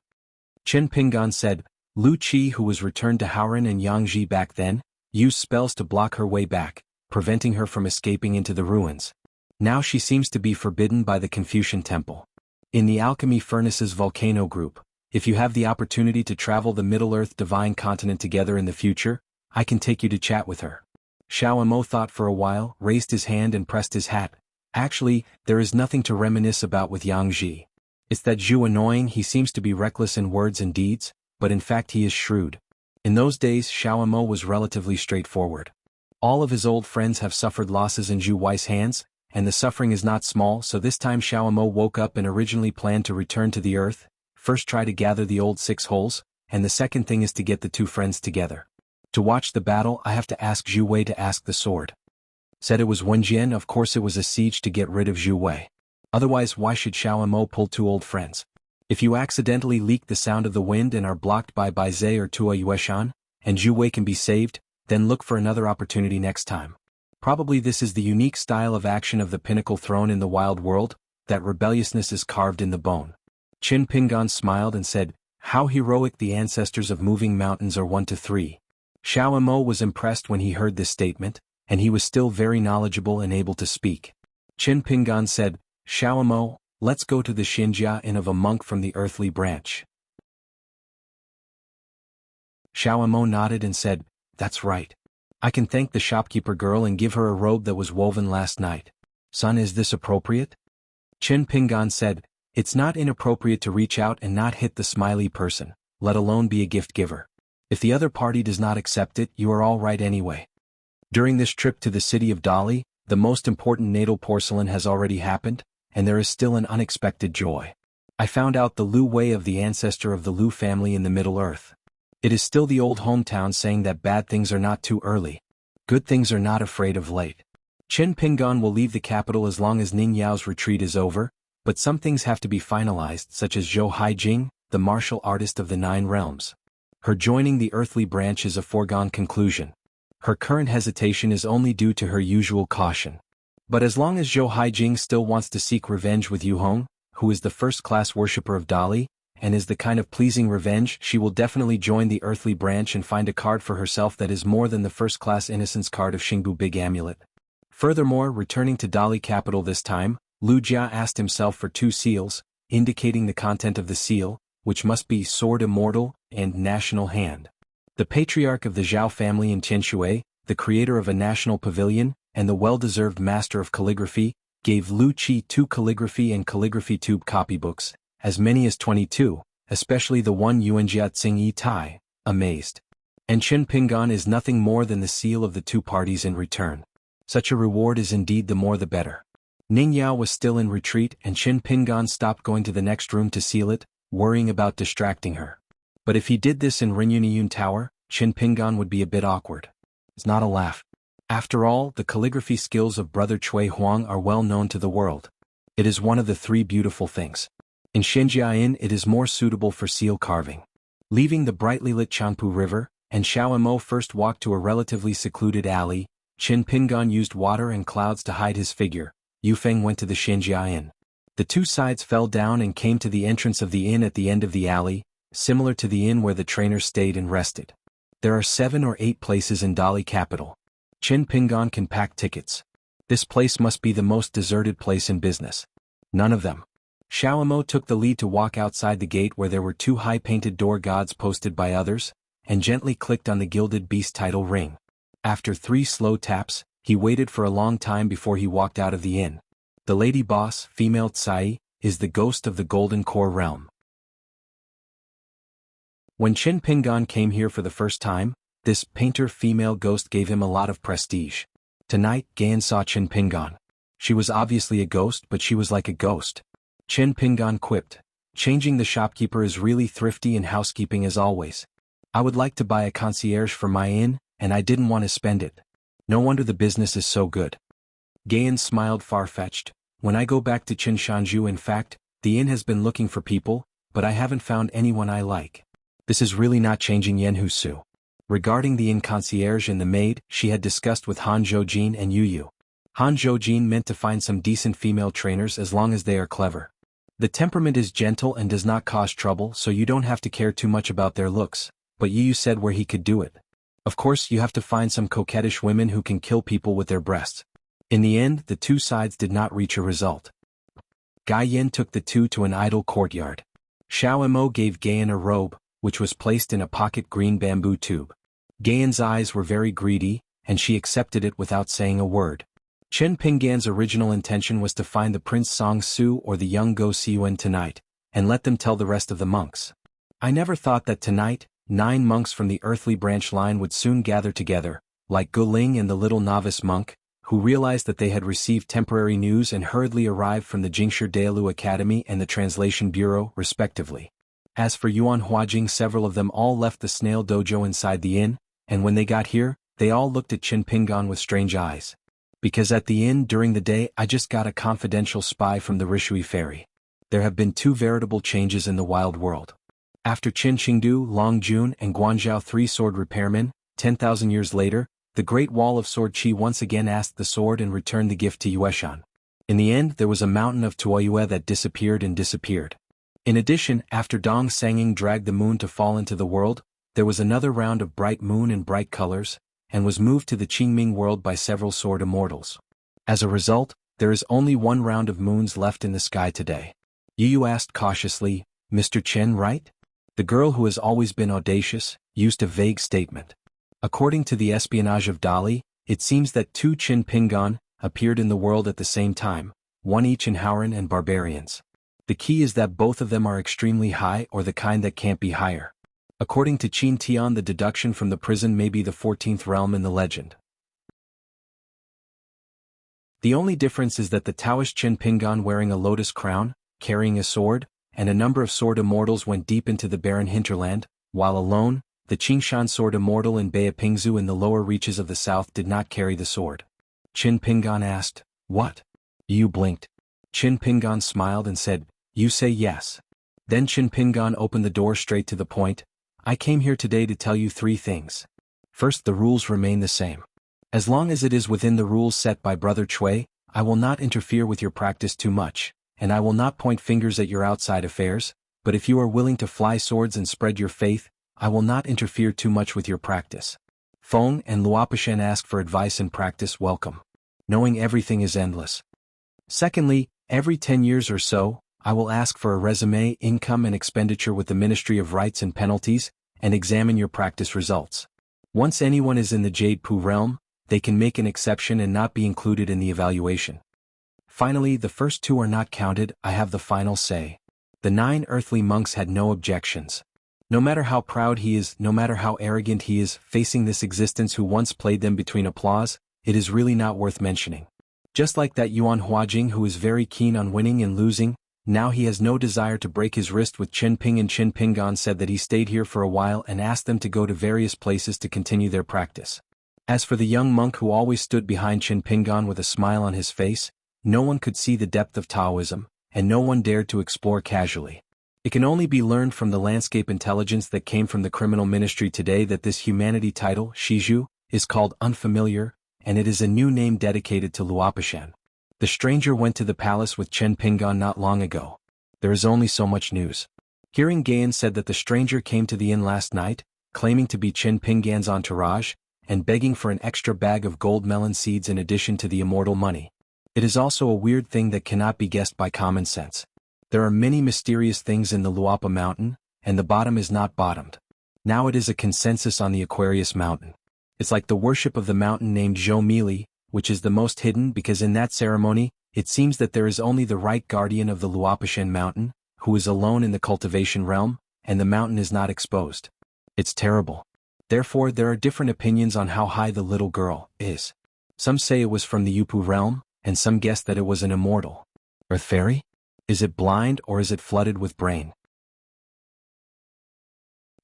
Qin Pinggan said, Lu Qi, who was returned to Haoran and Yangji back then, used spells to block her way back, preventing her from escaping into the ruins. Now she seems to be forbidden by the Confucian temple. In the Alchemy Furnaces volcano group, if you have the opportunity to travel the Middle-earth divine continent together in the future, I can take you to chat with her. Xiaomo thought for a while, raised his hand and pressed his hat. Actually, there is nothing to reminisce about with Yangji. It's that Zhu annoying, he seems to be reckless in words and deeds, but in fact he is shrewd. In those days Xiaomo was relatively straightforward. All of his old friends have suffered losses in Zhu Wei's hands, and the suffering is not small, so this time Xiaomo woke up and originally planned to return to the earth, first try to gather the old 6 holes, and the second thing is to get the 2 friends together. To watch the battle I have to ask Zhu Wei to ask the sword. Said it was Wenjian, of course it was a siege to get rid of Zhu Wei. Otherwise why should Xiaomo pull 2 old friends? If you accidentally leak the sound of the wind and are blocked by Baizhe or Tua Yueshan, and Zhu Wei can be saved, then look for another opportunity next time. Probably this is the unique style of action of the pinnacle throne in the wild world, that rebelliousness is carved in the bone. Qin Pinggan smiled and said, How heroic the ancestors of moving mountains are 1 to 3. Xiaomo was impressed when he heard this statement, and he was still very knowledgeable and able to speak. Qin Pinggan said, Xiaomo, let's go to the xianxia inn of a monk from the earthly branch. Xiaomo nodded and said, That's right. I can thank the shopkeeper girl and give her a robe that was woven last night. Son, is this appropriate? Qin Pinggan said, It's not inappropriate to reach out and not hit the smiley person, let alone be a gift giver. If the other party does not accept it, you are all right anyway. During this trip to the city of Dali, the most important natal porcelain has already happened, and there is still an unexpected joy. I found out the Lu Wei of the ancestor of the Lu family in the Middle Earth. It is still the old hometown saying that bad things are not too early. Good things are not afraid of late. Qin Pinggan will leave the capital as long as Ning Yao's retreat is over, but some things have to be finalized, such as Zhou Haijing, the martial artist of the 9 realms. Her joining the earthly branch is a foregone conclusion. Her current hesitation is only due to her usual caution. But as long as Zhou Haijing still wants to seek revenge with Yu Hong, who is the first-class worshipper of Dali, and is the kind of pleasing revenge, she will definitely join the earthly branch and find a card for herself that is more than the first-class innocence card of Xingbu Big Amulet. Furthermore, returning to Dali capital this time, Lu Jia asked himself for 2 seals, indicating the content of the seal, which must be Sword Immortal and National Hand. The patriarch of the Zhao family in Tianshui, the creator of a national pavilion, and the well-deserved master of calligraphy, gave Lu Qi 2 calligraphy and calligraphy tube copybooks, as many as 22, especially the one Yuanjia Tsing Yi Tai, amazed. And Qin Pingan is nothing more than the seal of the 2 parties in return. Such a reward is indeed the more the better. Ning Yao was still in retreat and Qin Pingan stopped going to the next room to seal it, worrying about distracting her. But if he did this in Rinyuniyun Tower, Qin Pingan would be a bit awkward. It's not a laugh. After all, the calligraphy skills of Brother Cui Huang are well known to the world. It is one of the 3 beautiful things. In Shenjiayin it is more suitable for seal carving. Leaving the brightly lit Changpu River, and Xiao Mo first walked to a relatively secluded alley, Qin Pingan used water and clouds to hide his figure. Yu Feng went to the Shenjia Inn. The 2 sides fell down and came to the entrance of the inn at the end of the alley, similar to the inn where the trainer stayed and rested. There are 7 or 8 places in Dali capital. Qin Pingan can pack tickets. This place must be the most deserted place in business. None of them. Xiao Mo took the lead to walk outside the gate where there were 2 high-painted door gods posted by others, and gently clicked on the gilded beast title ring. After 3 slow taps, he waited for a long time before he walked out of the inn. The lady boss, female Tsai, is the ghost of the Golden Core realm. When Qin Pingan came here for the first time, this painter female ghost gave him a lot of prestige. Tonight, Gan saw Qin Pingan. She was obviously a ghost, but she was like a ghost. Qin Pingan quipped, "Changing the shopkeeper is really thrifty and housekeeping as always. I would like to buy a concierge for my inn, and I didn't want to spend it. No wonder the business is so good." Gan smiled far-fetched. "When I go back to Qinshanju, in fact, the inn has been looking for people, but I haven't found anyone I like. This is really not changing Yenhu Su." Regarding the inn concierge and the maid, she had discussed with Han Zhoujin and Yu Yu. Han Zhoujin meant to find some decent female trainers as long as they are clever. The temperament is gentle and does not cause trouble, so you don't have to care too much about their looks, but Yu Yu said where he could do it. Of course, you have to find some coquettish women who can kill people with their breasts. In the end, the 2 sides did not reach a result. Gai Yin took the 2 to an idle courtyard. Xiao Mo gave Gayan a robe, which was placed in a pocket green bamboo tube. Gayan's eyes were very greedy, and she accepted it without saying a word. Qin Pingan's original intention was to find the Prince Song Su or the young Go Siyuan tonight, and let them tell the rest of the monks. I never thought that tonight, 9 monks from the earthly branch line would soon gather together, like Gu Ling and the little novice monk, who realized that they had received temporary news and hurriedly arrived from the Jingshi Daelu Academy and the Translation Bureau, respectively. As for Yuan Huajing, several of them all left the snail dojo inside the inn, and when they got here, they all looked at Qin Pingan with strange eyes. Because at the inn during the day I just got a confidential spy from the Rishui Ferry. There have been 2 veritable changes in the wild world. After Qin Qingdu, Long Jun and Guanzhao 3 sword repairmen, 10,000 years later, the Great Wall of Sword Qi once again asked the sword and returned the gift to Yueshan. In the end, there was a mountain of Tuoyue that disappeared and disappeared. In addition, after Dong Sanging dragged the moon to fall into the world, there was another round of bright moon in bright colors, and was moved to the Qingming world by several sword immortals. As a result, there is only 1 round of moons left in the sky today. Yu Yu asked cautiously, "Mr. Chen, right?" The girl who has always been audacious, used a vague statement. According to the espionage of Dali, it seems that 2 Qin Pingan appeared in the world at the same time, 1 each in Howran and Barbarians. The key is that both of them are extremely high or the kind that can't be higher. According to Qin Tian, the deduction from the prison may be the 14th realm in the legend. The only difference is that the Taoist Qin Pingan wearing a lotus crown, carrying a sword, and a number of sword immortals went deep into the barren hinterland, while alone, the Qingshan sword immortal in Beipingzu in the lower reaches of the south did not carry the sword. Qin Pingan asked, "What?" Yu blinked. Qin Pingan smiled and said, "You say yes." Then Qin Pingan opened the door straight to the point. "I came here today to tell you 3 things. First, the rules remain the same. As long as it is within the rules set by Brother Cui, I will not interfere with your practice too much, and I will not point fingers at your outside affairs, but if you are willing to fly swords and spread your faith, I will not interfere too much with your practice. Feng and Luopishan ask for advice and practice welcome. Knowing everything is endless. Secondly, every 10 years or so, I will ask for a resume, income and expenditure with the Ministry of Rights and Penalties, and examine your practice results. Once anyone is in the Jade Pu realm, they can make an exception and not be included in the evaluation. Finally, the first two are not counted, I have the final say. The 9 earthly monks had no objections. No matter how proud he is, no matter how arrogant he is, facing this existence who once played them between applause, it is really not worth mentioning. Just like that Yuan Huajing who is very keen on winning and losing, now he has no desire to break his wrist with Qin Ping, and Qin Pingan said that he stayed here for a while and asked them to go to various places to continue their practice. As for the young monk who always stood behind Qin Pingan with a smile on his face, no one could see the depth of Taoism, and no one dared to explore casually. It can only be learned from the landscape intelligence that came from the criminal ministry today that this humanity title, Shizhu, is called unfamiliar, and it is a new name dedicated to Luopishan. The stranger went to the palace with Qin Pingan not long ago. There is only so much news. Hearing Gayan said that the stranger came to the inn last night, claiming to be Qin Pingan's entourage, and begging for an extra bag of gold melon seeds in addition to the immortal money. It is also a weird thing that cannot be guessed by common sense. There are many mysterious things in the Luopa mountain, and the bottom is not bottomed. Now it is a consensus on the Aquarius mountain. It's like the worship of the mountain named Zhou Mili, which is the most hidden because in that ceremony, it seems that there is only the right guardian of the Luopishan mountain, who is alone in the cultivation realm, and the mountain is not exposed. It's terrible. Therefore there are different opinions on how high the little girl is. Some say it was from the Yupu realm, and some guess that it was an immortal. Earth fairy? Is it blind or is it flooded with brain?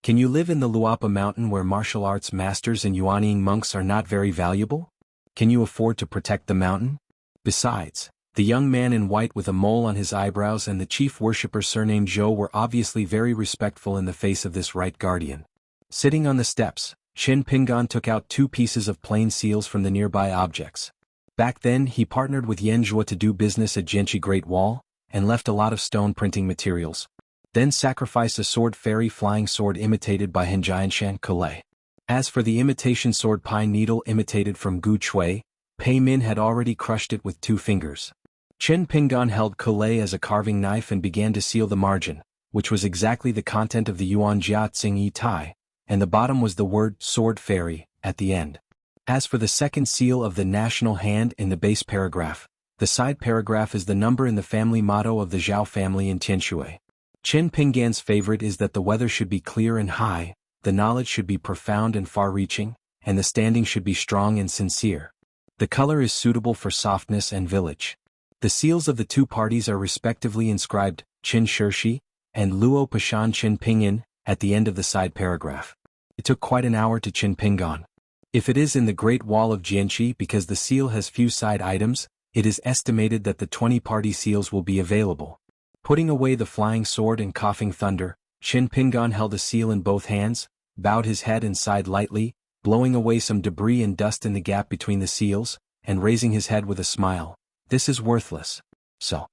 Can you live in the Luopa mountain where martial arts masters and Yuanying monks are not very valuable? Can you afford to protect the mountain? Besides, the young man in white with a mole on his eyebrows and the chief worshipper surnamed Zhou were obviously very respectful in the face of this right guardian. Sitting on the steps, Qin Pingan took out 2 pieces of plain seals from the nearby objects. Back then he partnered with Yan Zhuo to do business at Jianghu Great Wall, and left a lot of stone printing materials. Then sacrificed a sword fairy flying sword imitated by Henjianshan Kulei. As for the imitation sword pine needle imitated from Gu Chui, Pei Min had already crushed it with 2 fingers. Qin Pingan held Kulei as a carving knife and began to seal the margin, which was exactly the content of the Yuan Jia Tsing Yi Tai, and the bottom was the word sword fairy at the end. As for the second seal of the national hand in the base paragraph, the side paragraph is the number in the family motto of the Zhao family in Tianshui. Qin Pingan's favorite is that the weather should be clear and high, the knowledge should be profound and far-reaching, and the standing should be strong and sincere. The color is suitable for softness and village. The seals of the 2 parties are respectively inscribed Qin Shirshi and Luo Pashan Qin Pinyin at the end of the side paragraph. It took quite an hour to Qin Pingan. If it is in the Great Wall of Jianghu because the seal has few side items, it is estimated that the 20-party seals will be available. Putting away the flying sword and coughing thunder, Qin Pingan held a seal in both hands, bowed his head and sighed lightly, blowing away some debris and dust in the gap between the seals, and raising his head with a smile. This is worthless. So.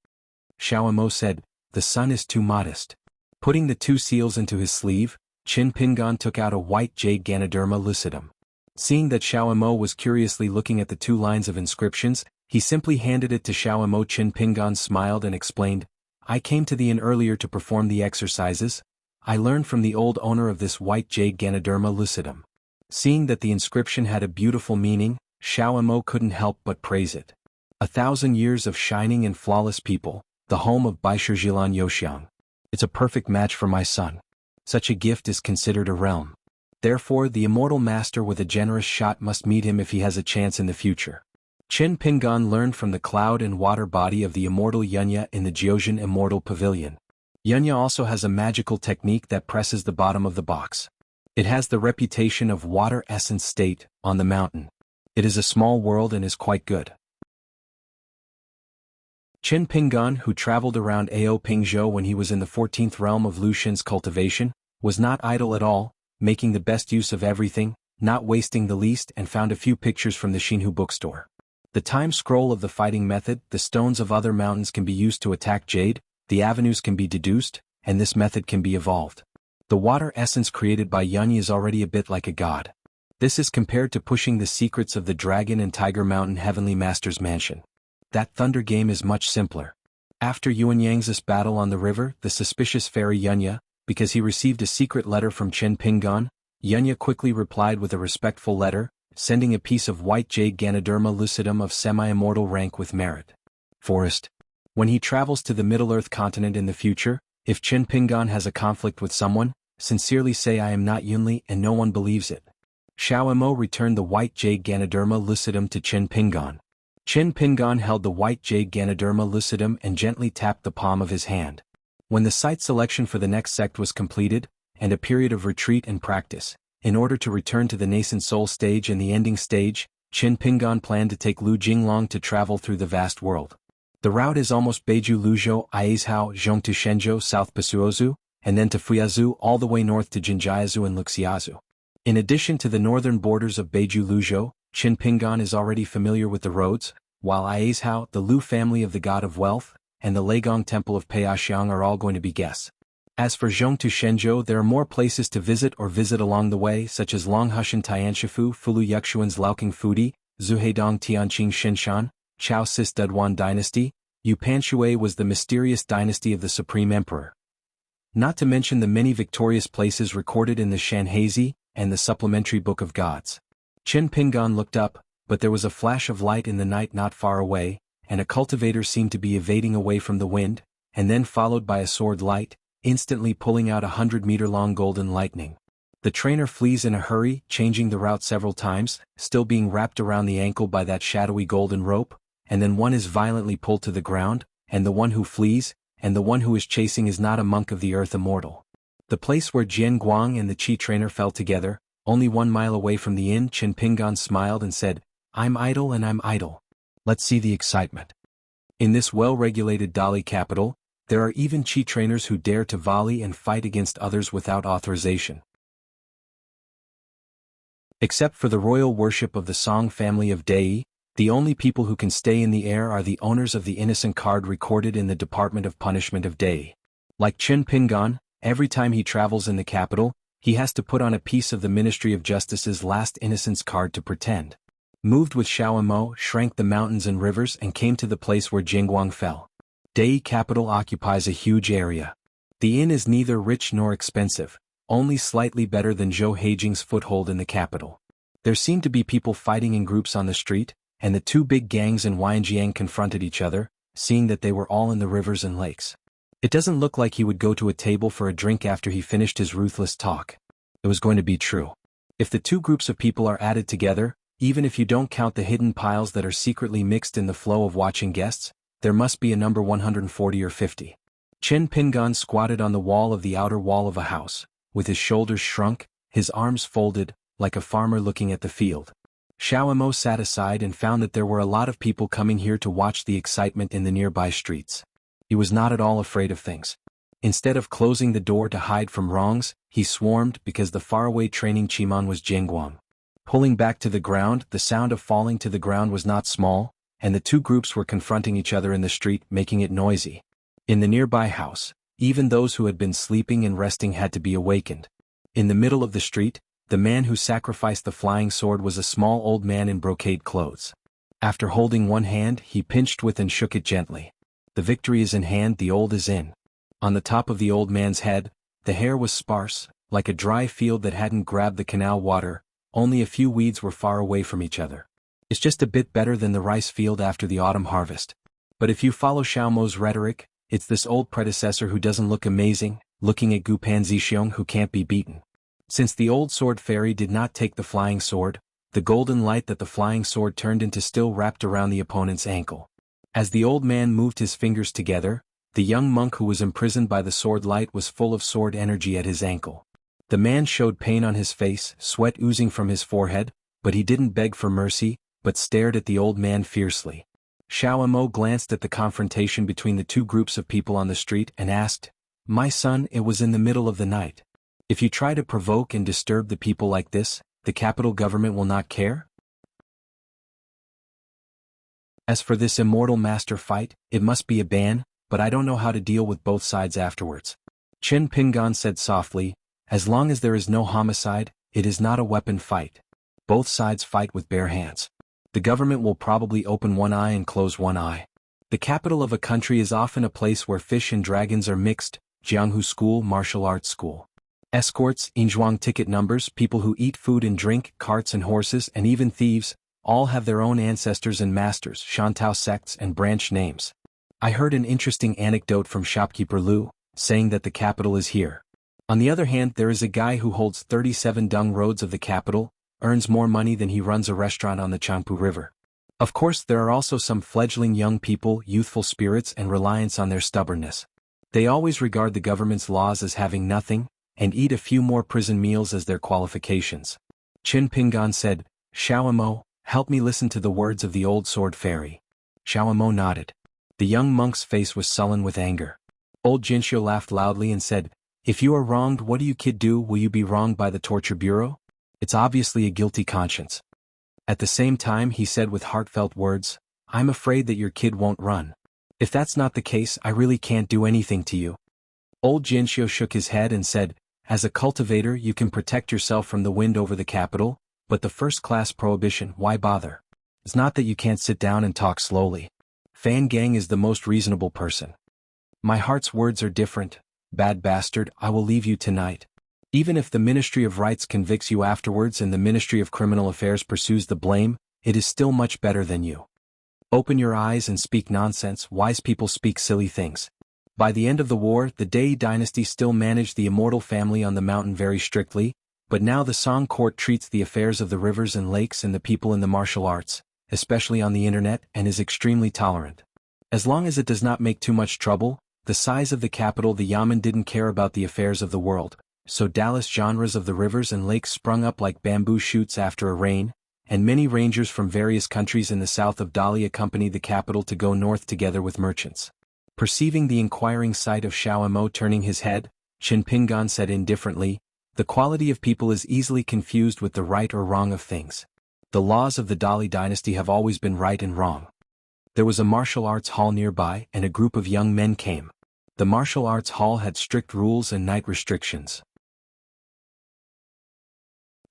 Xiaomo said, the sun is too modest. Putting the 2 seals into his sleeve, Qin Pingan took out a white jade Ganoderma lucidum. Seeing that Xiaomo was curiously looking at the 2 lines of inscriptions, he simply handed it to Xiaomo. Qin Pingan smiled and explained, I came to the inn earlier to perform the exercises. I learned from the old owner of this white jade Ganoderma lucidum. Seeing that the inscription had a beautiful meaning, Xiaomo couldn't help but praise it. 1,000 years of shining and flawless people, the home of Baishijilan Yoxiang. It's a perfect match for my son. Such a gift is considered a realm. Therefore the immortal master with a generous shot must meet him if he has a chance in the future. Qin Pingan learned from the cloud and water body of the immortal Yunya in the Jiozhen Immortal Pavilion. Yunya also has a magical technique that presses the bottom of the box. It has the reputation of water essence state on the mountain. It is a small world and is quite good. Qin Pingan, who traveled around Ao Pingzhou when he was in the 14th realm of Lucian's cultivation, was not idle at all, making the best use of everything, not wasting the least, and found a few pictures from the Xianhu bookstore. The time scroll of the fighting method, the stones of other mountains can be used to attack jade, the avenues can be deduced, and this method can be evolved. The water essence created by Xianxia is already a bit like a god. This is compared to pushing the secrets of the Dragon and Tiger Mountain Heavenly Master's mansion. That thunder game is much simpler. After Yuan Yang's battle on the river, the suspicious fairy Xianxia, because he received a secret letter from Chen Pingan, Xianxia quickly replied with a respectful letter, sending a piece of white jade Ganoderma lucidum of semi-immortal rank with merit. Forest. When he travels to the Middle-earth continent in the future, if Chen Pingan has a conflict with someone, sincerely say I am not Yunli and no one believes it. Xiao Mo returned the white jade Ganoderma lucidum to Chen Pingan. Chen Pingan held the white jade Ganoderma lucidum and gently tapped the palm of his hand. When the site selection for the next sect was completed, and a period of retreat and practice, in order to return to the nascent soul stage and the ending stage, Chen Pingan planned to take Lu Jinglong to travel through the vast world. The route is almost Beiju Luzhou, Aizhao, Zhongtu Shenzhou, South Pasuozu, and then to Fuyazu all the way north to Jinjiazu and Luxiazu. In addition to the northern borders of Beiju Luzhou, Chen Pingan is already familiar with the roads, while Aizhao, the Lu family of the god of wealth, and the Leigong temple of Peixiang are all going to be guests. As for Zhongtu Shenzhou, there are more places to visit along the way, such as Longhushan Tianshifu, Fulu Yuxuan's Laoking Fudi, Zuheidong Tianqing Shinshan, Chao Sis Duduan dynasty. Yu Panshui was the mysterious dynasty of the Supreme Emperor. Not to mention the many victorious places recorded in the Shanhazi and the Supplementary Book of Gods. Chen Pingan looked up, but there was a flash of light in the night not far away, and a cultivator seemed to be evading away from the wind, and then followed by a sword light, instantly pulling out 100-meter-long golden lightning. The trainer flees in a hurry, changing the route several times, still being wrapped around the ankle by that shadowy golden rope, and then one is violently pulled to the ground, and the one who flees, and the one who is chasing is not a monk of the earth immortal. The place where Jian Guang and the Qi trainer fell together, only 1 mile away from the inn, Chen Pingan smiled and said, I'm idle and I'm idle. Let's see the excitement. In this well-regulated Dali capital, there are even Qi trainers who dare to volley and fight against others without authorization. Except for the royal worship of the Song family of Dei, the only people who can stay in the air are the owners of the innocent card recorded in the Department of Punishment of Dei. Like Chen Pingan, every time he travels in the capital, he has to put on a piece of the Ministry of Justice's last innocence card to pretend. Moved with Xiao Mo, shrank the mountains and rivers and came to the place where Jingguang fell. Dei capital occupies a huge area. The inn is neither rich nor expensive, only slightly better than Zhou Heijing's foothold in the capital. There seemed to be people fighting in groups on the street, and the two big gangs in Huanjiang confronted each other, seeing that they were all in the rivers and lakes. It doesn't look like he would go to a table for a drink after he finished his ruthless talk. It was going to be true. If the two groups of people are added together, even if you don't count the hidden piles that are secretly mixed in the flow of watching guests, there must be a number 140 or 50. Chen Pingan squatted on the wall of the outer wall of a house, with his shoulders shrunk, his arms folded, like a farmer looking at the field. Xiao Mo sat aside and found that there were a lot of people coming here to watch the excitement in the nearby streets. He was not at all afraid of things. Instead of closing the door to hide from wrongs, he swarmed because the faraway training Chiman was Jingguang. Pulling back to the ground, the sound of falling to the ground was not small, and the two groups were confronting each other in the street, making it noisy. In the nearby house, even those who had been sleeping and resting had to be awakened. In the middle of the street, the man who sacrificed the flying sword was a small old man in brocade clothes. After holding one hand, he pinched with and shook it gently. The victory is in hand, the old is in. On the top of the old man's head, the hair was sparse, like a dry field that hadn't grabbed the canal water, only a few weeds were far away from each other. It's just a bit better than the rice field after the autumn harvest. But if you follow Xiao Mo's rhetoric, it's this old predecessor who doesn't look amazing, looking at Gu Pan Zixiong who can't be beaten. Since the old sword fairy did not take the flying sword, the golden light that the flying sword turned into still wrapped around the opponent's ankle. As the old man moved his fingers together, the young monk who was imprisoned by the sword light was full of sword energy at his ankle. The man showed pain on his face, sweat oozing from his forehead, but he didn't beg for mercy, but stared at the old man fiercely. Xiao Mo glanced at the confrontation between the two groups of people on the street and asked, "My son, it was in the middle of the night. If you try to provoke and disturb the people like this, the capital government will not care? As for this immortal master fight, it must be a ban, but I don't know how to deal with both sides afterwards." Qin Pingan said softly, as long as there is no homicide, it is not a weapon fight. Both sides fight with bare hands. The government will probably open one eye and close one eye. The capital of a country is often a place where fish and dragons are mixed, jianghu school, martial arts school. Escorts, inzhuang ticket numbers, people who eat food and drink, carts and horses, and even thieves, all have their own ancestors and masters, Shantou sects and branch names. I heard an interesting anecdote from shopkeeper Lu, saying that the capital is here. On the other hand, there is a guy who holds 37 dung roads of the capital, earns more money than he runs a restaurant on the Changpu River. Of course, there are also some fledgling young people, youthful spirits and reliance on their stubbornness. They always regard the government's laws as having nothing, and eat a few more prison meals as their qualifications. Qin Pingan said, Xiaomo, help me listen to the words of the old sword fairy. Xiaomo nodded. The young monk's face was sullen with anger. Old Jinxiu laughed loudly and said, if you are wronged, what do you kid do? Will you be wronged by the torture bureau? It's obviously a guilty conscience. At the same time, he said with heartfelt words, I'm afraid that your kid won't run. If that's not the case, I really can't do anything to you. Old Jinxiu shook his head and said, as a cultivator you can protect yourself from the wind over the capital, but the first-class prohibition, why bother? It's not that you can't sit down and talk slowly. Fan Gang is the most reasonable person. My heart's words are different, bad bastard, I will leave you tonight. Even if the Ministry of Rights convicts you afterwards and the Ministry of Criminal Affairs pursues the blame, it is still much better than you. Open your eyes and speak nonsense, wise people speak silly things. By the end of the war, the Dai dynasty still managed the immortal family on the mountain very strictly, but now the Song court treats the affairs of the rivers and lakes and the people in the martial arts, especially on the internet, and is extremely tolerant. As long as it does not make too much trouble, the size of the capital, the Yamen didn't care about the affairs of the world, so Dallas genres of the rivers and lakes sprung up like bamboo shoots after a rain, and many rangers from various countries in the south of Dali accompanied the capital to go north together with merchants. Perceiving the inquiring sight of Xiaomo turning his head, Qin Pingan said indifferently, the quality of people is easily confused with the right or wrong of things. The laws of the Dali dynasty have always been right and wrong. There was a martial arts hall nearby and a group of young men came. The martial arts hall had strict rules and night restrictions.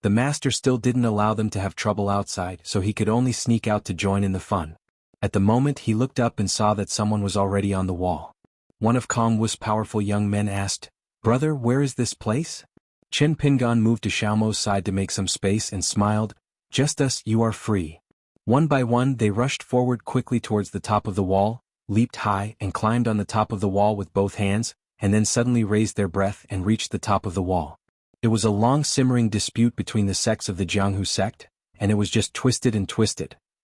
The master still didn't allow them to have trouble outside, so he could only sneak out to join in the fun. At the moment he looked up and saw that someone was already on the wall. One of Kong Wu's powerful young men asked, Brother, where is this place? Qin Pingan moved to Xiaomo's side to make some space and smiled, just us, you are free. One by one they rushed forward quickly towards the top of the wall, leaped high and climbed on the top of the wall with both hands, and then suddenly raised their breath and reached the top of the wall. It was a long simmering dispute between the sects of the Jianghu sect, and it was just twisted,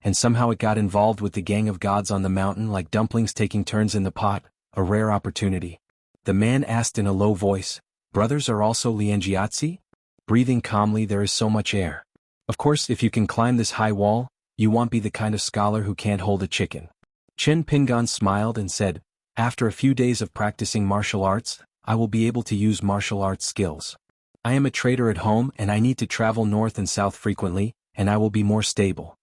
and somehow it got involved with the gang of gods on the mountain like dumplings taking turns in the pot, a rare opportunity. The man asked in a low voice, Brothers are also lianjiatsi? Breathing calmly, there is so much air. Of course, if you can climb this high wall, you won't be the kind of scholar who can't hold a chicken. Qin Pingan smiled and said, After a few days of practicing martial arts, I will be able to use martial arts skills. I am a trader at home and I need to travel north and south frequently, and I will be more stable.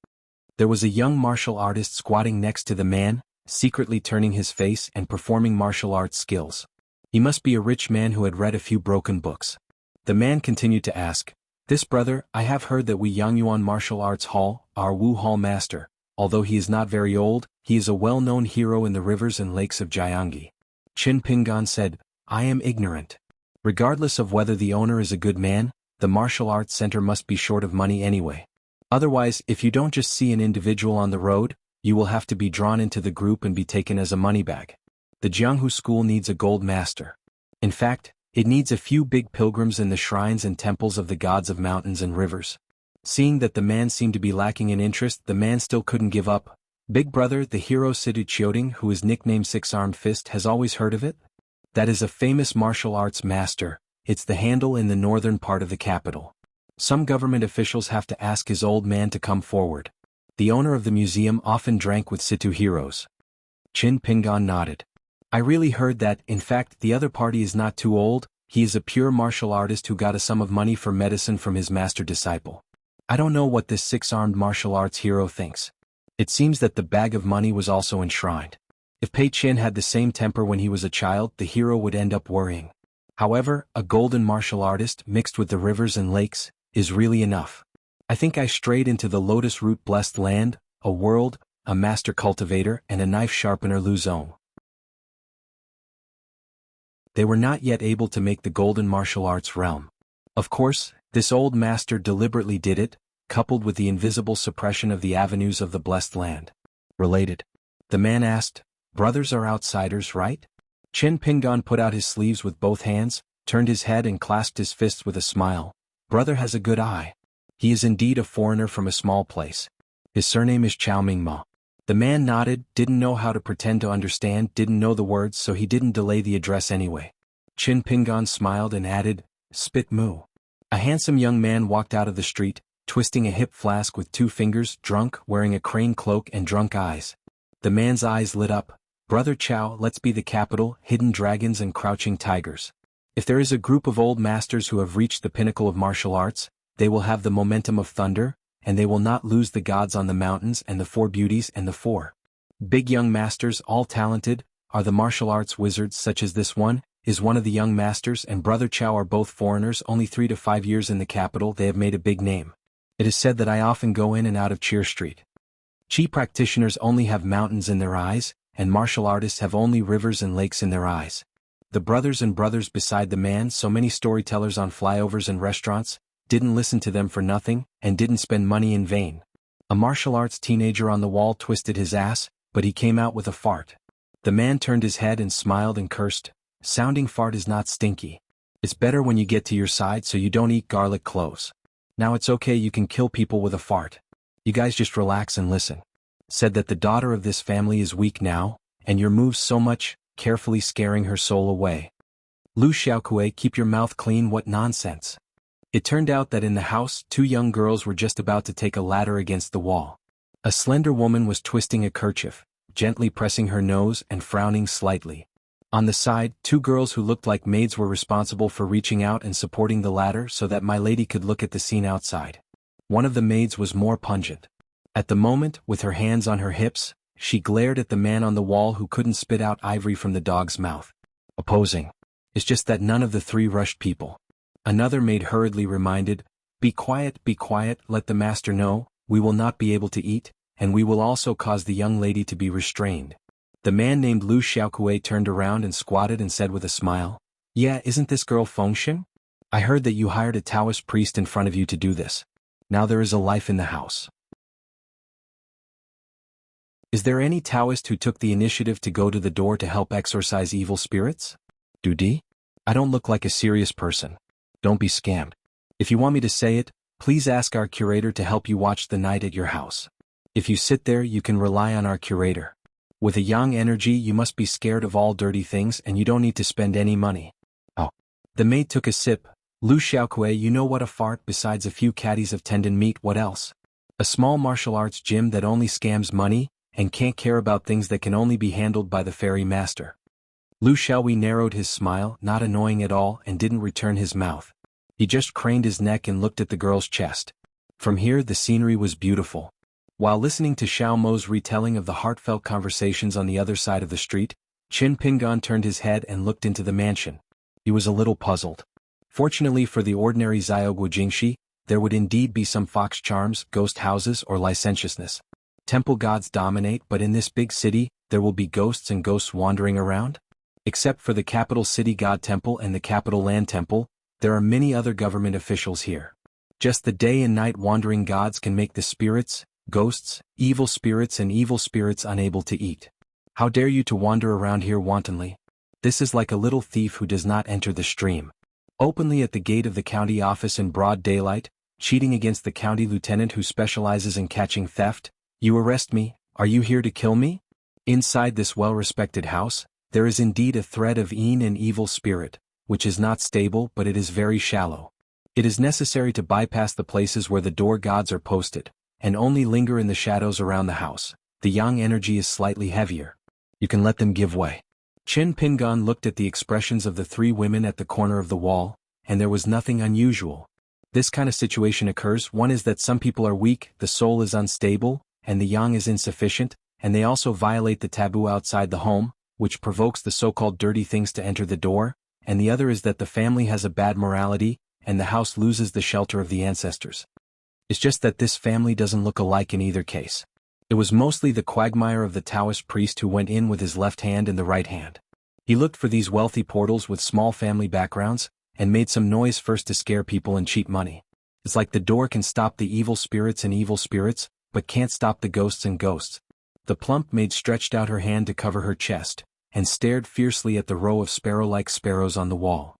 There was a young martial artist squatting next to the man, secretly turning his face and performing martial arts skills. He must be a rich man who had read a few broken books. The man continued to ask, This brother, I have heard that Xuanhuan Martial Arts Hall, our Wu Hall master, although he is not very old, he is a well-known hero in the rivers and lakes of Jianghu. Qin Pingan said, I am ignorant. Regardless of whether the owner is a good man, the martial arts center must be short of money anyway. Otherwise, if you don't just see an individual on the road, you will have to be drawn into the group and be taken as a money bag. The Jianghu school needs a gold master. In fact, it needs a few big pilgrims in the shrines and temples of the gods of mountains and rivers. Seeing that the man seemed to be lacking in interest, the man still couldn't give up. Big brother, the hero Sidu Chioting, who is nicknamed Six-Armed Fist, has always heard of it? That is a famous martial arts master. It's the handle in the northern part of the capital. Some government officials have to ask his old man to come forward. The owner of the museum often drank with Situ heroes. Qin Pingan nodded. I really heard that. In fact, the other party is not too old. He is a pure martial artist who got a sum of money for medicine from his master disciple. I don't know what this six-armed martial arts hero thinks. It seems that the bag of money was also enshrined. If Pei Qin had the same temper when he was a child, the hero would end up worrying. However, a golden martial artist mixed with the rivers and lakes is really enough. I think I strayed into the lotus root blessed land, a world, a master cultivator and a knife sharpener Luzon. They were not yet able to make the golden martial arts realm. Of course, this old master deliberately did it, coupled with the invisible suppression of the avenues of the blessed land. Related. The man asked, brothers are outsiders, right? Chin Pingon put out his sleeves with both hands, turned his head and clasped his fists with a smile. Brother has a good eye. He is indeed a foreigner from a small place. His surname is Chow Ming Ma. The man nodded, didn't know how to pretend to understand, didn't know the words, so he didn't delay the address anyway. Chin Pingon smiled and added, spit moo. A handsome young man walked out of the street, twisting a hip flask with 2 fingers, drunk, wearing a crane cloak and drunk eyes. The man's eyes lit up. Brother Chow, let's be the capital, hidden dragons and crouching tigers. If there is a group of old masters who have reached the pinnacle of martial arts, they will have the momentum of thunder, and they will not lose the gods on the mountains and the 4 beauties and the 4 big young masters, all talented, are the martial arts wizards such as this one, is one of the young masters and Brother Chow are both foreigners, only 3 to 5 years in the capital. They have made a big name. It is said that I often go in and out of Cheer Street. Chi practitioners only have mountains in their eyes, and martial artists have only rivers and lakes in their eyes. The brothers and brothers beside the man, so many storytellers on flyovers and restaurants, didn't listen to them for nothing, and didn't spend money in vain. A martial arts teenager on the wall twisted his ass, but he came out with a fart. The man turned his head and smiled and cursed. Sounding fart is not stinky. It's better when you get to your side so you don't eat garlic cloves. Now it's okay, you can kill people with a fart. You guys just relax and listen. Said that the daughter of this family is weak now, and your moves so much, carefully scaring her soul away. Lu Xiaokue, keep your mouth clean, what nonsense. It turned out that in the house, 2 young girls were just about to take a ladder against the wall. A slender woman was twisting a kerchief, gently pressing her nose and frowning slightly. On the side, 2 girls who looked like maids were responsible for reaching out and supporting the ladder so that my lady could look at the scene outside. One of the maids was more pungent. At the moment, with her hands on her hips, she glared at the man on the wall who couldn't spit out ivory from the dog's mouth. Opposing. It's just that none of the 3 rushed people. Another maid hurriedly reminded, be quiet, let the master know, we will not be able to eat, and we will also cause the young lady to be restrained. The man named Lu Xiaokue turned around and squatted and said with a smile, yeah, isn't this girl Fengshen? I heard that you hired a Taoist priest in front of you to do this. Now there is a life in the house. Is there any Taoist who took the initiative to go to the door to help exorcise evil spirits? Dudi? I don't look like a serious person. Don't be scammed. If you want me to say it, please ask our curator to help you watch the night at your house. If you sit there, you can rely on our curator. With a yang energy, you must be scared of all dirty things and you don't need to spend any money. Oh. The maid took a sip. Lu Xiaokue, you know what a fart besides a few caddies of tendon meat, what else? A small martial arts gym that only scams money and can't care about things that can only be handled by the fairy master. Lu Xiaohui narrowed his smile, not annoying at all, and didn't return his mouth. He just craned his neck and looked at the girl's chest. From here the scenery was beautiful. While listening to Xiao Mo's retelling of the heartfelt conversations on the other side of the street, Chin Pingon turned his head and looked into the mansion. He was a little puzzled. Fortunately for the ordinary Xiaoguo Jingxi, there would indeed be some fox charms, ghost houses or licentiousness. Temple gods dominate, but in this big city, there will be ghosts and ghosts wandering around? Except for the capital city god temple and the capital land temple, there are many other government officials here. Just the day and night wandering gods can make the spirits, ghosts, evil spirits and evil spirits unable to eat. How dare you to wander around here wantonly? This is like a little thief who does not enter the stream. Openly at the gate of the county office in broad daylight, cheating against the county lieutenant who specializes in catching theft. You arrest me, are you here to kill me? Inside this well-respected house, there is indeed a thread of an evil spirit, which is not stable but it is very shallow. It is necessary to bypass the places where the door gods are posted, and only linger in the shadows around the house. The yang energy is slightly heavier. You can let them give way. Chin Pingon looked at the expressions of the 3 women at the corner of the wall, and there was nothing unusual. This kind of situation occurs. One is that some people are weak, the soul is unstable, and the yang is insufficient, and they also violate the taboo outside the home, which provokes the so-called dirty things to enter the door, and the other is that the family has a bad morality, and the house loses the shelter of the ancestors. It's just that this family doesn't look alike in either case. It was mostly the quagmire of the Taoist priest who went in with his left hand and the right hand. He looked for these wealthy portals with small family backgrounds, and made some noise first to scare people and cheat money. It's like the door can stop the evil spirits and evil spirits, but can't stop the ghosts and ghosts. The plump maid stretched out her hand to cover her chest, and stared fiercely at the row of sparrow-like sparrows on the wall.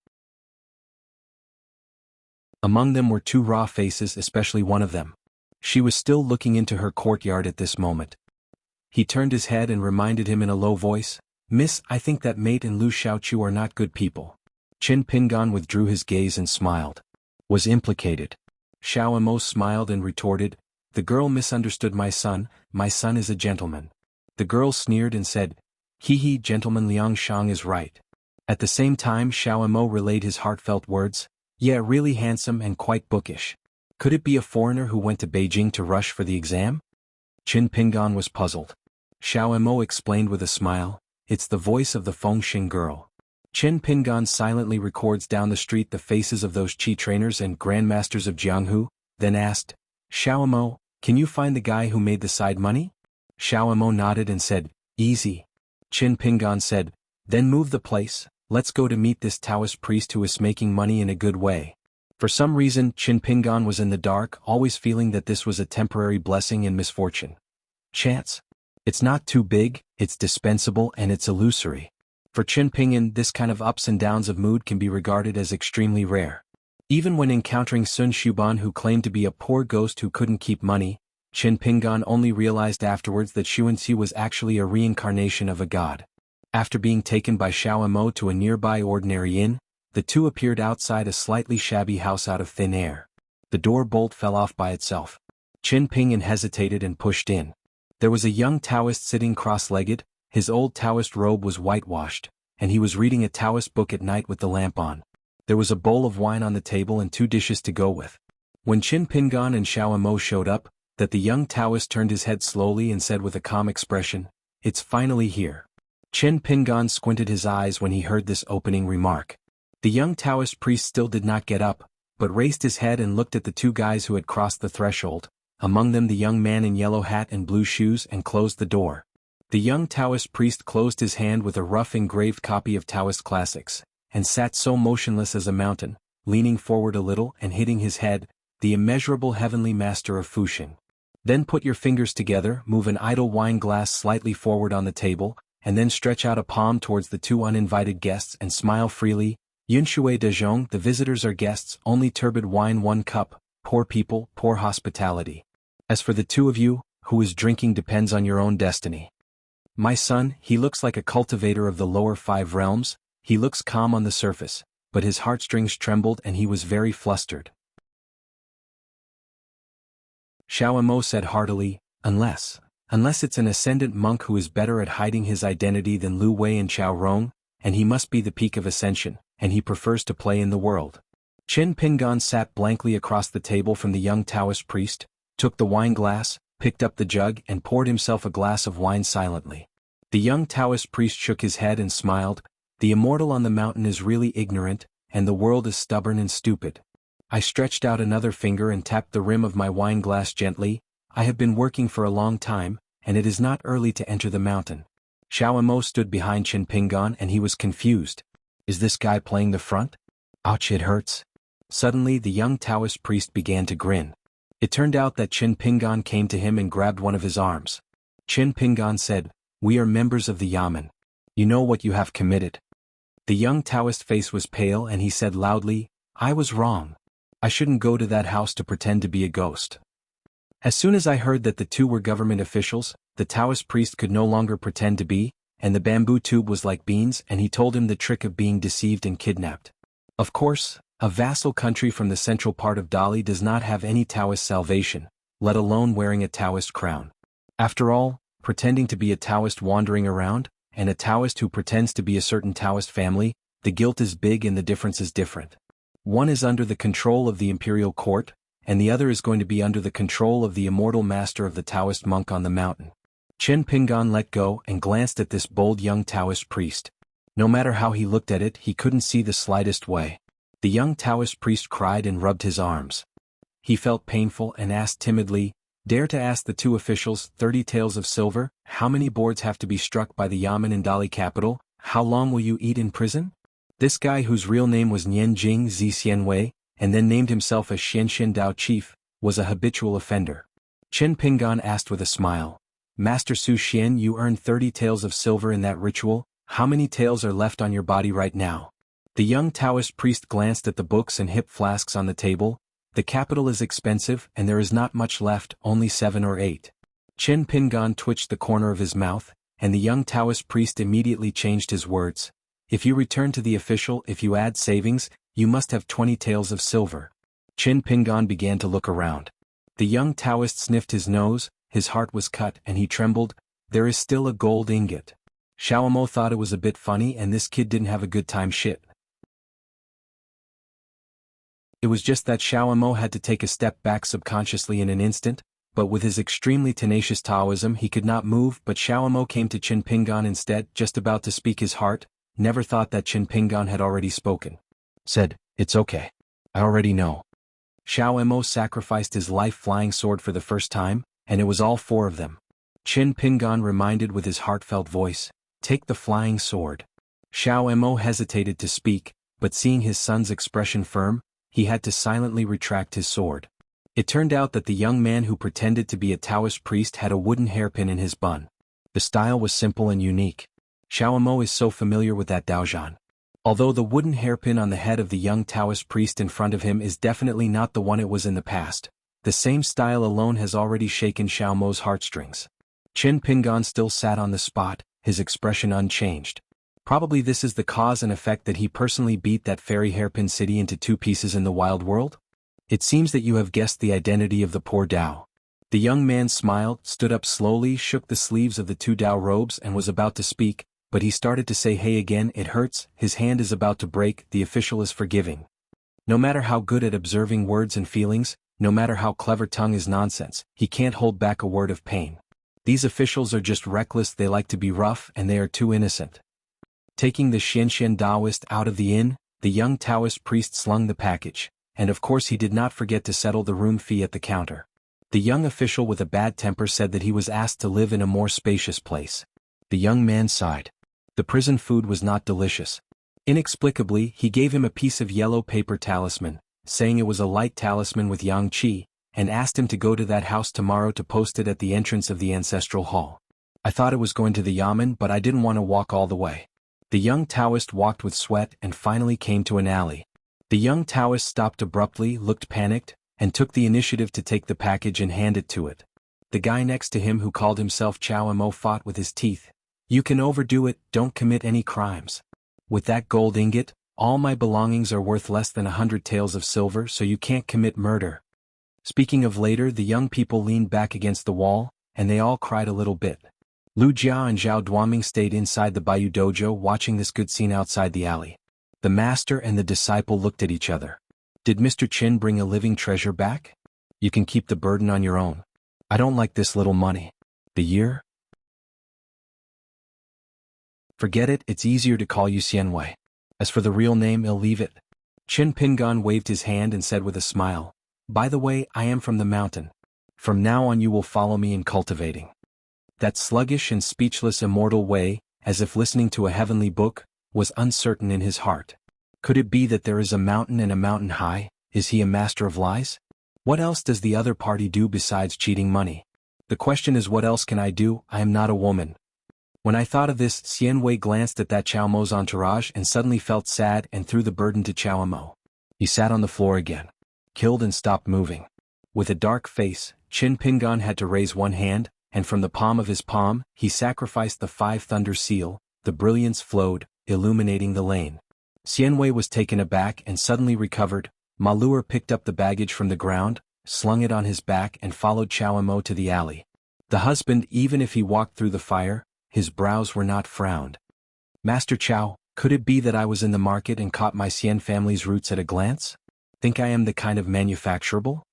Among them were two raw faces, especially one of them. She was still looking into her courtyard at this moment. He turned his head and reminded him in a low voice, "Miss, I think that mate and Lu Xiaochu are not good people." Qin Pingan withdrew his gaze and smiled. Was implicated. Xiao Emo smiled and retorted, "The girl misunderstood my son is a gentleman." The girl sneered and said, "He, gentleman Liang Shang is right." At the same time Xiao Emo relayed his heartfelt words, "Yeah, really handsome and quite bookish. Could it be a foreigner who went to Beijing to rush for the exam?" Qin Pingan was puzzled. Xiao Emo explained with a smile, "It's the voice of the Fengxing girl." Qin Pingan silently records down the street the faces of those Qi trainers and grandmasters of Jianghu, then asked, "Xiao Emo, can you find the guy who made the side money?" Xiao Emo nodded and said, "Easy." Qin Pingan said, "Then move the place, let's go to meet this Taoist priest who is making money in a good way." For some reason Qin Pingan was in the dark, always feeling that this was a temporary blessing and misfortune. Chance? It's not too big, it's dispensable and it's illusory. For Qin Pingan, this kind of ups and downs of mood can be regarded as extremely rare. Even when encountering Sun Shuban, who claimed to be a poor ghost who couldn't keep money, Qin Pingan only realized afterwards that Xuanhuan was actually a reincarnation of a god. After being taken by Xiao Emo to a nearby ordinary inn, the two appeared outside a slightly shabby house out of thin air. The door bolt fell off by itself. Qin Pingan hesitated and pushed in. There was a young Taoist sitting cross-legged. His old Taoist robe was whitewashed, and he was reading a Taoist book at night with the lamp on. There was a bowl of wine on the table and 2 dishes to go with. When Qin Pingan and Xiao Emo showed up, that the young Taoist turned his head slowly and said with a calm expression, "It's finally here." Qin Pingan squinted his eyes when he heard this opening remark. The young Taoist priest still did not get up, but raised his head and looked at the 2 guys who had crossed the threshold, among them the young man in yellow hat and blue shoes, and closed the door. The young Taoist priest closed his hand with a rough engraved copy of Taoist classics, and sat so motionless as a mountain, leaning forward a little and hitting his head, "The immeasurable heavenly master of Fuxing." Then put your fingers together, move an idle wine glass slightly forward on the table, and then stretch out a palm towards the 2 uninvited guests and smile freely. "Yunshui de Zhong, the visitors are guests, only turbid wine 1 cup, poor people, poor hospitality. As for the 2 of you, who is drinking depends on your own destiny. My son, he looks like a cultivator of the lower 5 realms, he looks calm on the surface, but his heartstrings trembled and he was very flustered." Xiao Emo said heartily, Unless it's an ascendant monk who is better at hiding his identity than Lu Wei and Chao Rong, and he must be the peak of ascension, and he prefers to play in the world." Qin Pingan sat blankly across the table from the young Taoist priest, took the wine glass, picked up the jug and poured himself a glass of wine silently. The young Taoist priest shook his head and smiled, "The immortal on the mountain is really ignorant, and the world is stubborn and stupid." I stretched out another finger and tapped the rim of my wine glass gently. "I have been working for a long time, and it is not early to enter the mountain." Xiao Emo stood behind Qin Pingan and he was confused. Is this guy playing the front? Ouch, it hurts. Suddenly the young Taoist priest began to grin. It turned out that Qin Pingan came to him and grabbed one of his arms. Qin Pingan said, "We are members of the Yamen. You know what you have committed." The young Taoist face was pale and he said loudly, "I was wrong. I shouldn't go to that house to pretend to be a ghost." As soon as I heard that the 2 were government officials, the Taoist priest could no longer pretend to be, and the bamboo tube was like beans, and he told him the trick of being deceived and kidnapped. Of course, a vassal country from the central part of Dali does not have any Taoist salvation, let alone wearing a Taoist crown. After all, pretending to be a Taoist wandering around, and a Taoist who pretends to be a certain Taoist family, the guilt is big and the difference is different. One is under the control of the imperial court, and the other is going to be under the control of the immortal master of the Taoist monk on the mountain. Qin Pingan let go and glanced at this bold young Taoist priest. No matter how he looked at it, he couldn't see the slightest way. The young Taoist priest cried and rubbed his arms. He felt painful and asked timidly, "Dare to ask the two officials, 30 taels of silver, how many boards have to be struck by the yamen in Dali capital? How long will you eat in prison?" This guy, whose real name was Nianjing Zi Xianwei, and then named himself a Xianxian Dao chief, was a habitual offender. Chen Pingan asked with a smile, "Master Su Xian, you earned 30 taels of silver in that ritual. How many taels are left on your body right now?" The young Taoist priest glanced at the books and hip flasks on the table. "The capital is expensive and there is not much left, only 7 or 8. Chen Pingan twitched the corner of his mouth, and the young Taoist priest immediately changed his words. "If you return to the official, if you add savings, you must have 20 taels of silver." Chen Pingan began to look around. The young Taoist sniffed his nose, his heart was cut and he trembled. "There is still a gold ingot." Xiaomo thought it was a bit funny and this kid didn't have a good time shit. It was just that Xiaomo had to take a step back subconsciously in an instant, but with his extremely tenacious Taoism he could not move. But Xiaomo came to Qin Pingan instead, just about to speak his heart. Never thought that Qin Pingan had already spoken. Said, "It's okay. I already know." Xiaomo sacrificed his life-flying sword for the first time, and it was all 4 of them. Qin Pingan reminded with his heartfelt voice, "Take the flying sword." Xiaomo hesitated to speak, but seeing his son's expression firm, he had to silently retract his sword. It turned out that the young man who pretended to be a Taoist priest had a wooden hairpin in his bun. The style was simple and unique. Xiaomo is so familiar with that Daozhan. Although the wooden hairpin on the head of the young Taoist priest in front of him is definitely not the one it was in the past, the same style alone has already shaken Xiaomo's heartstrings. Qin Pingan still sat on the spot, his expression unchanged. Probably this is the cause and effect that he personally beat that fairy hairpin city into 2 pieces in the wild world? It seems that you have guessed the identity of the poor Dao. The young man smiled, stood up slowly, shook the sleeves of the 2 Dao robes and was about to speak, but he started to say, "Hey again, it hurts," his hand is about to break, the official is forgiving. No matter how good at observing words and feelings, no matter how clever tongue is nonsense, he can't hold back a word of pain. These officials are just reckless, they like to be rough and they are too innocent. Taking the Xianxian Taoist out of the inn, the young Taoist priest slung the package, and of course he did not forget to settle the room fee at the counter. The young official with a bad temper said that he was asked to live in a more spacious place. The young man sighed. The prison food was not delicious. Inexplicably, he gave him a piece of yellow paper talisman, saying it was a light talisman with yang qi, and asked him to go to that house tomorrow to post it at the entrance of the ancestral hall. I thought it was going to the yamen, but I didn't want to walk all the way. The young Taoist walked with sweat and finally came to an alley. The young Taoist stopped abruptly, looked panicked, and took the initiative to take the package and hand it to it. The guy next to him who called himself Chao Mo fought with his teeth. "You can overdo it, don't commit any crimes. With that gold ingot, all my belongings are worth less than 100 taels of silver, so you can't commit murder." Speaking of later, the young people leaned back against the wall, and they all cried a little bit. Lu Jia and Zhao Duoming stayed inside the Bayou Dojo watching this good scene outside the alley. The master and the disciple looked at each other. "Did Mr. Qin bring a living treasure back? You can keep the burden on your own. I don't like this little money. The year? Forget it, it's easier to call you Xianwei. As for the real name, I'll leave it." Qin Pingan waved his hand and said with a smile, "By the way, I am from the mountain. From now on you will follow me in cultivating." That sluggish and speechless immortal way, as if listening to a heavenly book, was uncertain in his heart. Could it be that there is a mountain and a mountain high? Is he a master of lies? What else does the other party do besides cheating money? The question is, what else can I do? I am not a woman. When I thought of this, Xianwei glanced at that Chao Mo's entourage and suddenly felt sad and threw the burden to Chao Mo. He sat on the floor again. Killed and stopped moving. With a dark face, Qin Pingan had to raise one hand, and from the palm of his palm, he sacrificed the 5 thunder seal. The brilliance flowed, illuminating the lane. Xianwei was taken aback and suddenly recovered. Malur picked up the baggage from the ground, slung it on his back and followed Chao Mo to the alley. The husband, even if he walked through the fire, his brows were not frowned. "Master Chao, could it be that I was in the market and caught my Xian family's roots at a glance? Think I am the kind of manufacturable?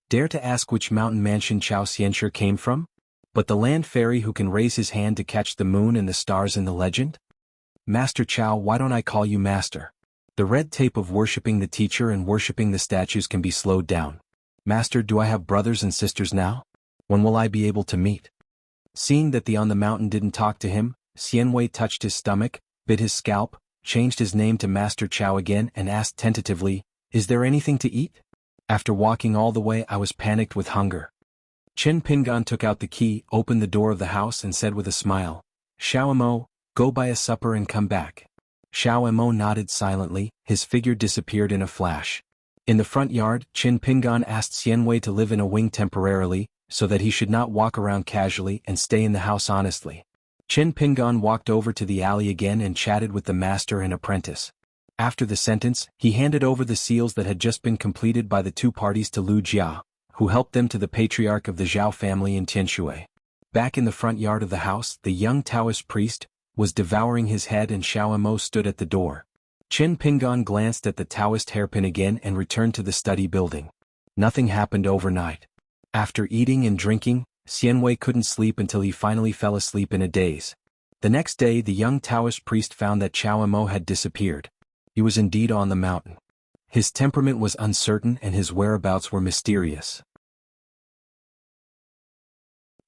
Dare to ask which mountain mansion Chao Xianxia came from? But the land fairy who can raise his hand to catch the moon and the stars in the legend? Master Chow, why don't I call you Master? The red tape of worshipping the teacher and worshipping the statues can be slowed down. Master, do I have brothers and sisters now? When will I be able to meet? Seeing that the on the mountain didn't talk to him, Xianwei touched his stomach, bit his scalp, changed his name to Master Chow again and asked tentatively, "Is there anything to eat?" After walking all the way, I was panicked with hunger. Chen Pingan took out the key, opened the door of the house and said with a smile, "Xiao Mo, go buy a supper and come back." Xiao Mo nodded silently, his figure disappeared in a flash. In the front yard, Chen Pingan asked Xianwei to live in a wing temporarily, so that he should not walk around casually and stay in the house honestly. Chen Pingan walked over to the alley again and chatted with the master and apprentice. After the sentence, he handed over the seals that had just been completed by the two parties to Lu Jia, who helped them to the patriarch of the Zhao family in Tianshui. Back in the front yard of the house, the young Taoist priest was devouring his head and Xiao Mo stood at the door. Chen Pingan glanced at the Taoist hairpin again and returned to the study building. Nothing happened overnight. After eating and drinking, Xianwei couldn't sleep until he finally fell asleep in a daze. The next day the young Taoist priest found that Xiao Mo had disappeared. He was indeed on the mountain. His temperament was uncertain and his whereabouts were mysterious.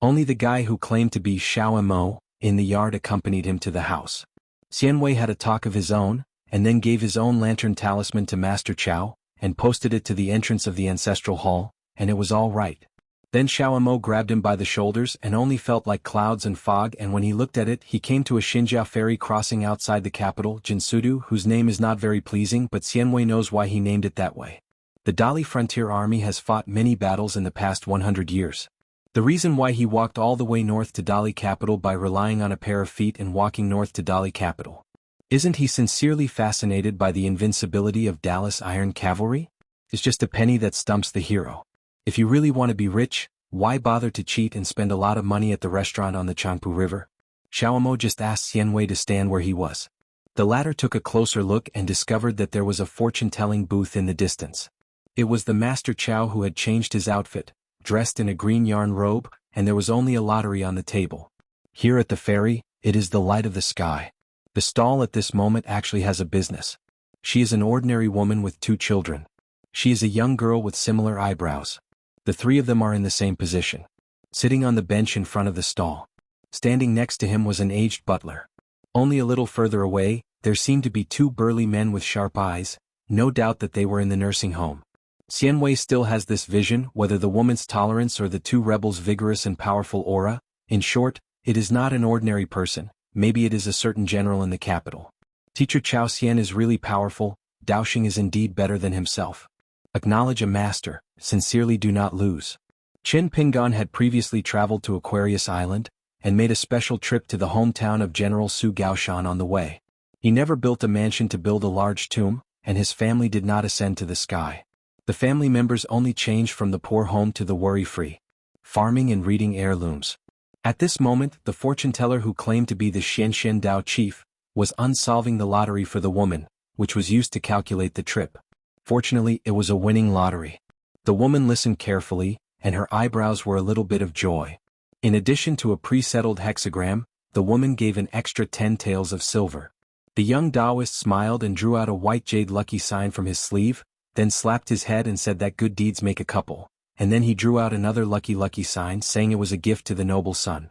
Only the guy who claimed to be Xiao Mo in the yard accompanied him to the house. Xianwei had a talk of his own, and then gave his own lantern talisman to Master Chow, and posted it to the entrance of the ancestral hall, and it was all right. Then Xiao Mo grabbed him by the shoulders and only felt like clouds and fog, and when he looked at it he came to a Xinjia ferry crossing outside the capital, Jinsudu, whose name is not very pleasing but Xianwei knows why he named it that way. The Dali frontier army has fought many battles in the past 100 years. The reason why he walked all the way north to Dali capital by relying on a pair of feet and walking north to Dali capital. Isn't he sincerely fascinated by the invincibility of Dallas Iron Cavalry? It's just a penny that stumps the hero. If you really want to be rich, why bother to cheat and spend a lot of money at the restaurant on the Changpu River? Xiao Mo just asked Xianwei to stand where he was. The latter took a closer look and discovered that there was a fortune-telling booth in the distance. It was the Master Chow who had changed his outfit, dressed in a green yarn robe, and there was only a lottery on the table. Here at the ferry, it is the light of the sky. The stall at this moment actually has a business. She is an ordinary woman with 2 children. She is a young girl with similar eyebrows. The 3 of them are in the same position. Sitting on the bench in front of the stall. Standing next to him was an aged butler. Only a little further away, there seemed to be 2 burly men with sharp eyes, no doubt that they were in the nursing home. Xianwei still has this vision, whether the woman's tolerance or the 2 rebels' vigorous and powerful aura. In short, it is not an ordinary person, maybe it is a certain general in the capital. Teacher Chao Xian is really powerful, Daoxing is indeed better than himself. Acknowledge a master, sincerely do not lose. Chen Pingan had previously traveled to Aquarius Island, and made a special trip to the hometown of General Su Gaoshan on the way. He never built a mansion to build a large tomb, and his family did not ascend to the sky. The family members only changed from the poor home to the worry-free. Farming and reading heirlooms. At this moment, the fortune-teller who claimed to be the Xianxian Dao chief, was unsolving the lottery for the woman, which was used to calculate the trip. Fortunately, it was a winning lottery. The woman listened carefully, and her eyebrows were a little bit of joy. In addition to a pre-settled hexagram, the woman gave an extra 10 taels of silver. The young Taoist smiled and drew out a white jade lucky sign from his sleeve, then slapped his head and said that good deeds make a couple, and then he drew out another lucky sign saying it was a gift to the noble son.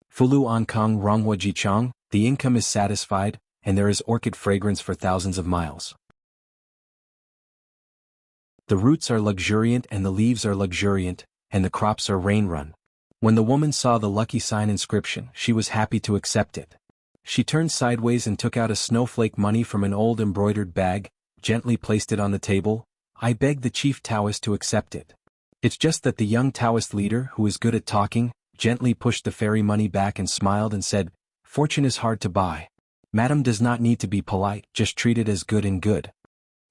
Fulu Ankang Ronghua Jichang, the income is satisfied, and there is orchid fragrance for thousands of miles. The roots are luxuriant and the leaves are luxuriant, and the crops are rain-run. When the woman saw the lucky sign inscription, she was happy to accept it. She turned sideways and took out a snowflake money from an old embroidered bag, gently placed it on the table. I begged the chief Taoist to accept it. It's just that the young Taoist leader, who is good at talking, gently pushed the fairy money back and smiled and said, "Fortune is hard to buy. Madam does not need to be polite, just treat it as good and good."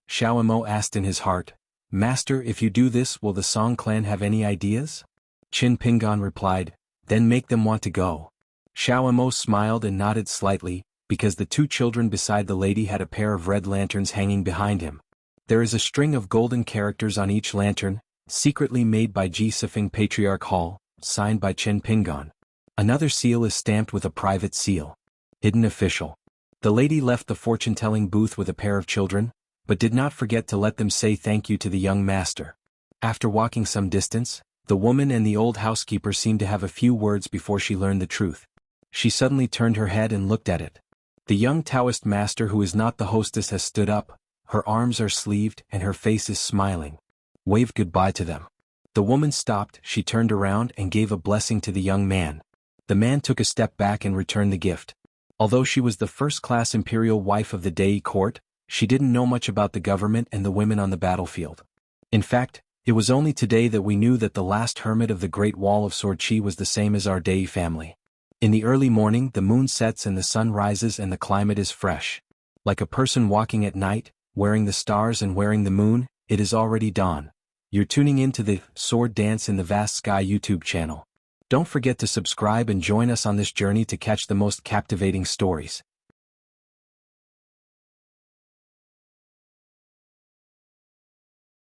Xiao Mo asked in his heart, "Master, if you do this, will the Song clan have any ideas?" Chen Pingan replied, "Then make them want to go." Xiao Mo smiled and nodded slightly, because the 2 children beside the lady had a pair of red lanterns hanging behind him. There is a string of golden characters on each lantern, secretly made by Ji Sifeng Patriarch Hall, signed by Chen Pingan. Another seal is stamped with a private seal. Hidden official. The lady left the fortune-telling booth with a pair of children, but did not forget to let them say thank you to the young master. After walking some distance, the woman and the old housekeeper seemed to have a few words before she learned the truth. She suddenly turned her head and looked at it. The young Taoist master who is not the hostess has stood up, her arms are sleeved and her face is smiling. Waved goodbye to them. The woman stopped, she turned around and gave a blessing to the young man. The man took a step back and returned the gift. Although she was the first-class imperial wife of the Dei court, she didn't know much about the government and the women on the battlefield. In fact, it was only today that we knew that the last hermit of the Great Wall of Swordchi was the same as our Dei family. In the early morning the moon sets and the sun rises and the climate is fresh. Like a person walking at night, wearing the stars and wearing the moon, it is already dawn. You're tuning in to the Sword Dance in the Vast Sky YouTube channel. Don't forget to subscribe and join us on this journey to catch the most captivating stories.